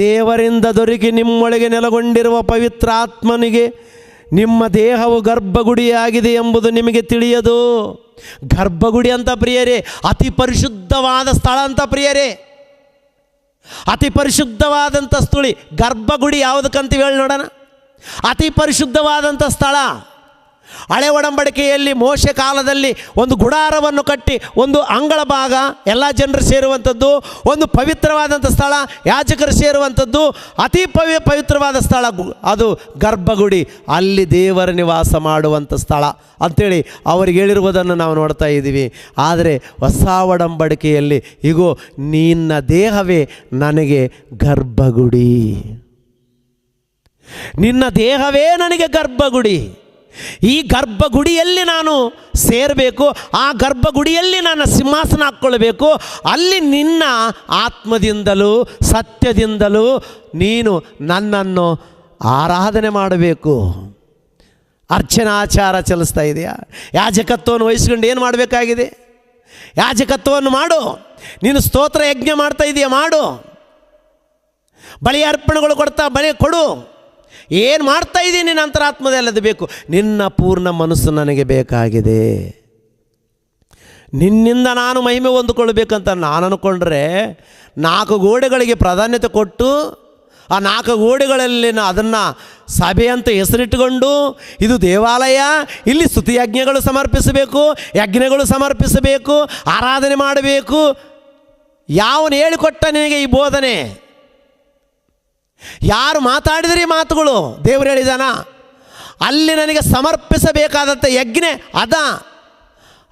ದೇವರಿಂದ ದೊರಕಿ ನಿಮ್ಮೊಳಗೆ ನೆಲೆಗೊಂಡಿರುವ ಪವಿತ್ರ ಆತ್ಮನಿಗೆ ನಿಮ್ಮ ದೇಹವು ಗರ್ಭಗುಡಿಯಾಗಿದೆ ಎಂಬುದು ನಿಮಗೆ ತಿಳಿಯದು. ಗರ್ಭಗುಡಿ ಅಂತ ಪ್ರಿಯರೇ ಅತಿ ಪರಿಶುದ್ಧವಾದ ಸ್ಥಳ ಅಂತ ಪ್ರಿಯರೇ. ಅತಿ ಪರಿಶುದ್ಧವಾದಂಥ ಸ್ಥಳಿ ಗರ್ಭಗುಡಿ ಯಾವುದಕ್ಕಂತೀವಿ ಹೇಳಿ ನೋಡೋಣ. ಅತಿ ಪರಿಶುದ್ಧವಾದಂಥ ಸ್ಥಳ. ಹಳೆ ಒಡಂಬಡಿಕೆಯಲ್ಲಿ ಮೋಶೆ ಕಾಲದಲ್ಲಿ ಒಂದು ಗುಡಾರವನ್ನು ಕಟ್ಟಿ ಒಂದು ಅಂಗಳ ಭಾಗ ಎಲ್ಲ ಜನರು ಸೇರುವಂಥದ್ದು, ಒಂದು ಪವಿತ್ರವಾದಂಥ ಸ್ಥಳ ಯಾಜಕರು ಸೇರುವಂಥದ್ದು, ಅತಿ ಪವಿತ್ರವಾದ ಸ್ಥಳ ಅದು ಗರ್ಭಗುಡಿ. ಅಲ್ಲಿ ದೇವರ ನಿವಾಸ ಮಾಡುವಂಥ ಸ್ಥಳ ಅಂಥೇಳಿ ಅವರಿಗೆ ಹೇಳಿರುವುದನ್ನು ನಾವು ನೋಡ್ತಾ ಇದ್ದೀವಿ. ಆದರೆ ಹೊಸ ಒಡಂಬಡಿಕೆಯಲ್ಲಿ ಇಗೋ ನಿನ್ನ ದೇಹವೇ ನನಗೆ ಗರ್ಭಗುಡಿ, ನಿನ್ನ ದೇಹವೇ ನನಗೆ ಗರ್ಭಗುಡಿ. ಈ ಗರ್ಭಗುಡಿಯಲ್ಲಿ ನಾನು ಸೇರಬೇಕು, ಆ ಗರ್ಭಗುಡಿಯಲ್ಲಿ ನಾನು ಸಿಂಹಾಸನ ಹಾಕ್ಕೊಳ್ಬೇಕು. ಅಲ್ಲಿ ನಿನ್ನ ಆತ್ಮದಿಂದಲೂ ಸತ್ಯದಿಂದಲೂ ನೀನು ನನ್ನನ್ನು ಆರಾಧನೆ ಮಾಡಬೇಕು. ಅರ್ಚನಾಚಾರ ಚಲಿಸ್ತಾ ಇದೆಯಾ? ಯಾಜಕತ್ವವನ್ನು ವಹಿಸ್ಕೊಂಡು ಏನು ಮಾಡಬೇಕಾಗಿದೆ? ಯಾಜಕತ್ವವನ್ನು ಮಾಡು. ನೀನು ಸ್ತೋತ್ರ ಯಜ್ಞ ಮಾಡ್ತಾ ಇದೆಯಾ? ಮಾಡು. ಬಲಿ ಅರ್ಪಣೆಗಳು ಬಲಿ ಕೊಡು. ಏನು ಮಾಡ್ತಾ ಇದ್ದೀನಿ ನಿನ್ನ ಅಂತರಾತ್ಮದಲ್ಲದು ಬೇಕು. ನಿನ್ನ ಪೂರ್ಣ ಮನಸ್ಸು ನನಗೆ ಬೇಕಾಗಿದೆ. ನಿನ್ನಿಂದ ನಾನು ಮಹಿಮೆ ಹೊಂದಿಕೊಳ್ಳಬೇಕಂತ ನಾನು ಅಂದ್ಕೊಂಡ್ರೆ 4 ಗೋಡೆಗಳಿಗೆ ಪ್ರಾಧಾನ್ಯತೆ ಕೊಟ್ಟು ಆ 4 ಗೋಡೆಗಳಲ್ಲಿ ಅದನ್ನು ಸಭೆ ಅಂತ ಹೆಸರಿಟ್ಟುಕೊಂಡು ಇದು ದೇವಾಲಯ, ಇಲ್ಲಿ ಸ್ತುತಿ ಯಜ್ಞಗಳು ಸಮರ್ಪಿಸಬೇಕು, ಯಜ್ಞಗಳು ಸಮರ್ಪಿಸಬೇಕು, ಆರಾಧನೆ ಮಾಡಬೇಕು. ಯಾವನು ಹೇಳಿಕೊಟ್ಟ ನಿನಗೆ ಈ ಬೋಧನೆ? ಯಾರು ಮಾತಾಡಿದ್ರಿ ಮಾತುಗಳು? ದೇವರು ಹೇಳಿದಾನ ಅಲ್ಲಿ ನನಗೆ ಸಮರ್ಪಿಸಬೇಕಾದಂಥ ಯಜ್ಞ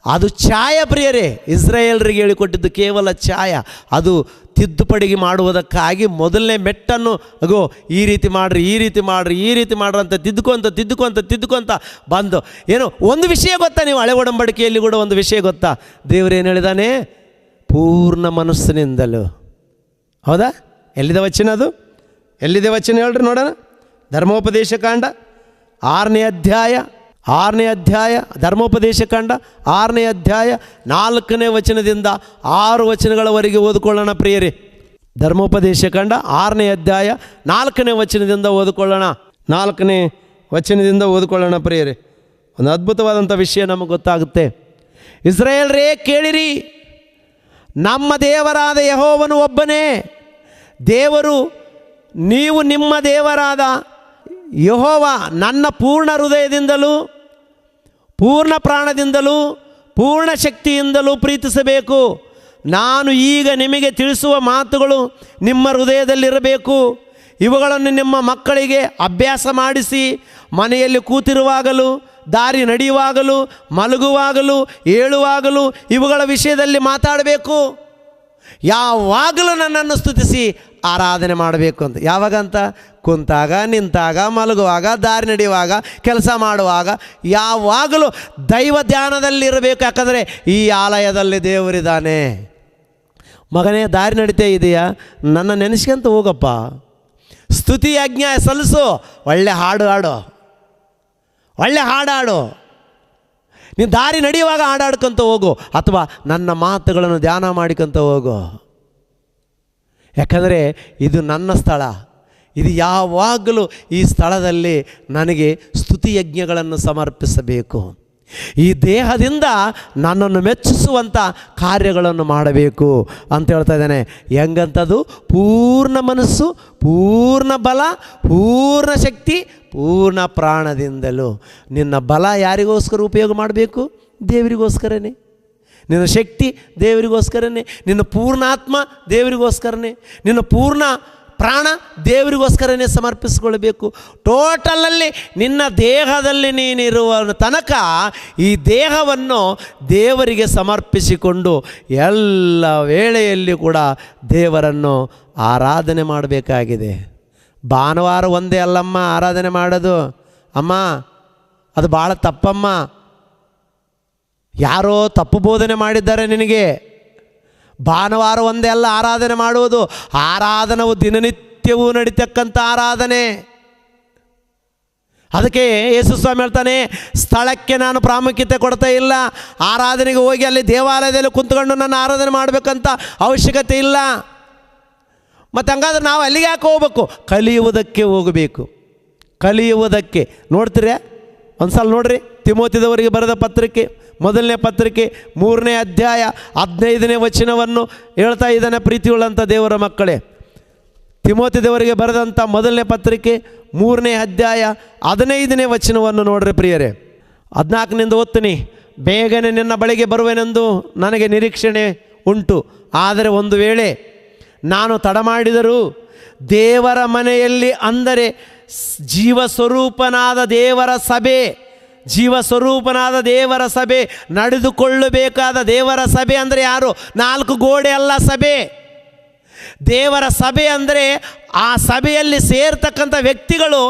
ಅದು ಛಾಯ ಪ್ರಿಯರೇ. ಇಸ್ರಾಯೇಲರಿಗೆ ಹೇಳಿಕೊಟ್ಟಿದ್ದು ಕೇವಲ ಛಾಯ. ಅದು ತಿದ್ದುಪಡಿಗೆ ಮಾಡುವುದಕ್ಕಾಗಿ ಮೊದಲನೇ ಮೆಟ್ಟನ್ನು ಅಗೋ ಈ ರೀತಿ ಮಾಡಿರಿ, ಈ ರೀತಿ ಮಾಡಿರಿ, ಈ ರೀತಿ ಮಾಡ್ರಿ ಅಂತ ತಿದ್ದುಕೊಂತ ಬಂದು ಏನು ಒಂದು ವಿಷಯ ಗೊತ್ತಾ? ನೀವು ಹಳೆ ಒಡಂಬಡಿಕೆಯಲ್ಲಿ ಕೂಡ ಒಂದು ವಿಷಯ ಗೊತ್ತಾ? ದೇವರೇನು ಹೇಳಿದಾನೆ? ಪೂರ್ಣ ಮನಸ್ಸಿನಿಂದಲೂ. ಹೌದಾ? ಎಲ್ಲಿದೆ ವಚನ? ಅದು ಎಲ್ಲಿದೆ ವಚನ ಹೇಳ್ರಿ ನೋಡೋಣ. ಧರ್ಮೋಪದೇಶ ಕಾಂಡ 6ನೇ ಅಧ್ಯಾಯ ಧರ್ಮೋಪದೇಶ ಕಾಂಡ 6ನೇ ಅಧ್ಯಾಯ 4ನೇ ವಚನದಿಂದ 6 ವಚನಗಳವರೆಗೆ ಓದಿಕೊಳ್ಳೋಣ ಪ್ರಿಯರೇ. ಧರ್ಮೋಪದೇಶ ಕಾಂಡ 6ನೇ ಅಧ್ಯಾಯ 4ನೇ ವಚನದಿಂದ ಓದಿಕೊಳ್ಳೋಣ. 4ನೇ ವಚನದಿಂದ ಓದಿಕೊಳ್ಳೋಣ ಪ್ರಿಯರೇ. ಒಂದು ಅದ್ಭುತವಾದಂಥ ವಿಷಯ ನಮಗೆ ಗೊತ್ತಾಗುತ್ತೆ. ಇಸ್ರಾಯೇಲರೇ ಕೇಳಿರಿ, ನಮ್ಮ ದೇವರಾದ ಯೆಹೋವನು ಒಬ್ಬನೇ ದೇವರು. ನೀವು ನಿಮ್ಮ ದೇವರಾದ ಯೆಹೋವ ನನ್ನ ಪೂರ್ಣ ಹೃದಯದಿಂದಲೂ ಪೂರ್ಣ ಪ್ರಾಣದಿಂದಲೂ ಪೂರ್ಣ ಶಕ್ತಿಯಿಂದಲೂ ಪ್ರೀತಿಸಬೇಕು. ನಾನು ಈಗ ನಿಮಗೆ ತಿಳಿಸುವ ಮಾತುಗಳು ನಿಮ್ಮ ಹೃದಯದಲ್ಲಿರಬೇಕು. ಇವುಗಳನ್ನು ನಿಮ್ಮ ಮಕ್ಕಳಿಗೆ ಅಭ್ಯಾಸ ಮಾಡಿಸಿ, ಮನೆಯಲ್ಲಿ ಕೂತಿರುವಾಗಲೂ ದಾರಿ ನಡೆಯುವಾಗಲೂ ಮಲಗುವಾಗಲೂ ಏಳುವಾಗಲೂ ಇವುಗಳ ವಿಷಯದಲ್ಲಿ ಮಾತಾಡಬೇಕು. ಯಾವಾಗಲೂ ನನ್ನನ್ನು ಸ್ತುತಿಸಿ ಆರಾಧನೆ ಮಾಡಬೇಕು ಅಂತ. ಯಾವಾಗಂತ? ಕುಂತಾಗ, ನಿಂತಾಗ, ಮಲಗುವಾಗ, ದಾರಿ ನಡೆಯುವಾಗ, ಕೆಲಸ ಮಾಡುವಾಗ, ಯಾವಾಗಲೂ ದೈವ ಧ್ಯಾನದಲ್ಲಿರಬೇಕು. ಯಾಕಂದರೆ ಈ ಆಲಯದಲ್ಲಿ ದೇವರಿದ್ದಾನೆ. ಮಗನೇ, ದಾರಿ ನಡೀತಾ ಇದೆಯಾ? ನನ್ನ ನೆನೆಸ್ಕೊಂತ ಹೋಗಪ್ಪ. ಸ್ತುತಿ ಯಜ್ಞ ಸಲ್ಲಿಸು. ಒಳ್ಳೆ ಹಾಡು ಹಾಡು. ನೀನು ದಾರಿ ನಡೆಯುವಾಗ ಹಾಡಾಡ್ಕೊತ ಹೋಗು, ಅಥವಾ ನನ್ನ ಮಾತುಗಳನ್ನು ಧ್ಯಾನ ಮಾಡಿಕೊಂತ ಹೋಗು. ಯಾಕಂದರೆ ಇದು ನನ್ನ ಸ್ಥಳ. ಇದು ಯಾವಾಗಲೂ ಈ ಸ್ಥಳದಲ್ಲಿ ನನಗೆ ಸ್ತುತಿ ಯಜ್ಞಗಳನ್ನು ಸಮರ್ಪಿಸಬೇಕು. ಈ ದೇಹದಿಂದ ನನ್ನನ್ನು ಮೆಚ್ಚಿಸುವಂಥ ಕಾರ್ಯಗಳನ್ನು ಮಾಡಬೇಕು ಅಂತ ಹೇಳ್ತಾ ಇದ್ದಾನೆ. ಹೆಂಗಂಥದ್ದು? ಪೂರ್ಣ ಮನಸ್ಸು, ಪೂರ್ಣ ಬಲ, ಪೂರ್ಣ ಶಕ್ತಿ, ಪೂರ್ಣ ಪ್ರಾಣದಿಂದಲೂ. ನಿನ್ನ ಬಲ ಯಾರಿಗೋಸ್ಕರ ಉಪಯೋಗ ಮಾಡಬೇಕು? ದೇವರಿಗೋಸ್ಕರನೇ. ನಿನ್ನ ಶಕ್ತಿ ದೇವರಿಗೋಸ್ಕರನೇ. ನಿನ್ನ ಪೂರ್ಣಾತ್ಮ ದೇವರಿಗೋಸ್ಕರನೇ. ನಿನ್ನ ಪೂರ್ಣ ಪ್ರಾಣ ದೇವರಿಗೋಸ್ಕರನೇ ಸಮರ್ಪಿಸಿಕೊಳ್ಬೇಕು. ಟೋಟಲಲ್ಲಿ ನಿನ್ನ ದೇಹದಲ್ಲಿ ನೀನಿರುವ ತನಕ ಈ ದೇಹವನ್ನು ದೇವರಿಗೆ ಸಮರ್ಪಿಸಿಕೊಂಡು ಎಲ್ಲ ವೇಳೆಯಲ್ಲಿ ಕೂಡ ದೇವರನ್ನು ಆರಾಧನೆ ಮಾಡಬೇಕಾಗಿದೆ. ಭಾನುವಾರ ಒಂದೇ ಅಲ್ಲಮ್ಮ ಆರಾಧನೆ ಮಾಡೋದು. ಅಮ್ಮ, ಅದು ಭಾಳ ತಪ್ಪಮ್ಮ. ಯಾರೋ ತಪ್ಪು ಬೋಧನೆ ಮಾಡಿದ್ದಾರೆ ನಿನಗೆ. ಭಾನುವಾರ ಒಂದೇ ಅಲ್ಲ ಆರಾಧನೆ ಮಾಡುವುದು. ಆರಾಧನವು ದಿನನಿತ್ಯವೂ ನಡೀತಕ್ಕಂಥ ಆರಾಧನೆ. ಅದಕ್ಕೆ ಯೇಸು ಸ್ವಾಮಿ ಹೇಳ್ತಾನೆ, ಸ್ಥಳಕ್ಕೆ ನಾನು ಪ್ರಾಮುಖ್ಯತೆ ಕೊಡ್ತಾ ಇಲ್ಲ. ಆರಾಧನೆಗೆ ಹೋಗಿ ಅಲ್ಲಿ ದೇವಾಲಯದಲ್ಲಿ ಕುಂತ್ಕೊಂಡು ನಾನು ಆರಾಧನೆ ಮಾಡಬೇಕಂತ ಅವಶ್ಯಕತೆ ಇಲ್ಲ. ಮತ್ತು ಹಂಗಾದ್ರೆ ನಾವು ಅಲ್ಲಿಗೆ ಯಾಕೆ ಹೋಗ್ಬೇಕು? ಕಲಿಯುವುದಕ್ಕೆ ಹೋಗಬೇಕು. ಕಲಿಯುವುದಕ್ಕೆ. ನೋಡ್ತೀರಾ? ಒಂದು ಸಲ ನೋಡ್ರಿ, ತಿಮೋತಿದವರಿಗೆ ಬರೆದ ಪತ್ರಿಕೆ, ಮೊದಲನೇ ಪತ್ರಿಕೆ 3ನೇ ಅಧ್ಯಾಯ 15ನೇ ವಚನವನ್ನು ಹೇಳ್ತಾ ಇದ್ದಾನೆ. ಪ್ರೀತಿಯುಳ್ಳಂಥ ದೇವರ ಮಕ್ಕಳೇ, ತಿಮೋತಿದವರಿಗೆ ಬರೆದಂಥ ಮೊದಲನೇ ಪತ್ರಿಕೆ 3ನೇ ಅಧ್ಯಾಯ 15ನೇ ವಚನವನ್ನು ನೋಡ್ರಿ ಪ್ರಿಯರೇ. 14ನಿಂದ ಓದ್ತೀನಿ. ಬೇಗನೆ ನಿನ್ನ ಬಳಿಗೆ ಬರುವೆನೆಂದು ನನಗೆ ನಿರೀಕ್ಷಣೆ ಉಂಟು. ಆದರೆ ಒಂದು ವೇಳೆ ನಾನು ತಡ ಮಾಡಿದರೂ ದೇವರ ಮನೆಯಲ್ಲಿ, ಅಂದರೆ ಜೀವಸ್ವರೂಪನಾದ ದೇವರ ಸಭೆ ನಡೆದುಕೊಳ್ಳಬೇಕಾದ ದೇವರ ಸಭೆ ಅಂದರೆ ಯಾರು? 4 ಗೋಡೆ ಅಲ್ಲ ಸಭೆ. ದೇವರ ಸಭೆ ಅಂದರೆ ಆ ಸಭೆಯಲ್ಲಿ ಸೇರ್ತಕ್ಕಂಥ ವ್ಯಕ್ತಿಗಳು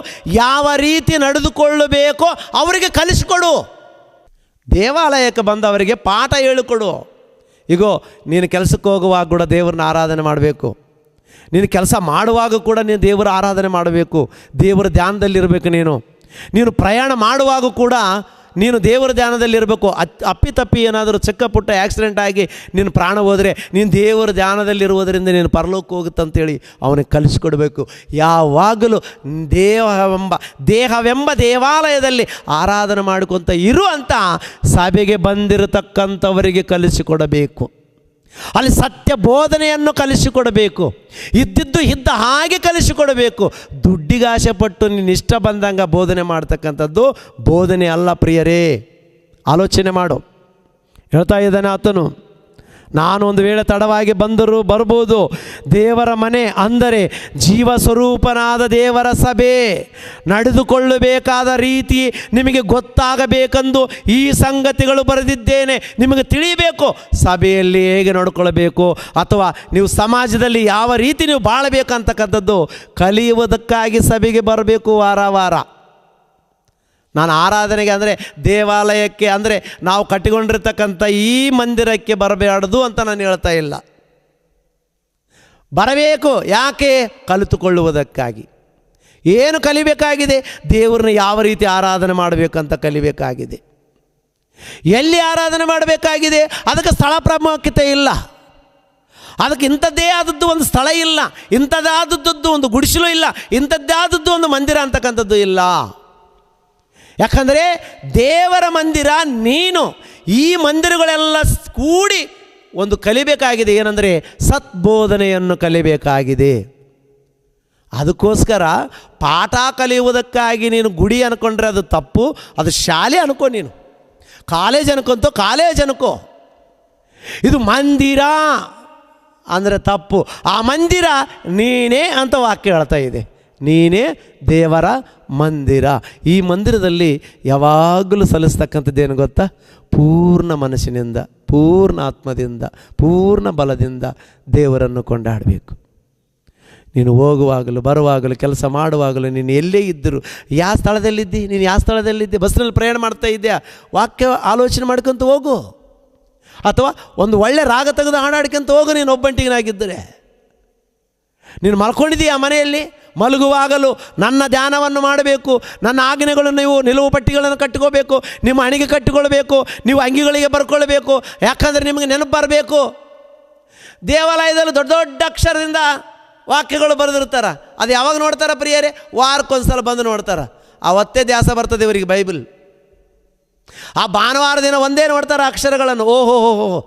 ಯಾವ ರೀತಿ ನಡೆದುಕೊಳ್ಳಬೇಕೋ ಅವರಿಗೆ ಕಲಿಸಿಕೊಡು. ದೇವಾಲಯಕ್ಕೆ ಬಂದವರಿಗೆ ಪಾಠ ಹೇಳಿಕೊಡು. ಈಗೋ ನೀನು ಕೆಲಸಕ್ಕೆ ಹೋಗುವಾಗ ಕೂಡ ದೇವ್ರನ್ನ ಆರಾಧನೆ ಮಾಡಬೇಕು. ನೀನು ಕೆಲಸ ಮಾಡುವಾಗ ಕೂಡ ನೀನು ದೇವರ ಆರಾಧನೆ ಮಾಡಬೇಕು. ದೇವರ ಧ್ಯಾನದಲ್ಲಿರಬೇಕು. ನೀನು ಪ್ರಯಾಣ ಮಾಡುವಾಗ ಕೂಡ ನೀನು ದೇವರ ಧ್ಯಾನದಲ್ಲಿರಬೇಕು. ಅಪ್ಪಿತಪ್ಪಿ ಏನಾದರೂ ಚಿಕ್ಕ ಪುಟ್ಟ ಆಕ್ಸಿಡೆಂಟ್ ಆಗಿ ನೀನು ಪ್ರಾಣ ಹೋದರೆ ನೀನು ದೇವರ ಧ್ಯಾನದಲ್ಲಿರುವುದರಿಂದ ನೀನು ಪರಲೋಕ ಹೋಗುತ್ತಂತೇಳಿ ಅವನಿಗೆ ಕಲಿಸ್ಕೊಡ್ಬೇಕು. ಯಾವಾಗಲೂ ದೇಹವೆಂಬ ದೇವಾಲಯದಲ್ಲಿ ಆರಾಧನೆ ಮಾಡ್ಕೊತ ಇರು ಅಂತ ಸಭೆಗೆ ಬಂದಿರತಕ್ಕಂಥವರಿಗೆ ಕಲಿಸಿಕೊಡಬೇಕು. ಅಲ್ಲಿ ಸತ್ಯ ಬೋಧನೆಯನ್ನು ಕಲಿಸಿಕೊಡಬೇಕು. ಇದ್ದಿದ್ದು ಇದ್ದ ಹಾಗೆ ಕಲಿಸಿಕೊಡಬೇಕು. ದುಡ್ಡಿಗಾಸೆ ಪಟ್ಟು ನೀನು ಇಷ್ಟ ಬಂದಂಗೆ ಬೋಧನೆ ಮಾಡ್ತಕ್ಕಂಥದ್ದು ಬೋಧನೆ ಅಲ್ಲ ಪ್ರಿಯರೇ. ಆಲೋಚನೆ ಮಾಡು. ಹೇಳ್ತಾ ಇದ್ದಾನೆ ಆತನು, ನಾನು ಒಂದು ವೇಳೆ ತಡವಾಗಿ ಬಂದರೂ ಬರ್ಬೋದು. ದೇವರ ಮನೆ ಅಂದರೆ ಜೀವಸ್ವರೂಪನಾದ ದೇವರ ಸಭೆ ನಡೆದುಕೊಳ್ಳಬೇಕಾದ ರೀತಿ ನಿಮಗೆ ಗೊತ್ತಾಗಬೇಕೆಂದು ಈ ಸಂಗತಿಗಳು ಬರೆದಿದ್ದೇನೆ. ನಿಮಗೆ ತಿಳಿಯಬೇಕು ಸಭೆಯಲ್ಲಿ ಹೇಗೆ ನಡ್ಕೊಳ್ಬೇಕು, ಅಥವಾ ನೀವು ಸಮಾಜದಲ್ಲಿ ಯಾವ ರೀತಿ ನೀವು ಬಾಳಬೇಕಂತಕ್ಕಂಥದ್ದು ಕಲಿಯುವುದಕ್ಕಾಗಿ ಸಭೆಗೆ ಬರಬೇಕು ವಾರ. ನಾನು ಆರಾಧನೆಗೆ ಅಂದರೆ ದೇವಾಲಯಕ್ಕೆ ಅಂದರೆ ನಾವು ಕಟ್ಟಿಕೊಂಡಿರ್ತಕ್ಕಂಥ ಈ ಮಂದಿರಕ್ಕೆ ಬರಬೇಡದು ಅಂತ ನಾನು ಹೇಳ್ತಾ ಇಲ್ಲ. ಬರಬೇಕು. ಯಾಕೆ? ಕಲಿತುಕೊಳ್ಳುವುದಕ್ಕಾಗಿ. ಏನು ಕಲಿಬೇಕಾಗಿದೆ? ದೇವರನ್ನ ಯಾವ ರೀತಿ ಆರಾಧನೆ ಮಾಡಬೇಕಂತ ಕಲಿಬೇಕಾಗಿದೆ. ಎಲ್ಲಿ ಆರಾಧನೆ ಮಾಡಬೇಕಾಗಿದೆ? ಅದಕ್ಕೆ ಸ್ಥಳ ಪ್ರಾಮುಖ್ಯತೆ ಇಲ್ಲ. ಅದಕ್ಕೆ ಇಂಥದ್ದೇ ಆದದ್ದು ಒಂದು ಸ್ಥಳ ಇಲ್ಲ, ಇಂಥದ್ದಾದದ್ದು ಒಂದು ಗುಡಿಸಲು ಇಲ್ಲ, ಇಂಥದ್ದೇ ಆದದ್ದು ಒಂದು ಮಂದಿರ ಅಂತಕ್ಕಂಥದ್ದು ಇಲ್ಲ. ಯಾಕಂದರೆ ದೇವರ ಮಂದಿರ ನೀನು. ಈ ಮಂದಿರಗಳೆಲ್ಲ ಕೂಡಿ ಒಂದು ಕಲಿಬೇಕಾಗಿದೆ. ಏನಂದರೆ ಸತ್ಬೋಧನೆಯನ್ನು ಕಲಿಬೇಕಾಗಿದೆ. ಅದಕ್ಕೋಸ್ಕರ ಪಾಠ ಕಲಿಯುವುದಕ್ಕಾಗಿ ನೀನು ಗುಡಿ ಅನ್ಕೊಂಡ್ರೆ ಅದು ತಪ್ಪು. ಅದು ಶಾಲೆ ಅನ್ಕೋ, ನೀನು ಕಾಲೇಜ್ ಅನ್ಕೊಂತೋ ಕಾಲೇಜ್ ಅನ್ಕೋ. ಇದು ಮಂದಿರ ಅಂದರೆ ತಪ್ಪು. ಆ ಮಂದಿರ ನೀನೇ ಅಂತ ವಾಕ್ಯ ಹೇಳ್ತಾ ಇದೆ. ನೀನೇ ದೇವರ ಮಂದಿರ. ಈ ಮಂದಿರದಲ್ಲಿ ಯಾವಾಗಲೂ ಸಲ್ಲಿಸ್ತಕ್ಕಂಥದ್ದೇನು ಗೊತ್ತಾ? ಪೂರ್ಣ ಮನಸ್ಸಿನಿಂದ, ಪೂರ್ಣ ಆತ್ಮದಿಂದ, ಪೂರ್ಣ ಬಲದಿಂದ ದೇವರನ್ನು ಕೊಂಡಾಡಬೇಕು. ನೀನು ಹೋಗುವಾಗಲೂ ಬರುವಾಗಲೂ ಕೆಲಸ ಮಾಡುವಾಗಲೂ ನೀನು ಎಲ್ಲೇ ಇದ್ದರೂ, ಯಾವ ಸ್ಥಳದಲ್ಲಿದ್ದಿ, ನೀನು ಯಾವ ಸ್ಥಳದಲ್ಲಿದ್ದಿ, ಬಸ್ನಲ್ಲಿ ಪ್ರಯಾಣ ಮಾಡ್ತಾ ಇದೆಯಾ, ವಾಕ್ಯ ಆಲೋಚನೆ ಮಾಡ್ಕೊತ ಹೋಗು. ಅಥವಾ ಒಂದು ಒಳ್ಳೆ ರಾಗ ತೆಗೆದು ಹಾಡಾಡ್ಕೊಂತ ಹೋಗು. ನೀನು ಒಬ್ಬಂಟಿಗನಾಗಿದ್ದರೆ ನೀನು ಮಲ್ಕೊಂಡಿದ್ದೀಯ ಮನೆಯಲ್ಲಿ, ಮಲಗುವಾಗಲೂ ನನ್ನ ಧ್ಯಾನವನ್ನು ಮಾಡಬೇಕು. ನನ್ನ ಆಜ್ಞೆಗಳನ್ನು ನೀವು ನಿಲುವು ಪಟ್ಟಿಗಳನ್ನು ಕಟ್ಟಿಕೋಬೇಕು. ನಿಮ್ಮ ಹಣಿಗೆ ಕಟ್ಟಿಕೊಳ್ಬೇಕು. ನೀವು ಅಂಗಿಗಳಿಗೆ ಬರ್ಕೊಳ್ಬೇಕು. ಯಾಕಂದರೆ ನಿಮಗೆ ನೆನಪು ಬರಬೇಕು. ದೇವಾಲಯದಲ್ಲಿ ದೊಡ್ಡ ದೊಡ್ಡ ಅಕ್ಷರದಿಂದ ವಾಕ್ಯಗಳು ಬರೆದಿರ್ತಾರೆ. ಅದು ಯಾವಾಗ ನೋಡ್ತಾರೆ ಪ್ರಿಯರೇ? ವಾರಕ್ಕೊಂದು ಸಲ ಬಂದು ನೋಡ್ತಾರೆ. ಅವತ್ತೇ ಧ್ಯಾಸ ಬರ್ತದೆ ಇವರಿಗೆ ಬೈಬಲ್. ಆ ಭಾನುವಾರ ದಿನ ಒಂದೇ ನೋಡ್ತಾರೆ ಅಕ್ಷರಗಳನ್ನು. ಓಹೋ.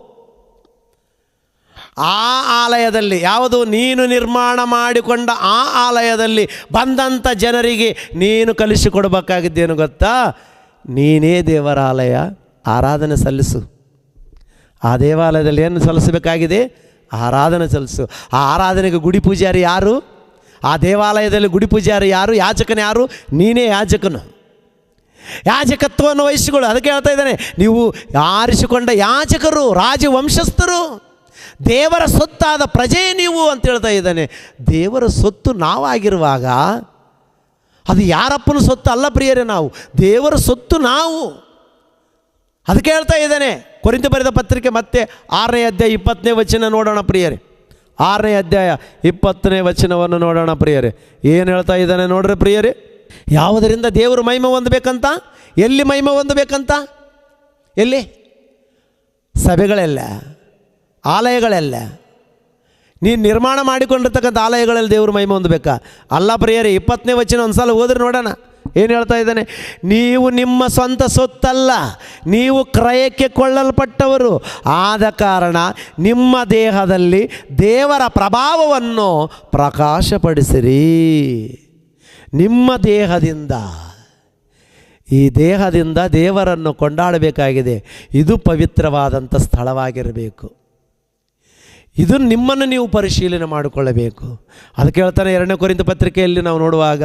ಆ ಆಲಯದಲ್ಲಿ, ಯಾವುದು ನೀನು ನಿರ್ಮಾಣ ಮಾಡಿಕೊಂಡ ಆ ಆಲಯದಲ್ಲಿ ಬಂದಂಥ ಜನರಿಗೆ ನೀನು ಕಲಿಸಿಕೊಡ್ಬೇಕಾಗಿದ್ದೇನು ಗೊತ್ತಾ? ನೀನೇ ದೇವರ ಆಲಯ, ಆರಾಧನೆ ಸಲ್ಲಿಸು. ಆ ದೇವಾಲಯದಲ್ಲಿ ಏನು ಸಲ್ಲಿಸಬೇಕಾಗಿದೆ? ಆರಾಧನೆ ಸಲ್ಲಿಸು. ಆ ಆರಾಧನೆಗೆ ಗುಡಿ ಪೂಜಾರಿ ಯಾರು? ಆ ದೇವಾಲಯದಲ್ಲಿ ಗುಡಿ ಪೂಜಾರಿ ಯಾರು? ಯಾಜಕನ ಯಾರು? ನೀನೇ ಯಾಜಕನು. ಯಾಜಕತ್ವವನ್ನು ವಹಿಸಿಕೊಳ್ಳು. ಅದಕ್ಕೆ ಹೇಳ್ತಾ ಇದ್ದಾನೆ, ನೀವು ಆರಿಸಿಕೊಂಡ ಯಾಜಕರು, ರಾಜವಂಶಸ್ಥರು, ದೇವರ ಸೊತ್ತಾದ ಪ್ರಜೆ ನೀವು ಅಂತ ಹೇಳ್ತಾ ಇದ್ದಾನೆ. ದೇವರ ಸೊತ್ತು ನಾವಾಗಿರುವಾಗ ಅದು ಯಾರಪ್ಪನ ಸೊತ್ತು ಅಲ್ಲ ಪ್ರಿಯರೇ, ನಾವು ದೇವರ ಸೊತ್ತು ನಾವು. ಅದಕ್ಕೆ ಹೇಳ್ತಾ ಇದ್ದಾನೆ. ಕೊರಿಂಥ ಬರೆದ ಪತ್ರಿಕೆ ಮತ್ತೆ 6ನೇ ಅಧ್ಯಾಯ 20ನೇ ವಚನ ನೋಡೋಣ ಪ್ರಿಯರೇ. 6ನೇ ಅಧ್ಯಾಯ 20ನೇ ವಚನವನ್ನು ನೋಡೋಣ ಪ್ರಿಯರೇ. ಏನು ಹೇಳ್ತಾ ಇದ್ದಾನೆ ನೋಡ್ರಿ ಪ್ರಿಯರೇ. ಯಾವುದರಿಂದ ದೇವರು ಮಹಿಮೆ ಹೊಂದಬೇಕಂತ? ಎಲ್ಲಿ ಮಹಿಮೆ ಹೊಂದಬೇಕಂತ? ಎಲ್ಲಿ? ಸಭೆಗಳೆಲ್ಲ, ಆಲಯಗಳೆಲ್ಲ. ನೀನು ನಿರ್ಮಾಣ ಮಾಡಿಕೊಂಡಿರ್ತಕ್ಕಂಥ ಆಲಯಗಳಲ್ಲಿ ದೇವರು ಮಹಿಮೆ ಹೊಂದಬೇಕಾ? ಅಲ್ಲ ಪ್ರಿಯರೇ. 20ನೇ ವಚನ ಒಂದು ಸಲ ಓದ್ರೆ ನೋಡೋಣ. ಏನು ಹೇಳ್ತಾ ಇದ್ದಾನೆ? ನೀವು ನಿಮ್ಮ ಸ್ವಂತ ಸೊತ್ತಲ್ಲ, ನೀವು ಕ್ರಯಕ್ಕೆ ಕೊಳ್ಳಲ್ಪಟ್ಟವರು. ಆದ ಕಾರಣ ನಿಮ್ಮ ದೇಹದಲ್ಲಿ ದೇವರ ಪ್ರಭಾವವನ್ನು ಪ್ರಕಾಶಪಡಿಸಿರಿ. ನಿಮ್ಮ ದೇಹದಿಂದ, ಈ ದೇಹದಿಂದ ದೇವರನ್ನು ಕೊಂಡಾಡಬೇಕಾಗಿದೆ. ಇದು ಪವಿತ್ರವಾದಂಥ ಸ್ಥಳವಾಗಿರಬೇಕು. ಇದು ನಿಮ್ಮನ್ನು ನೀವು ಪರಿಶೀಲನೆ ಮಾಡಿಕೊಳ್ಳಬೇಕು. ಅದಕ್ಕೆ ಹೇಳ್ತಾನೆ 2ನೇ ಕೊರಿಂಥ ಪತ್ರಿಕೆಯಲ್ಲಿ ನಾವು ನೋಡುವಾಗ,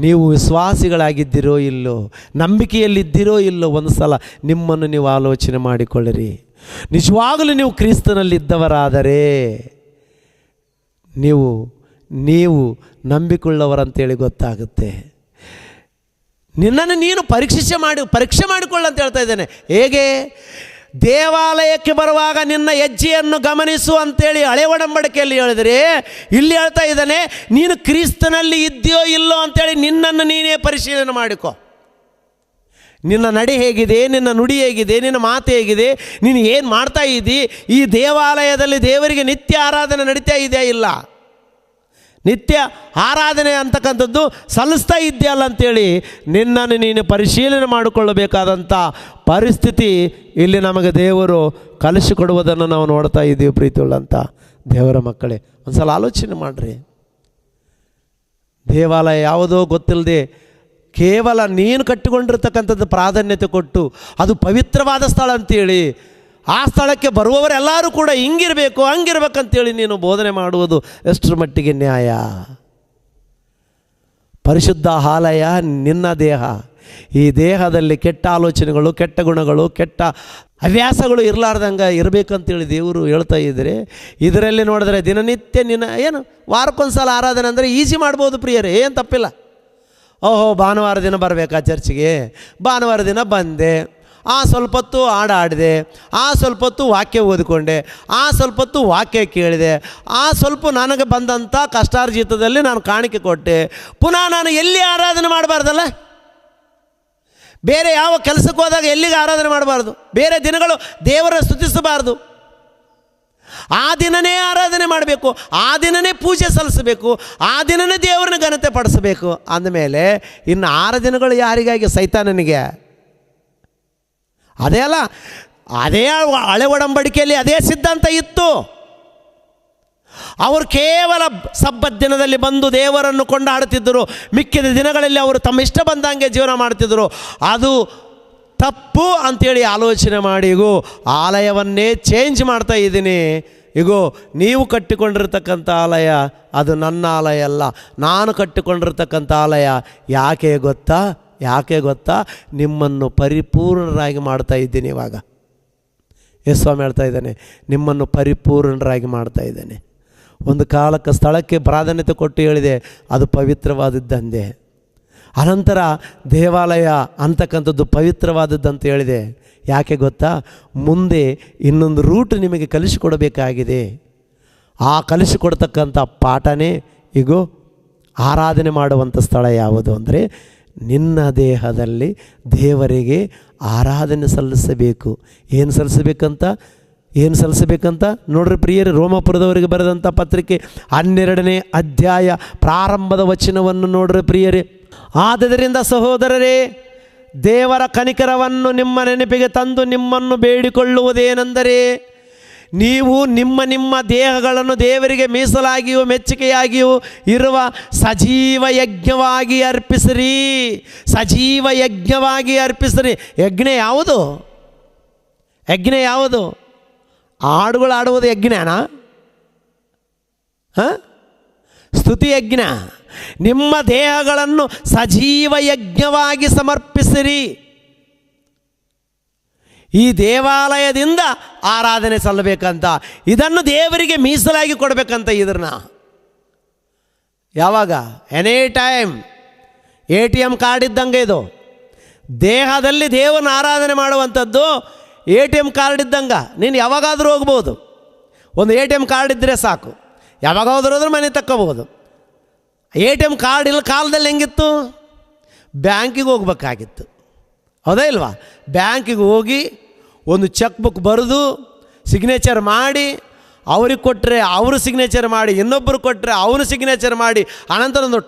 ನೀವು ವಿಶ್ವಾಸಿಗಳಾಗಿದ್ದೀರೋ ಇಲ್ಲೋ, ನಂಬಿಕೆಯಲ್ಲಿದ್ದೀರೋ ಇಲ್ಲೋ, ಒಂದು ಸಲ ನಿಮ್ಮನ್ನು ನೀವು ಆಲೋಚನೆ ಮಾಡಿಕೊಳ್ಳಿರಿ. ನಿಜವಾಗಲೂ ನೀವು ಕ್ರಿಸ್ತನಲ್ಲಿದ್ದವರಾದರೆ ನೀವು ನಂಬಿಕೊಳ್ಳವರಂತೇಳಿ ಗೊತ್ತಾಗುತ್ತೆ. ನಿನ್ನನ್ನು ನೀನು ಪರೀಕ್ಷೆ ಮಾಡಿಕೊಳ್ಳ ಅಂತ ಹೇಳ್ತಾ ಇದ್ದೇನೆ. ಹೇಗೆ? ದೇವಾಲಯಕ್ಕೆ ಬರುವಾಗ ನಿನ್ನ ಹೆಜ್ಜೆಯನ್ನು ಗಮನಿಸು ಅಂತೇಳಿ ಹಳೆ ಒಡಂಬಡಿಕೆಯಲ್ಲಿ ಹೇಳಿದರೆ, ಇಲ್ಲಿ ಹೇಳ್ತಾ ಇದ್ದಾನೆ ನೀನು ಕ್ರಿಸ್ತನಲ್ಲಿ ಇದೆಯೋ ಇಲ್ಲೋ ಅಂತೇಳಿ ನಿನ್ನನ್ನು ನೀನೇ ಪರಿಶೀಲನೆ ಮಾಡಿಕೊ. ನಿನ್ನ ನಡೆ ಹೇಗಿದೆ, ನಿನ್ನ ನುಡಿ ಹೇಗಿದೆ, ನಿನ್ನ ಮಾತು ಹೇಗಿದೆ, ನೀನು ಏನು ಮಾಡ್ತಾ ಇದ್ದಿ, ಈ ದೇವಾಲಯದಲ್ಲಿ ದೇವರಿಗೆ ನಿತ್ಯ ಆರಾಧನೆ ನಡೀತಾ ಇದೆಯಾ ಇಲ್ಲ, ನಿತ್ಯ ಆರಾಧನೆ ಅಂತಕ್ಕಂಥದ್ದು ಸಲ್ಲಿಸ್ತಾ ಇದೆಯಲ್ಲ ಅಂಥೇಳಿ ನಿನ್ನನ್ನು ನೀನು ಪರಿಶೀಲನೆ ಮಾಡಿಕೊಳ್ಳಬೇಕಾದಂಥ ಪರಿಸ್ಥಿತಿ ಇಲ್ಲಿ ನಮಗೆ ದೇವರು ಕಲಿಸಿಕೊಡುವುದನ್ನು ನಾವು ನೋಡ್ತಾ ಇದ್ದೀವಿ. ಪ್ರೀತಿಯುಳ್ಳಂಥ ದೇವರ ಮಕ್ಕಳೇ, ಒಂದು ಸಲ ಆಲೋಚನೆ ಮಾಡಿರಿ. ದೇವಾಲಯ ಯಾವುದೋ ಗೊತ್ತಿಲ್ಲದೆ ಕೇವಲ ನೀನು ಕಟ್ಟಿಕೊಂಡಿರ್ತಕ್ಕಂಥದ್ದು ಪ್ರಾಧಾನ್ಯತೆ ಕೊಟ್ಟು ಅದು ಪವಿತ್ರವಾದ ಸ್ಥಳ ಅಂತೇಳಿ ಆ ಸ್ಥಳಕ್ಕೆ ಬರುವವರೆಲ್ಲರೂ ಕೂಡ ಹಿಂಗಿರಬೇಕು ಹಂಗಿರ್ಬೇಕಂತೇಳಿ ನೀನು ಬೋಧನೆ ಮಾಡುವುದು ಎಷ್ಟರ ಮಟ್ಟಿಗೆ ನ್ಯಾಯ? ಪರಿಶುದ್ಧ ಆಲಯ ನಿನ್ನ ದೇಹ. ಈ ದೇಹದಲ್ಲಿ ಕೆಟ್ಟ ಆಲೋಚನೆಗಳು, ಕೆಟ್ಟ ಗುಣಗಳು, ಕೆಟ್ಟ ಹವ್ಯಾಸಗಳು ಇರಲಾರ್ದಂಗೆ ಇರಬೇಕಂತೇಳಿ ದೇವರು ಹೇಳ್ತಾ ಇದ್ದಾರೆ. ಇದರಲ್ಲಿ ನೋಡಿದ್ರೆ ದಿನನಿತ್ಯ ಏನು ವಾರಕ್ಕೊಂದು ಸಲ ಆರಾಧನೆ ಅಂದರೆ ಈಸಿ ಮಾಡ್ಬೋದು ಪ್ರಿಯರೇ, ಏನು ತಪ್ಪಿಲ್ಲ. ಓಹೋ, ಭಾನುವಾರ ದಿನ ಬರಬೇಕಾ ಚರ್ಚಿಗೆ, ಭಾನುವಾರ ದಿನ ಬಂದೆ, ಸ್ವಲ್ಪ ಹೊತ್ತು ಆಡಿದೆ, ಸ್ವಲ್ಪ ಹೊತ್ತು ವಾಕ್ಯ ಓದಿಕೊಂಡೆ, ಸ್ವಲ್ಪ ಹೊತ್ತು ವಾಕ್ಯ ಕೇಳಿದೆ, ಸ್ವಲ್ಪ ನನಗೆ ಬಂದಂಥ ಕಷ್ಟಾರ್ಜಿತದಲ್ಲಿ ನಾನು ಕಾಣಿಕೆ ಕೊಟ್ಟೆ. ಪುನಃ ನಾನು ಎಲ್ಲಿ ಆರಾಧನೆ ಮಾಡಬಾರ್ದಲ್ಲ? ಬೇರೆ ಯಾವ ಕೆಲಸಕ್ಕೆ ಹೋದಾಗ ಎಲ್ಲಿಗೆ ಆರಾಧನೆ ಮಾಡಬಾರ್ದು? ಬೇರೆ ದಿನಗಳು ದೇವರ ಸ್ತುತಿಸಬಾರ್ದು. ಆ ದಿನನೇ ಆರಾಧನೆ ಮಾಡಬೇಕು, ಆ ದಿನನೇ ಪೂಜೆ ಸಲ್ಲಿಸಬೇಕು, ಆ ದಿನನೇ ದೇವರನ್ನ ಘನತೆ ಪಡಿಸಬೇಕು. ಅಂದಮೇಲೆ ಇನ್ನು 6 ದಿನಗಳು ಯಾರಿಗಾಗಿ? ಸೈತಾನನಿಗೆ. ಅದೇ ಅಲ್ಲ, ಅದೇ ಹಳೆ ಒಡಂಬಡಿಕೆಯಲ್ಲಿ ಅದೇ ಸಿದ್ಧಾಂತ ಇತ್ತು. ಅವರು ಕೇವಲ ಸಬ್ಬತ್ ದಿನದಲ್ಲಿ ಬಂದು ದೇವರನ್ನು ಕೊಂಡಾಡುತ್ತಿದ್ದರು, ಮಿಕ್ಕಿದ ದಿನಗಳಲ್ಲಿ ಅವರು ತಮ್ಮ ಇಷ್ಟ ಬಂದಂಗೆ ಜೀವನ ಮಾಡ್ತಿದ್ದರು. ಅದು ತಪ್ಪು ಅಂಥೇಳಿ ಆಲೋಚನೆ ಮಾಡಿ ಈಗೋ ಆಲಯವನ್ನೇ ಚೇಂಜ್ ಮಾಡ್ತಾ ಇದ್ದೀನಿ. ಈಗೋ ನೀವು ಕಟ್ಟಿಕೊಂಡಿರ್ತಕ್ಕಂಥ ಆಲಯ ಅದು ನನ್ನ ಆಲಯ ಅಲ್ಲ, ನಾನು ಕಟ್ಟಿಕೊಂಡಿರ್ತಕ್ಕಂಥ ಆಲಯ. ಯಾಕೆ ಗೊತ್ತಾ? ನಿಮ್ಮನ್ನು ಪರಿಪೂರ್ಣರಾಗಿ ಮಾಡ್ತಾ ಇದ್ದೀನಿ. ಇವಾಗ ಯೇಸುಸ್ವಾಮಿ ಹೇಳ್ತಾ ಇದ್ದಾನೆ, ನಿಮ್ಮನ್ನು ಪರಿಪೂರ್ಣರಾಗಿ ಮಾಡ್ತಾ ಇದ್ದಾನೆ. ಒಂದು ಕಾಲಕ್ಕೆ ಸ್ಥಳಕ್ಕೆ ಪ್ರಾಧಾನ್ಯತೆ ಕೊಟ್ಟು ಹೇಳಿದೆ, ಅದು ಪವಿತ್ರವಾದದ್ದಂದೆ. ಅನಂತರ ದೇವಾಲಯ ಅಂತಕ್ಕಂಥದ್ದು ಪವಿತ್ರವಾದದ್ದಂತ ಹೇಳಿದೆ. ಯಾಕೆ ಗೊತ್ತಾ? ಮುಂದೆ ಇನ್ನೊಂದು ರೂಟ್ ನಿಮಗೆ ಕಲಿಸಿಕೊಡಬೇಕಾಗಿದೆ. ಆ ಕಲಿಸಿಕೊಡ್ತಕ್ಕಂಥ ಪಾಠನೇ ಈಗೋ ಆರಾಧನೆ ಮಾಡುವಂಥ ಸ್ಥಳ ಯಾವುದು ಅಂದರೆ, ನಿನ್ನ ದೇಹದಲ್ಲಿ ದೇವರಿಗೆ ಆರಾಧನೆ ಸಲ್ಲಿಸಬೇಕು. ಏನು ಸಲ್ಲಿಸಬೇಕಂತ ನೋಡ್ರಿ ಪ್ರಿಯರೇ, ರೋಮಾಪುರದವರಿಗೆ ಬರೆದಂಥ ಪತ್ರಿಕೆ 12ನೇ ಅಧ್ಯಾಯ ಪ್ರಾರಂಭದ ವಚನವನ್ನು ನೋಡ್ರಿ ಪ್ರಿಯರೇ. ಆದುದರಿಂದ ಸಹೋದರರೇ, ದೇವರ ಕನಿಕರವನ್ನು ನಿಮ್ಮ ನೆನಪಿಗೆ ತಂದು ನಿಮ್ಮನ್ನು ಬೇಡಿಕೊಳ್ಳುವುದೇನೆಂದರೆ, ನೀವು ನಿಮ್ಮ ದೇಹಗಳನ್ನು ದೇವರಿಗೆ ಮೀಸಲಾಗಿಯೂ ಮೆಚ್ಚುಗೆಯಾಗಿಯೂ ಇರುವ ಸಜೀವ ಯಜ್ಞವಾಗಿ ಅರ್ಪಿಸಿರಿ. ಯಜ್ಞ ಯಾವುದು? ಹಾಡುಗಳು ಆಡುವುದು ಯಜ್ಞನಾ? ಸ್ತುತಿ ಯಜ್ಞ. ನಿಮ್ಮ ದೇಹಗಳನ್ನು ಸಜೀವ ಯಜ್ಞವಾಗಿ ಸಮರ್ಪಿಸಿರಿ. ಈ ದೇವಾಲಯದಿಂದ ಆರಾಧನೆ ಸಲ್ಲಬೇಕಂತ, ಇದನ್ನು ದೇವರಿಗೆ ಮೀಸಲಾಗಿ ಕೊಡಬೇಕಂತ. ಇದನ್ನ ಯಾವಾಗ? Any time. ATM ಕಾರ್ಡ್ ಇದ್ದಂಗೆ ಇದು. ದೇಹದಲ್ಲಿ ದೇವರನ್ನ ಆರಾಧನೆ ಮಾಡುವಂಥದ್ದು ATM ಕಾರ್ಡ್ ಇದ್ದಂಗೆ. ನೀನು ಯಾವಾಗಾದರೂ ಹೋಗ್ಬೋದು. ಒಂದು ATM ಕಾರ್ಡ್ ಇದ್ದರೆ ಸಾಕು, ಯಾವಾಗಾದ್ರೂ ಮನೆ ತಕ್ಕೋಬೋದು. ATM ಕಾರ್ಡ್ ಇಲ್ಲ ಕಾಲದಲ್ಲಿ ಹೆಂಗಿತ್ತು? ಬ್ಯಾಂಕಿಗೆ ಹೋಗ್ಬೇಕಾಗಿತ್ತು, ಹೌದಾ ಇಲ್ವಾ? ಬ್ಯಾಂಕಿಗೆ ಹೋಗಿ ಒಂದು ಚೆಕ್ ಬುಕ್ ಬರೆದು ಸಿಗ್ನೇಚರ್ ಮಾಡಿ ಅವ್ರಿಗೆ ಕೊಟ್ಟರೆ ಅವರು ಸಿಗ್ನೇಚರ್ ಮಾಡಿ, ಇನ್ನೊಬ್ಬರು ಕೊಟ್ಟರೆ ಅವನು ಸಿಗ್ನೇಚರ್ ಮಾಡಿ, ಅನಂತರ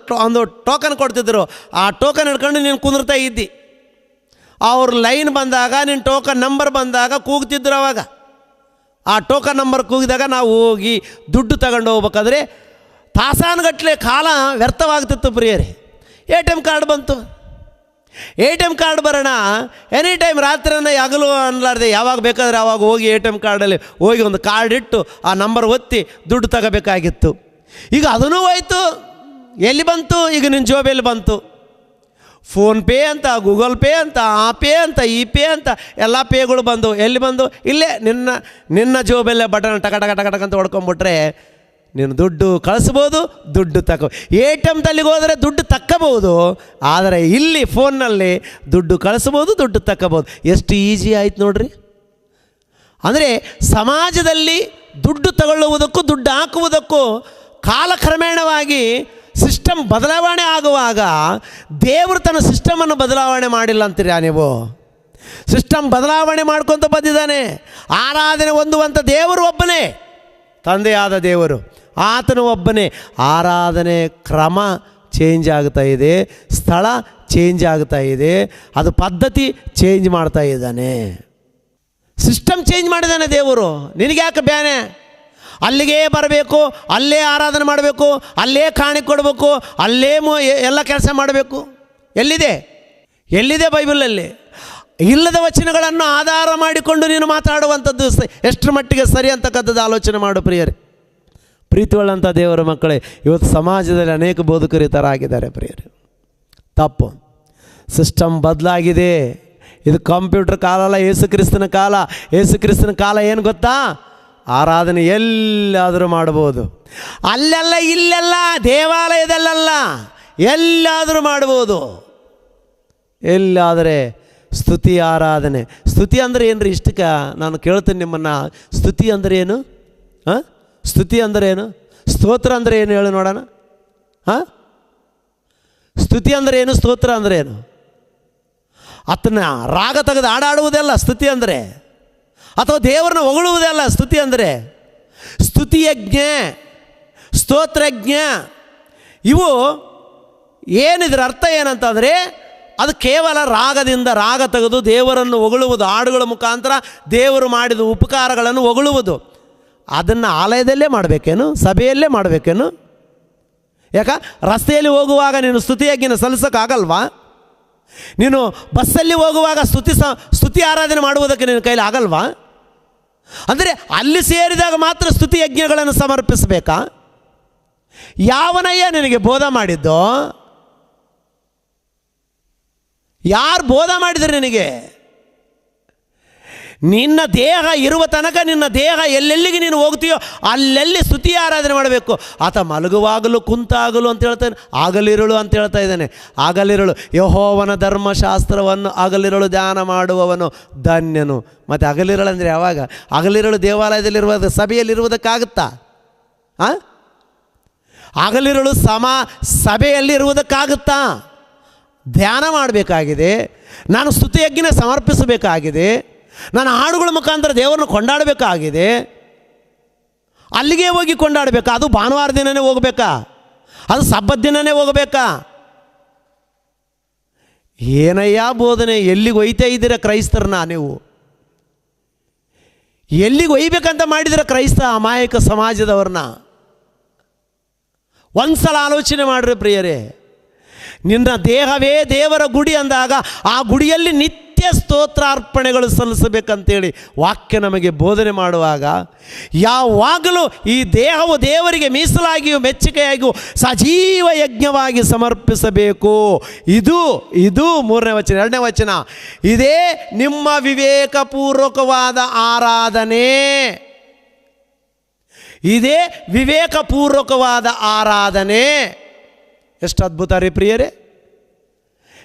ಒಂದು ಟೋಕನ್ ಕೊಡ್ತಿದ್ರು. ಆ ಟೋಕನ್ ಹಿಡ್ಕೊಂಡು ನೀನು ಕುಂದಿರ್ತಾ ಇದ್ದಿ. ಅವ್ರ ಲೈನ್ ಬಂದಾಗ, ನಿನ್ನ ಟೋಕನ್ ನಂಬರ್ ಬಂದಾಗ ಕೂಗ್ತಿದ್ರು. ಅವಾಗ ಆ ಟೋಕನ್ ನಂಬರ್ ಕೂಗಿದಾಗ ನಾವು ಹೋಗಿ ದುಡ್ಡು ತಗೊಂಡು ಹೋಗ್ಬೇಕಾದ್ರೆ ತಾಸಾನುಗಟ್ಟಲೆ ಕಾಲ ವ್ಯರ್ಥವಾಗ್ತಿತ್ತು ಪ್ರಿಯರೇ. ATM ಕಾರ್ಡ್ ಬಂತು. ATM ಕಾರ್ಡ್ ಬರೋಣ, ಎನಿ ಟೈಮ್ ರಾತ್ರಿನ ಹಗಲು ಅನ್ಲಾರ್ದೆ ಯಾವಾಗ ಬೇಕಾದರೆ ಆವಾಗ ಹೋಗಿ ATM ಕಾರ್ಡಲ್ಲಿ ಹೋಗಿ ಒಂದು ಕಾರ್ಡ್ ಇಟ್ಟು ಆ ನಂಬರ್ ಒತ್ತಿ ದುಡ್ಡು ತಗೋಬೇಕಾಗಿತ್ತು. ಈಗ ಅದನ್ನೂ ಹೋಯ್ತು. ಎಲ್ಲಿ ಬಂತು? ಈಗ ನಿನ್ನ ಜೋಬಲ್ಲಿ ಬಂತು. ಫೋನ್ಪೇ ಅಂತ, ಗೂಗಲ್ ಪೇ ಅಂತ, ಆ ಪೇ ಅಂತ, ಈ ಪೇ ಅಂತ ಎಲ್ಲ ಪೇಗಳು ಬಂದು. ಎಲ್ಲಿ ಬಂದು? ಇಲ್ಲೇ ನಿನ್ನ ಜೋಬಲ್ಲೇ ಬಟನ್ ಟಕ ಟಕ ಟಕ ಟಕ ಅಂತ ಹೊಡ್ಕೊಂಬಿಟ್ರೆ ನೀನು ದುಡ್ಡು ಕಳಿಸ್ಬೋದು, ದುಡ್ಡು ATMದಲ್ಲಿ ಹೋದರೆ ದುಡ್ಡು ತಕ್ಕಬಹುದು. ಆದರೆ ಇಲ್ಲಿ ಫೋನ್ನಲ್ಲಿ ದುಡ್ಡು ಕಳಿಸ್ಬೋದು, ದುಡ್ಡು ತಕ್ಕಬಹುದು. ಎಷ್ಟು ಈಸಿ ಆಯ್ತು ನೋಡ್ರಿ. ಅಂದರೆ ಸಮಾಜದಲ್ಲಿ ದುಡ್ಡು ತಗೊಳ್ಳುವುದಕ್ಕೂ ದುಡ್ಡು ಹಾಕುವುದಕ್ಕೂ ಕಾಲಕ್ರಮೇಣವಾಗಿ ಸಿಸ್ಟಮ್ ಬದಲಾವಣೆ ಆಗುವಾಗ ದೇವರು ತನ್ನ ಸಿಸ್ಟಮನ್ನು ಬದಲಾವಣೆ ಮಾಡಿಲ್ಲ ಅಂತೀರಾ ನೀವು? ಸಿಸ್ಟಮ್ ಬದಲಾವಣೆ ಮಾಡ್ಕೊತ ಬಂದಿದ್ದಾನೆ. ಆರಾಧನೆ ಹೊಂದುವಂಥ ದೇವರು ಒಬ್ಬನೇ, ತಂದೆಯಾದ ದೇವರು ಆತನು ಒಬ್ಬನೇ. ಆರಾಧನೆ ಕ್ರಮ ಚೇಂಜ್ ಆಗ್ತಾ ಇದೆ, ಸ್ಥಳ ಚೇಂಜ್ ಆಗ್ತಾ ಇದೆ, ಅದು ಪದ್ಧತಿ ಚೇಂಜ್ ಮಾಡ್ತಾ ಇದ್ದಾನೆ. ಸಿಸ್ಟಮ್ ಚೇಂಜ್ ಮಾಡಿದ್ದಾನೆ ದೇವರು. ನಿನಗೆ ಯಾಕೆ ಬ್ಯಾನೆ? ಅಲ್ಲಿಗೆ ಬರಬೇಕು, ಅಲ್ಲೇ ಆರಾಧನೆ ಮಾಡಬೇಕು, ಅಲ್ಲೇ ಕಾಣಿಕೆ ಕೊಡಬೇಕು, ಅಲ್ಲೇ ಎಲ್ಲ ಕೆಲಸ ಮಾಡಬೇಕು. ಎಲ್ಲಿದೆ ಬೈಬಲಲ್ಲಿ? ಇಲ್ಲದ ವಚನಗಳನ್ನು ಆಧಾರ ಮಾಡಿಕೊಂಡು ನೀನು ಮಾತಾಡುವಂಥದ್ದು ಎಷ್ಟರ ಮಟ್ಟಿಗೆ ಸರಿ ಅಂತಕ್ಕಂಥದ್ದು ಆಲೋಚನೆ ಮಾಡು ಪ್ರಿಯರೇ. ಪ್ರೀತಿಯುಳ್ಳಂಥ ದೇವರ ಮಕ್ಕಳೇ, ಇವತ್ತು ಸಮಾಜದಲ್ಲಿ ಅನೇಕ ಬೋಧಕರು ಈ ಥರ ಆಗಿದ್ದಾರೆ ಪ್ರಿಯರೇ. ತಪ್ಪು. ಸಿಸ್ಟಮ್ ಬದಲಾಗಿದೆ. ಇದು ಕಂಪ್ಯೂಟರ್ ಕಾಲ ಅಲ್ಲ, ಯೇಸು ಕ್ರಿಸ್ತನ ಕಾಲ. ಯೇಸು ಕ್ರಿಸ್ತನ ಕಾಲ ಏನು ಗೊತ್ತಾ? ಆರಾಧನೆ ಎಲ್ಲಾದರೂ ಮಾಡ್ಬೋದು. ಅಲ್ಲೆಲ್ಲ ಇಲ್ಲೆಲ್ಲ, ದೇವಾಲಯದಲ್ಲ, ಎಲ್ಲಾದರೂ ಮಾಡ್ಬೋದು. ಎಲ್ಲಾದರೆ ಸ್ತುತಿ ಆರಾಧನೆ. ಸ್ತುತಿ ಅಂದರೆ ಏನು ರೀ? ಇಷ್ಟಕ್ಕೆ ನಾನು ಕೇಳ್ತೀನಿ ನಿಮ್ಮನ್ನು. ಸ್ತುತಿ ಅಂದರೆ ಏನು? ಸ್ತುತಿ ಅಂದರೆ ಏನು? ಸ್ತೋತ್ರ ಅಂದರೆ ಏನು ಹೇಳು ನೋಡೋಣ. ಸ್ತುತಿ ಅಂದರೆ ಏನು? ಸ್ತೋತ್ರ ಅಂದರೆ ಏನು? ಅದನ್ನ ರಾಗ ತೆಗೆದು ಹಾಡಾಡುವುದಲ್ಲ ಸ್ತುತಿ ಅಂದರೆ, ಅಥವಾ ದೇವರನ್ನ ಹೊಗಳುವುದಲ್ಲ ಸ್ತುತಿ ಅಂದರೆ. ಸ್ತುತಿಯಜ್ಞ, ಸ್ತೋತ್ರಜ್ಞ, ಇವು ಏನಿದ್ರ ಅರ್ಥ ಏನಂತಂದರೆ ಅದು ಕೇವಲ ರಾಗದಿಂದ ರಾಗ ತೆಗೆದು ದೇವರನ್ನು ಹೊಗಳುವುದು, ಹಾಡುಗಳ ಮುಖಾಂತರ ದೇವರು ಮಾಡಿದ ಉಪಕಾರಗಳನ್ನು ಹೊಗಳುವುದು. ಅದನ್ನು ಆಲಯದಲ್ಲೇ ಮಾಡಬೇಕೇನು? ಸಭೆಯಲ್ಲೇ ಮಾಡಬೇಕೇನು? ಯಾಕೆ ರಸ್ತೆಯಲ್ಲಿ ಹೋಗುವಾಗ ನೀನು ಸ್ತುತಿಯಜ್ಞನ ಸಲ್ಲಿಸೋಕ್ಕಾಗಲ್ವಾ? ನೀನು ಬಸ್ಸಲ್ಲಿ ಹೋಗುವಾಗ ಸ್ತುತಿ ಆರಾಧನೆ ಮಾಡುವುದಕ್ಕೆ ನಿನ್ನ ಕೈಲಿ ಆಗಲ್ವಾ? ಅಂದರೆ ಅಲ್ಲಿ ಸೇರಿದಾಗ ಮಾತ್ರ ಸ್ತುತಿ ಯಜ್ಞಗಳನ್ನು ಸಮರ್ಪಿಸಬೇಕಾ? ಯಾವನಯ್ಯ ನಿನಗೆ ಬೋಧ ಮಾಡಿದ್ದೋ? ಯಾರು ಬೋಧ ಮಾಡಿದರೆ ನಿನಗೆ? ನಿನ್ನ ದೇಹ ಇರುವ ತನಕ ನಿನ್ನ ದೇಹ ಎಲ್ಲೆಲ್ಲಿಗೆ ನೀನು ಹೋಗ್ತೀಯೋ ಅಲ್ಲೆಲ್ಲಿ ಸ್ತುತಿ ಆರಾಧನೆ ಮಾಡಬೇಕು. ಆತ ಮಲಗುವಾಗಲೂ ಕುಂತಾಗಲು ಅಂತ ಹೇಳ್ತಾನೆ, ಆಗಲಿರುಳು ಅಂತ ಹೇಳ್ತಾ ಇದ್ದಾನೆ. ಆಗಲಿರುಳು ಯೆಹೋವನ ಧರ್ಮಶಾಸ್ತ್ರವನ್ನು ಆಗಲಿರುಳು ಧ್ಯಾನ ಮಾಡುವವನು ಧನ್ಯನು. ಮತ್ತು ಆಗಲಿರುಳು ಅಂದರೆ ಯಾವಾಗ? ಆಗಲಿರುಳು ದೇವಾಲಯದಲ್ಲಿರುವ ಸಭೆಯಲ್ಲಿರುವುದಕ್ಕಾಗುತ್ತಾ? ಆಗಲಿರುಳು ಸಭೆಯಲ್ಲಿರುವುದಕ್ಕಾಗುತ್ತಾ? ಧ್ಯಾನ ಮಾಡಬೇಕಾಗಿದೆ. ನಾನು ಸ್ತುತಿಯಜ್ಞ ಸಮರ್ಪಿಸಬೇಕಾಗಿದೆ. ನಾನು ಹಾಡುಗಳ ಮುಖಾಂತರ ದೇವರನ್ನು ಕೊಂಡಾಡಬೇಕಾಗಿದೆ. ಅಲ್ಲಿಗೆ ಹೋಗಿ ಕೊಂಡಾಡಬೇಕಾ? ಅದು ಭಾನುವಾರ ದಿನವೇ ಹೋಗಬೇಕಾ? ಅದು ಸಬ್ಬತ್ ದಿನವೇ ಹೋಗಬೇಕಾ? ಏನಯ್ಯ ಬೋಧನೆ? ಎಲ್ಲಿಗೆ ಒಯ್ತಾ ಇದ್ದೀರ ಕ್ರೈಸ್ತರನ್ನ ನೀವು? ಎಲ್ಲಿಗೆ ಒಯ್ಬೇಕಂತ ಮಾಡಿದಿರ ಕ್ರೈಸ್ತ ಅಮಾಯಕ ಸಮಾಜದವ್ರನ್ನ? ಒಂದು ಸಲ ಆಲೋಚನೆ ಮಾಡಿರಿ ಪ್ರಿಯರೇ. ನಿನ್ನ ದೇಹವೇ ದೇವರ ಗುಡಿ ಅಂದಾಗ ಆ ಗುಡಿಯಲ್ಲಿ ನಿತ್ಯ ಸ್ತೋತ್ರಾರ್ಪಣೆಗಳು ಸಲ್ಲಿಸಬೇಕಂತೇಳಿ ವಾಕ್ಯ ನಮಗೆ ಬೋಧನೆ ಮಾಡುವಾಗ ಯಾವಾಗಲೂ ಈ ದೇಹವು ದೇವರಿಗೆ ಮೀಸಲಾಗಿಯೂ ಮೆಚ್ಚುಗೆಯಾಗಿಯೂ ಸಜೀವ ಯಜ್ಞವಾಗಿ ಸಮರ್ಪಿಸಬೇಕು. ಇದು ಮೂರನೇ ವಚನ. ಎರಡನೇ ವಚನ, ಇದೇ ನಿಮ್ಮ ವಿವೇಕಪೂರ್ವಕವಾದ ಆರಾಧನೆ. ಇದೇ ವಿವೇಕಪೂರ್ವಕವಾದ ಆರಾಧನೆ. ಎಷ್ಟು ಅದ್ಭುತ ರೀ ಪ್ರಿಯರೇ.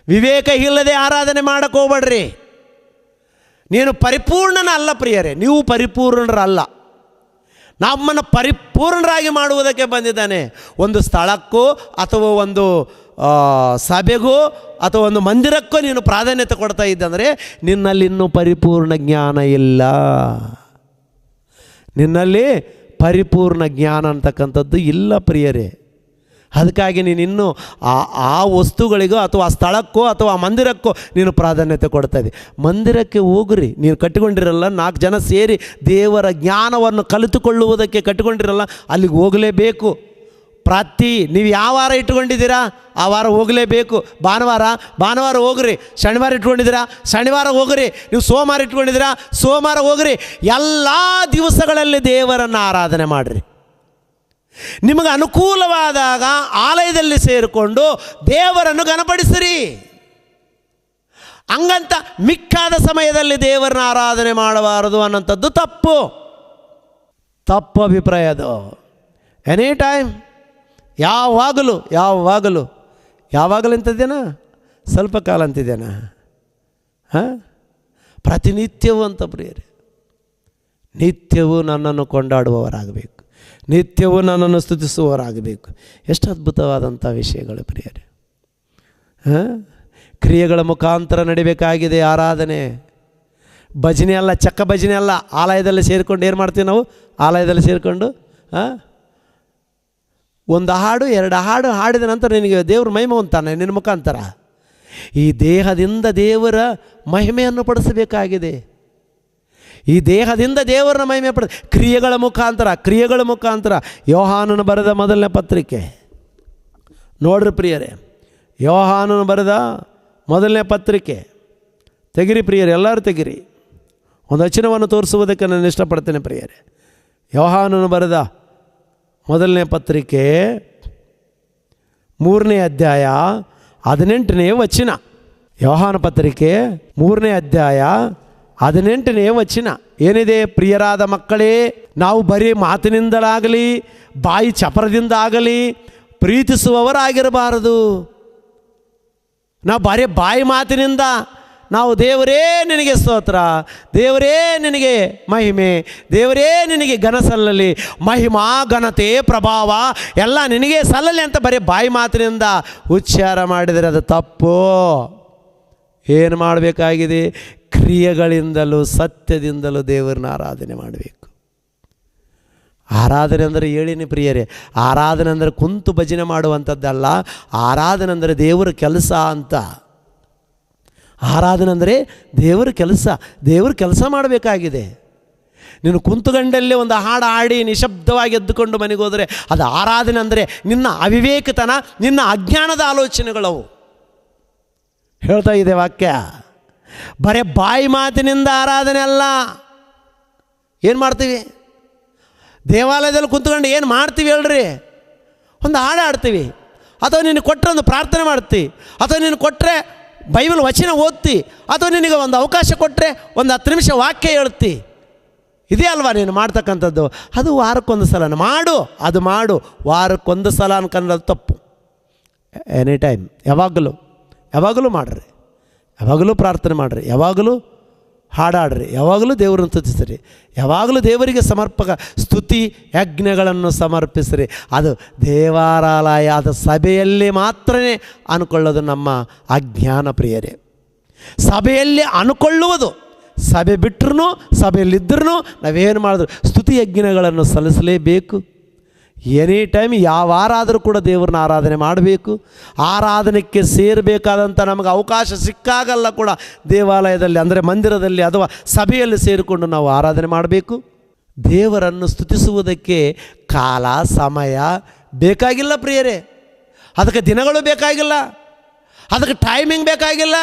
ವಿವೇಕ ಇಲ್ಲದೆ ಆರಾಧನೆ ಮಾಡಕ್ಕೆ ಹೋಗ್ಬೇಡ್ರಿ. ನೀನು ಪರಿಪೂರ್ಣನ ಅಲ್ಲ ಪ್ರಿಯರೇ, ನೀವು ಪರಿಪೂರ್ಣರಲ್ಲ. ನಮ್ಮನ್ನು ಪರಿಪೂರ್ಣರಾಗಿ ಮಾಡುವುದಕ್ಕೆ ಬಂದಿದ್ದಾನೆ. ಒಂದು ಸ್ಥಳಕ್ಕೂ ಅಥವಾ ಒಂದು ಸಭೆಗೂ ಅಥವಾ ಒಂದು ಮಂದಿರಕ್ಕೂ ನೀನು ಪ್ರಾಧಾನ್ಯತೆ ಕೊಡ್ತಾ ಇದ್ದಂದರೆ ನಿನ್ನಲ್ಲಿ ಇನ್ನೂ ಪರಿಪೂರ್ಣ ಜ್ಞಾನ ಇಲ್ಲ. ನಿನ್ನಲ್ಲಿ ಪರಿಪೂರ್ಣ ಜ್ಞಾನ ಅಂತಕ್ಕಂಥದ್ದು ಇಲ್ಲ ಪ್ರಿಯರೇ. ಅದಕ್ಕಾಗಿ ನೀನಿನ್ನೂ ಆ ವಸ್ತುಗಳಿಗೋ ಅಥವಾ ಆ ಸ್ಥಳಕ್ಕೋ ಅಥವಾ ಆ ಮಂದಿರಕ್ಕೋ ನೀನು ಪ್ರಾಧಾನ್ಯತೆ ಕೊಡ್ತಾ ಇದ್ದಿ. ಮಂದಿರಕ್ಕೆ ಹೋಗ್ರಿ, ನೀನು ಕಟ್ಟಿಕೊಂಡಿರಲ್ಲ, 4 ಜನ ಸೇರಿ ದೇವರ ಜ್ಞಾನವನ್ನು ಕಲಿತುಕೊಳ್ಳುವುದಕ್ಕೆ ಕಟ್ಟಿಕೊಂಡಿರಲ್ಲ, ಅಲ್ಲಿಗೆ ಹೋಗಲೇಬೇಕು. ನೀವು ಯಾವ ವಾರ ಇಟ್ಕೊಂಡಿದ್ದೀರಾ ಆ ವಾರ ಹೋಗಲೇಬೇಕು. ಭಾನುವಾರ ಹೋಗ್ರಿ. ಶನಿವಾರ ಇಟ್ಕೊಂಡಿದ್ದೀರಾ ಶನಿವಾರ ಹೋಗ್ರಿ. ನೀವು ಸೋಮವಾರ ಇಟ್ಕೊಂಡಿದ್ದೀರಾ ಸೋಮವಾರ ಹೋಗ್ರಿ. ಎಲ್ಲ ದಿವಸಗಳಲ್ಲಿ ದೇವರನ್ನು ಆರಾಧನೆ ಮಾಡಿರಿ. ನಿಮಗೆ ಅನುಕೂಲವಾದಾಗ ಆಲಯದಲ್ಲಿ ಸೇರಿಕೊಂಡು ದೇವರನ್ನು ಘನಪಡಿಸಿರಿ. ಹಂಗಂತ ಮಿಕ್ಕಾದ ಸಮಯದಲ್ಲಿ ದೇವರನ್ನ ಆರಾಧನೆ ಮಾಡಬಾರದು ಅನ್ನೋಂಥದ್ದು ತಪ್ಪು ಅಭಿಪ್ರಾಯ ಅದು. ಎನಿ ಟೈಮ್, ಯಾವಾಗಲೂ ಅಂತಿದ್ದೇನಾ, ಸ್ವಲ್ಪ ಕಾಲ ಅಂತಿದ್ದೇನಾ, ಪ್ರತಿನಿತ್ಯವೂ ಅಂತ ಪ್ರಿಯರೇ. ನಿತ್ಯವೂ ನನ್ನನ್ನು ಕೊಂಡಾಡುವವರಾಗಬೇಕು, ನಿತ್ಯವೂ ನನ್ನನ್ನು ಸ್ತುತಿಸುವವರಾಗಬೇಕು. ಎಷ್ಟು ಅದ್ಭುತವಾದಂಥ ವಿಷಯಗಳು ಪ್ರಿಯರೇ. ಕ್ರಿಯೆಗಳ ಮುಖಾಂತರ ನಡಿಬೇಕಾಗಿದೆ ಆರಾಧನೆ. ಭಜನೆ ಅಲ್ಲ, ಚಕ್ಕ ಭಜನೆ ಅಲ್ಲ. ಆಲಯದಲ್ಲಿ ಸೇರಿಕೊಂಡು ಏನು ಮಾಡ್ತೀವಿ ನಾವು? ಆಲಯದಲ್ಲಿ ಸೇರಿಕೊಂಡು 1 ಹಾಡು 2 ಹಾಡು ಹಾಡಿದ ನಂತರ ನಿನಗೆ ದೇವ್ರ ಮಹಿಮೆ ಅಂತಾನೆ ನಿನ್ನ ಮುಖಾಂತರ. ಈ ದೇಹದಿಂದ ದೇವರ ಮಹಿಮೆಯನ್ನು ಪಡಿಸಬೇಕಾಗಿದೆ. ಈ ದೇಹದಿಂದ ದೇವರನ್ನ ಮಹಿಮೆ ಕ್ರಿಯೆಗಳ ಮುಖಾಂತರ. ಯೋಹಾನನು ಬರೆದ ಮೊದಲನೇ ಪತ್ರಿಕೆ ನೋಡ್ರಿ ಪ್ರಿಯರೇ, ಯೋಹಾನನು ಬರೆದ ಮೊದಲನೇ ಪತ್ರಿಕೆ ತೆಗಿರಿ ಪ್ರಿಯರೇ, ಎಲ್ಲರೂ ತೆಗಿರಿ. ಒಂದು ವಚನವನ್ನು ತೋರಿಸುವುದಕ್ಕೆ ನಾನು ಇಷ್ಟಪಡ್ತೇನೆ ಪ್ರಿಯರೇ. ಯೋಹಾನನು ಬರೆದ ಮೊದಲನೇ ಪತ್ರಿಕೆ 3ನೇ ಅಧ್ಯಾಯ 18ನೇ ವಚನ. ಯೋಹಾನ ಪತ್ರಿಕೆ 3ನೇ ಅಧ್ಯಾಯ 18ನೇ ವಚನ ಏನಿದೆ? ಪ್ರಿಯರಾದ ಮಕ್ಕಳೇ, ನಾವು ಬರೀ ಮಾತಿನಿಂದಲಾಗಲಿ ಬಾಯಿ ಚಪರದಿಂದಾಗಲಿ ಪ್ರೀತಿಸುವವರಾಗಿರಬಾರದು. ನಾವು ಬರೀ ಬಾಯಿ ಮಾತಿನಿಂದ ನಾವು ದೇವರೇ ನಿನಗೆ ಸ್ತೋತ್ರ, ದೇವರೇ ನಿನಗೆ ಮಹಿಮೆ, ದೇವರೇ ನಿನಗೆ ಘನ ಸಲ್ಲಲಿ, ಮಹಿಮಾ ಘನತೆ ಪ್ರಭಾವ ಎಲ್ಲ ನಿನಗೆ ಸಲ್ಲಲಿ ಅಂತ ಬರೀ ಬಾಯಿ ಮಾತಿನಿಂದ ಉಚ್ಚಾರ ಮಾಡಿದರೆ ಅದು ತಪ್ಪು. ಏನು ಮಾಡಬೇಕಾಗಿದೆ? ಕ್ರಿಯೆಗಳಿಂದಲೂ ಸತ್ಯದಿಂದಲೂ ದೇವರನ್ನ ಆರಾಧನೆ ಮಾಡಬೇಕು. ಆರಾಧನೆ ಅಂದರೆ ಹೇಳಿನಿ ಪ್ರಿಯರೇ, ಆರಾಧನೆ ಅಂದರೆ ಕುಂತು ಭಜನೆ ಮಾಡುವಂಥದ್ದಲ್ಲ. ಆರಾಧನೆ ಅಂದರೆ ದೇವರ ಕೆಲಸ ಅಂತ. ಆರಾಧನೆ ಅಂದರೆ ದೇವರ ಕೆಲಸ ಮಾಡಬೇಕಾಗಿದೆ. ನೀನು ಕುಂತುಗಂಡಲ್ಲೇ ಒಂದು ಹಾಡು ಹಾಡಿ ನಿಶಬ್ದವಾಗಿ ಎದ್ದುಕೊಂಡು ಮನೆಗೆ ಹೋದರೆ ಅದು ಆರಾಧನೆ ಅಂದರೆ ನಿನ್ನ ಅವಿವೇಕತನ, ನಿನ್ನ ಅಜ್ಞಾನದ ಆಲೋಚನೆಗಳವು. ಹೇಳ್ತಾ ಇದೆ ವಾಕ್ಯ. ಬರೇ ಬಾಯಿ ಮಾತಿನಿಂದ ಆರಾಧನೆ ಅಲ್ಲ. ಏನು ಮಾಡ್ತೀವಿ? ದೇವಾಲಯದಲ್ಲಿ ಕುಂತ್ಕೊಂಡು ಏನು ಮಾಡ್ತೀವಿ ಹೇಳ್ರಿ? ಒಂದು ಹಾಡು ಹಾಡ್ತೀವಿ, ಅಥವಾ ನಿನಗೆ ಕೊಟ್ಟರೆ ಒಂದು ಪ್ರಾರ್ಥನೆ ಮಾಡ್ತೀವಿ, ಅಥವಾ ನೀನು ಕೊಟ್ಟರೆ ಬೈಬಲ್ ವಚನ ಓದ್ತಿ, ಅಥವಾ ನಿನಗೆ ಒಂದು ಅವಕಾಶ ಕೊಟ್ಟರೆ ಒಂದು 10 ನಿಮಿಷ ವಾಕ್ಯ ಹೇಳ್ತಿ. ಇದೇ ಅಲ್ವಾ ನೀನು ಮಾಡ್ತಕ್ಕಂಥದ್ದು? ಅದು ವಾರಕ್ಕೊಂದು ಸಲ ಮಾಡು. ವಾರಕ್ಕೊಂದು ಸಲ ಅನ್ಕೊಂಡ್ರೆ ತಪ್ಪು. ಎನಿ ಟೈಮ್, ಯಾವಾಗಲೂ ಮಾಡಿರಿ, ಯಾವಾಗಲೂ ಪ್ರಾರ್ಥನೆ ಮಾಡಿರಿ, ಯಾವಾಗಲೂ ಹಾಡಾಡ್ರಿ, ಯಾವಾಗಲೂ ದೇವರನ್ನು ಸ್ತುತಿಸಿರಿ, ಯಾವಾಗಲೂ ದೇವರಿಗೆ ಸಮರ್ಪಕ ಸ್ತುತಿ ಯಜ್ಞಗಳನ್ನು ಸಮರ್ಪಿಸಿರಿ. ಅದು ದೇವಾಲಯ, ಅದು ಸಭೆಯಲ್ಲಿ ಮಾತ್ರ ಅನ್ಕೊಳ್ಳೋದು ನಮ್ಮ ಅಜ್ಞಾನ ಪ್ರಿಯರೇ. ಸಭೆಯಲ್ಲಿ ಅನ್ಕೊಳ್ಳುವುದು, ಸಭೆ ಬಿಟ್ಟರು ಸಭೆಯಲ್ಲಿದ್ದರೂ ನಾವೇನು ಮಾಡಿದ್ರು ಸ್ತುತಿ ಯಜ್ಞಗಳನ್ನು ಸಲ್ಲಿಸಲೇಬೇಕು. ಎನಿ ಟೈಮ್ ಯಾವ ವಾರ ಆದರೂ ಕೂಡ ದೇವ್ರನ್ನ ಆರಾಧನೆ ಮಾಡಬೇಕು. ಆರಾಧನೆಗೆ ಸೇರಬೇಕಾದಂಥ ನಮಗೆ ಅವಕಾಶ ಸಿಕ್ಕಾಗಲ್ಲ ಕೂಡ ದೇವಾಲಯದಲ್ಲಿ ಅಂದರೆ ಮಂದಿರದಲ್ಲಿ ಅಥವಾ ಸಭೆಯಲ್ಲಿ ಸೇರಿಕೊಂಡು ನಾವು ಆರಾಧನೆ ಮಾಡಬೇಕು. ದೇವರನ್ನು ಸ್ತುತಿಸುವುದಕ್ಕೆ ಕಾಲ ಸಮಯ ಬೇಕಾಗಿಲ್ಲ ಪ್ರಿಯರೇ. ಅದಕ್ಕೆ ದಿನಗಳು ಬೇಕಾಗಿಲ್ಲ, ಅದಕ್ಕೆ ಟೈಮಿಂಗ್ ಬೇಕಾಗಿಲ್ಲ.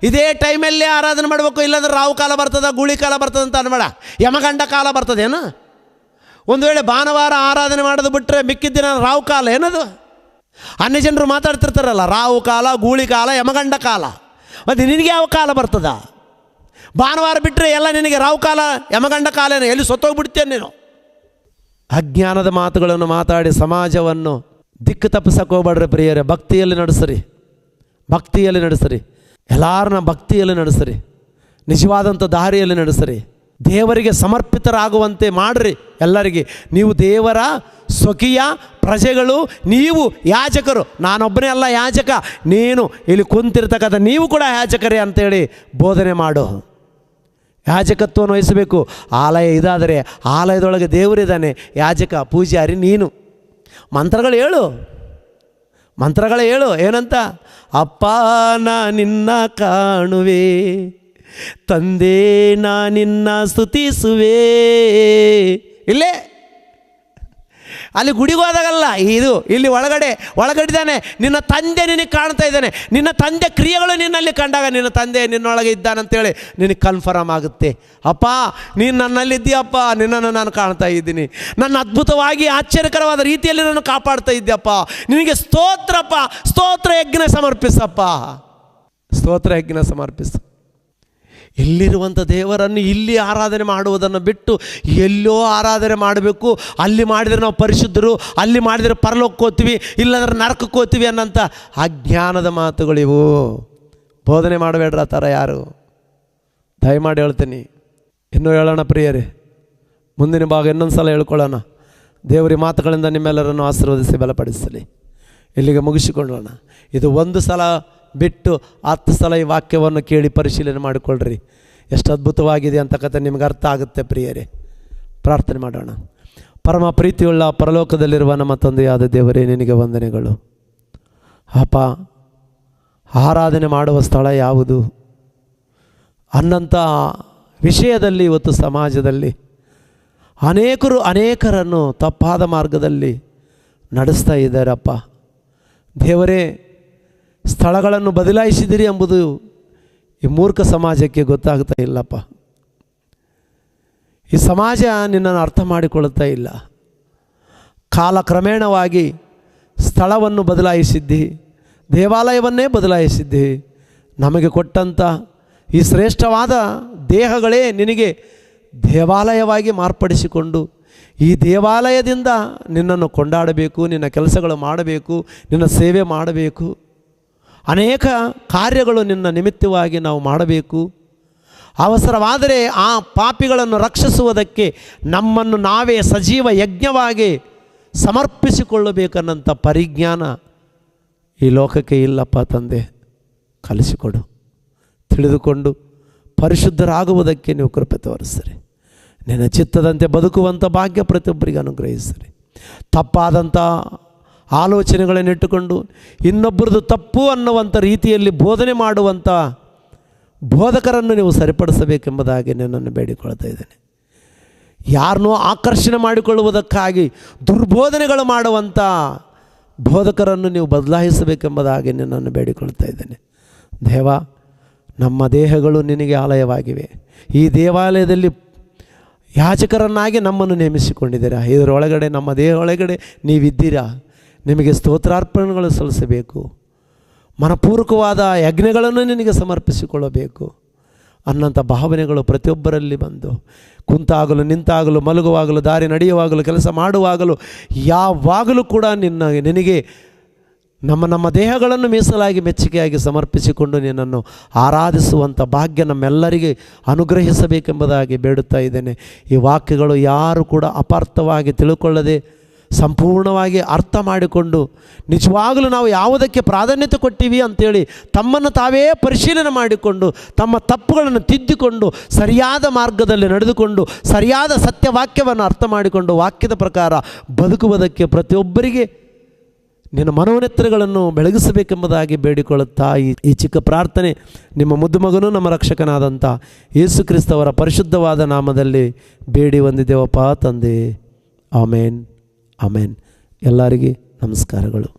ಇದೇ ಟೈಮಲ್ಲೇ ಆರಾಧನೆ ಮಾಡಬೇಕು. ಇಲ್ಲಾಂದ್ರೆ ರಾವು ಕಾಲ ಬರ್ತದೆ, ಗೂಳಿ ಕಾಲ ಬರ್ತದೆ ಅಂತ ಅನ್ಬೇಡ. ಯಮಗಂಡ ಕಾಲ ಬರ್ತದೇನು? ಒಂದು ವೇಳೆ ಭಾನುವಾರ ಆರಾಧನೆ ಮಾಡೋದು ಬಿಟ್ಟರೆ ಮಿಕ್ಕಿದ ದಿನ ರಾವು ಕಾಲ ಏನದು? ಅನ್ಯ ಜನರು ಮಾತಾಡ್ತಿರ್ತಾರಲ್ಲ, ರಾವು ಕಾಲ, ಗೂಳಿ ಕಾಲ, ಯಮಗಂಡ ಕಾಲ. ಮತ್ತು ನಿನಗೆ ಯಾವ ಕಾಲ ಬರ್ತದ? ಭಾನುವಾರ ಬಿಟ್ಟರೆ ಎಲ್ಲ ನಿನಗೆ ರಾವು ಕಾಲ, ಯಮಗಂಡ ಕಾಲನೇ. ಎಲ್ಲಿ ಸತ್ತೋಗ್ಬಿಡ್ತೇನೆ ನೀನು. ಅಜ್ಞಾನದ ಮಾತುಗಳನ್ನು ಮಾತಾಡಿ ಸಮಾಜವನ್ನು ದಿಕ್ಕು ತಪ್ಪಿಸಕ್ಕೆ ಹೋಗ್ಬೇಡ್ರಿ ಪ್ರಿಯರೇ. ಭಕ್ತಿಯಲ್ಲಿ ನಡೆಸಿರಿ, ಎಲ್ಲರನ್ನ ಭಕ್ತಿಯಲ್ಲಿ ನಡೆಸಿರಿ, ನಿಜವಾದಂಥ ದಾರಿಯಲ್ಲಿ ನಡೆಸಿರಿ. ದೇವರಿಗೆ ಸಮರ್ಪಿತರಾಗುವಂತೆ ಮಾಡಿರಿ ಎಲ್ಲರಿಗೆ. ನೀವು ದೇವರ ಸ್ವಕೀಯ ಪ್ರಜೆಗಳು, ನೀವು ಯಾಜಕರು. ನಾನೊಬ್ಬನೇ ಅಲ್ಲ ಯಾಜಕ, ನೀನು ಇಲ್ಲಿ ಕುಂತಿರ್ತಕ್ಕಂಥ ನೀವು ಕೂಡ ಯಾಜಕರೇ ಅಂತೇಳಿ ಬೋಧನೆ ಮಾಡು. ಯಾಜಕತ್ವವನ್ನು ವಹಿಸಬೇಕು. ಆಲಯ ಇದಾದರೆ ಆಲಯದೊಳಗೆ ದೇವರಿದ್ದಾನೆ, ಯಾಜಕ ಪೂಜಾರಿ ನೀನು. ಮಂತ್ರಗಳು ಹೇಳು ಏನಂತ? ಅಪ್ಪ ನಾ ನಿನ್ನ ಕಾಣುವೆ, ತಂದೆ ನಾ ನಿನ್ನ ಸ್ತುತಿಸುವೆ. ಇಲ್ಲೇ ಅಲ್ಲಿ ಗುಡಿಗೆ ಹೋದಾಗಲ್ಲ, ಇಲ್ಲಿ ಒಳಗಡಿದ್ದಾನೆ. ನಿನ್ನ ತಂದೆ ನಿನಗೆ ಕಾಣ್ತಾ ಇದ್ದಾನೆ. ನಿನ್ನ ತಂದೆ ಕ್ರಿಯೆಗಳು ನಿನ್ನಲ್ಲಿ ಕಂಡಾಗ ನಿನ್ನ ತಂದೆ ನಿನ್ನೊಳಗೆ ಇದ್ದಾನಂತೇಳಿ ನಿನಗೆ ಕನ್ಫರ್ಮ್ ಆಗುತ್ತೆ. ಅಪ್ಪ ನೀನು ನನ್ನಲ್ಲಿದ್ದೀಯಪ್ಪ, ನಿನ್ನನ್ನು ನಾನು ಕಾಣ್ತಾ ಇದ್ದೀನಿ, ನನ್ನ ಅದ್ಭುತವಾಗಿ ಆಶ್ಚರ್ಯಕರವಾದ ರೀತಿಯಲ್ಲಿ ನಾನು ಕಾಪಾಡ್ತಾ ಇದ್ದೀಯಪ್ಪ, ನಿನಗೆ ಸ್ತೋತ್ರಪ್ಪ, ಸ್ತೋತ್ರ ಯಜ್ಞ ಸಮರ್ಪಿಸಪ್ಪ, ಸ್ತೋತ್ರ ಯಜ್ಞ ಸಮರ್ಪಿಸು. ಇಲ್ಲಿರುವಂಥ ದೇವರನ್ನು ಇಲ್ಲಿ ಆರಾಧನೆ ಮಾಡುವುದನ್ನು ಬಿಟ್ಟು ಎಲ್ಲೋ ಆರಾಧನೆ ಮಾಡಬೇಕು, ಅಲ್ಲಿ ಮಾಡಿದರೆ ನಾವು ಪರಿಶುದ್ಧರು, ಅಲ್ಲಿ ಮಾಡಿದರೆ ಪರಲೋಕಕ್ಕೆ ಹೋಗ್ತೀವಿ, ಇಲ್ಲಂದ್ರೆ ನರಕಕ್ಕೆ ಹೋಗ್ತೀವಿ ಅನ್ನೋಂಥ ಅಜ್ಞಾನದ ಮಾತುಗಳಿವು. ಬೋಧನೆ ಮಾಡಬೇಡ್ರ ಆ ಥರ ಯಾರು. ದಯಮಾಡಿ ಹೇಳ್ತೀನಿ. ಇನ್ನೂ ಹೇಳೋಣ ಪ್ರಿಯರೇ, ಮುಂದಿನ ಭಾಗ ಇನ್ನೊಂದು ಸಲ ಹೇಳ್ಕೊಳ್ಳೋಣ. ದೇವರ ಮಾತುಗಳಿಂದ ನಿಮ್ಮೆಲ್ಲರನ್ನು ಆಶೀರ್ವದಿಸಿ ಬಲಪಡಿಸಲಿ. ಇಲ್ಲಿಗೆ ಮುಗಿಸಿಕೊಳ್ಳೋಣ. ಇದು ಒಂದು ಸಲ ಬಿಟ್ಟು 10 ಸಲ ಈ ವಾಕ್ಯವನ್ನು ಕೇಳಿ ಪರಿಶೀಲನೆ ಮಾಡಿಕೊಳ್ಳ್ರಿ. ಎಷ್ಟು ಅದ್ಭುತವಾಗಿದೆ ಅಂತಕ್ಕಂಥ ನಿಮ್ಗೆ ಅರ್ಥ ಆಗುತ್ತೆ ಪ್ರಿಯರೇ. ಪ್ರಾರ್ಥನೆ ಮಾಡೋಣ. ಪರಮ ಪ್ರೀತಿಯುಳ್ಳ ಪರಲೋಕದಲ್ಲಿರುವ ನಮ್ಮ ತಂದೆಯಾದ ದೇವರೇ, ನಿನಗೆ ವಂದನೆಗಳು. ಅಪ್ಪ, ಆರಾಧನೆ ಮಾಡುವ ಸ್ಥಳ ಯಾವುದು ಅನ್ನಂಥ ವಿಷಯದಲ್ಲಿ ಇವತ್ತು ಸಮಾಜದಲ್ಲಿ ಅನೇಕರನ್ನು ತಪ್ಪಾದ ಮಾರ್ಗದಲ್ಲಿ ನಡೆಸ್ತಾ ಇದ್ದಾರಪ್ಪ. ದೇವರೇ, ಸ್ಥಳಗಳನ್ನು ಬದಲಾಯಿಸಿದಿರಿ ಎಂಬುದು ಈ ಮೂರ್ಖ ಸಮಾಜಕ್ಕೆ ಗೊತ್ತಾಗ್ತಾ ಇಲ್ಲಪ್ಪ. ಈ ಸಮಾಜ ನಿನ್ನನ್ನು ಅರ್ಥ ಮಾಡಿಕೊಳ್ಳುತ್ತಾ ಇಲ್ಲ. ಕಾಲಕ್ರಮೇಣವಾಗಿ ಸ್ಥಳವನ್ನು ಬದಲಾಯಿಸಿದ್ದಿ, ದೇವಾಲಯವನ್ನೇ ಬದಲಾಯಿಸಿದ್ದಿ. ನಮಗೆ ಕೊಟ್ಟಂಥ ಈ ಶ್ರೇಷ್ಠವಾದ ದೇಹಗಳೇ ನಿನಗೆ ದೇವಾಲಯವಾಗಿ ಮಾರ್ಪಡಿಸಿಕೊಂಡು ಈ ದೇವಾಲಯದಿಂದ ನಿನ್ನನ್ನು ಕೊಂಡಾಡಬೇಕು, ನಿನ್ನ ಕೆಲಸಗಳು ಮಾಡಬೇಕು, ನಿನ್ನ ಸೇವೆ ಮಾಡಬೇಕು, ಅನೇಕ ಕಾರ್ಯಗಳು ನಿನ್ನ ನಿಮಿತ್ತವಾಗಿ ನಾವು ಮಾಡಬೇಕು. ಅವಸರವಾದರೆ ಆ ಪಾಪಿಗಳನ್ನು ರಕ್ಷಿಸುವುದಕ್ಕೆ ನಮ್ಮನ್ನು ನಾವೇ ಸಜೀವ ಯಜ್ಞವಾಗಿ ಸಮರ್ಪಿಸಿಕೊಳ್ಳಬೇಕನ್ನಂಥ ಪರಿಜ್ಞಾನ ಈ ಲೋಕಕ್ಕೆ ಇಲ್ಲಪ್ಪ ತಂದೆ. ಕಲಿಸಿಕೊಡು. ತಿಳಿದುಕೊಂಡು ಪರಿಶುದ್ಧರಾಗುವುದಕ್ಕೆ ನೀವು ಕೃಪೆ ತೋರಿಸಿರಿ. ನಿನ್ನ ಚಿತ್ತದಂತೆ ಬದುಕುವಂಥ ಭಾಗ್ಯ ಪ್ರತಿಯೊಬ್ಬರಿಗೆ ಅನುಗ್ರಹಿಸಿರಿ. ತಪ್ಪಾದಂಥ ಆಲೋಚನೆಗಳನ್ನಿಟ್ಟುಕೊಂಡು ಇನ್ನೊಬ್ಬರದು ತಪ್ಪು ಅನ್ನುವಂಥ ರೀತಿಯಲ್ಲಿ ಬೋಧನೆ ಮಾಡುವಂಥ ಬೋಧಕರನ್ನು ನೀವು ಸರಿಪಡಿಸಬೇಕೆಂಬುದಾಗಿ ನನ್ನನ್ನು ಬೇಡಿಕೊಳ್ತಾ ಇದ್ದೇನೆ. ಯಾರನ್ನೋ ಆಕರ್ಷಣೆ ಮಾಡಿಕೊಳ್ಳುವುದಕ್ಕಾಗಿ ದುರ್ಬೋಧನೆಗಳು ಮಾಡುವಂಥ ಬೋಧಕರನ್ನು ನೀವು ಬದಲಾಯಿಸಬೇಕೆಂಬುದಾಗಿ ನನ್ನನ್ನು ಬೇಡಿಕೊಳ್ತಾ ಇದ್ದೇನೆ. ದೇವ, ನಮ್ಮ ದೇಹಗಳು ನಿನಗೆ ಆಲಯವಾಗಿವೆ. ಈ ದೇವಾಲಯದಲ್ಲಿ ಯಾಜಕರನ್ನಾಗಿ ನಮ್ಮನ್ನು ನೇಮಿಸಿಕೊಂಡಿದ್ದೀರಾ. ಇದರೊಳಗಡೆ ನಮ್ಮ ದೇಹ ಒಳಗಡೆ ನೀವಿದ್ದೀರಾ. ನಿಮಗೆ ಸ್ತೋತ್ರಾರ್ಪಣೆಗಳು ಸಲ್ಲಿಸಬೇಕು, ಮನಪೂರ್ವಕವಾದ ಯಜ್ಞಗಳನ್ನು ನಿನಗೆ ಸಮರ್ಪಿಸಿಕೊಳ್ಳಬೇಕು ಅನ್ನೋಂಥ ಭಾವನೆಗಳು ಪ್ರತಿಯೊಬ್ಬರಲ್ಲಿ ಬಂದು ಕುಂತಾಗಲು, ನಿಂತಾಗಲು, ಮಲಗುವಾಗಲು, ದಾರಿ ನಡೆಯುವಾಗಲು, ಕೆಲಸ ಮಾಡುವಾಗಲೂ ಯಾವಾಗಲೂ ಕೂಡ ನಿನಗೆ ನಮ್ಮ ದೇಹಗಳನ್ನು ಮೀಸಲಾಗಿ ಮೆಚ್ಚುಗೆಯಾಗಿ ಸಮರ್ಪಿಸಿಕೊಂಡು ನಿನ್ನನ್ನು ಆರಾಧಿಸುವಂಥ ಭಾಗ್ಯ ನಮ್ಮೆಲ್ಲರಿಗೆ ಅನುಗ್ರಹಿಸಬೇಕೆಂಬುದಾಗಿ ಬೇಡುತ್ತಾ ಇದ್ದೇನೆ. ಈ ವಾಕ್ಯಗಳು ಯಾರು ಕೂಡ ಅಪಾರ್ಥವಾಗಿ ತಿಳ್ಕೊಳ್ಳದೆ ಸಂಪೂರ್ಣವಾಗಿ ಅರ್ಥ ಮಾಡಿಕೊಂಡು ನಿಜವಾಗಲೂ ನಾವು ಯಾವುದಕ್ಕೆ ಪ್ರಾಧಾನ್ಯತೆ ಕೊಟ್ಟಿವಿ ಅಂಥೇಳಿ ತಮ್ಮನ್ನು ತಾವೇ ಪರಿಶೀಲನೆ ಮಾಡಿಕೊಂಡು ತಮ್ಮ ತಪ್ಪುಗಳನ್ನು ತಿದ್ದಿಕೊಂಡು ಸರಿಯಾದ ಮಾರ್ಗದಲ್ಲಿ ನಡೆದುಕೊಂಡು ಸರಿಯಾದ ಸತ್ಯವಾಕ್ಯವನ್ನು ಅರ್ಥ ಮಾಡಿಕೊಂಡು ವಾಕ್ಯದ ಪ್ರಕಾರ ಬದುಕುವುದಕ್ಕೆ ಪ್ರತಿಯೊಬ್ಬರಿಗೆ ನಿನ್ನ ಮನೋನೆತ್ತರಗಳನ್ನು ಬೆಳಗಿಸಬೇಕೆಂಬುದಾಗಿ ಬೇಡಿಕೊಳ್ಳುತ್ತಾ ಈ ಚಿಕ್ಕ ಪ್ರಾರ್ಥನೆ ನಿಮ್ಮ ಮುದ್ದು ಮಗನೂ ನಮ್ಮ ರಕ್ಷಕನಾದಂಥ ಯೇಸು ಕ್ರಿಸ್ತವರ ಪರಿಶುದ್ಧವಾದ ನಾಮದಲ್ಲಿ ಬೇಡಿ ಹೊಂದಿದ್ದೇವಪ್ಪ ತಂದೆ. ಆಮೇನ್, ಆಮೇನ್. ಎಲ್ಲರಿಗೆ ನಮಸ್ಕಾರಗಳು.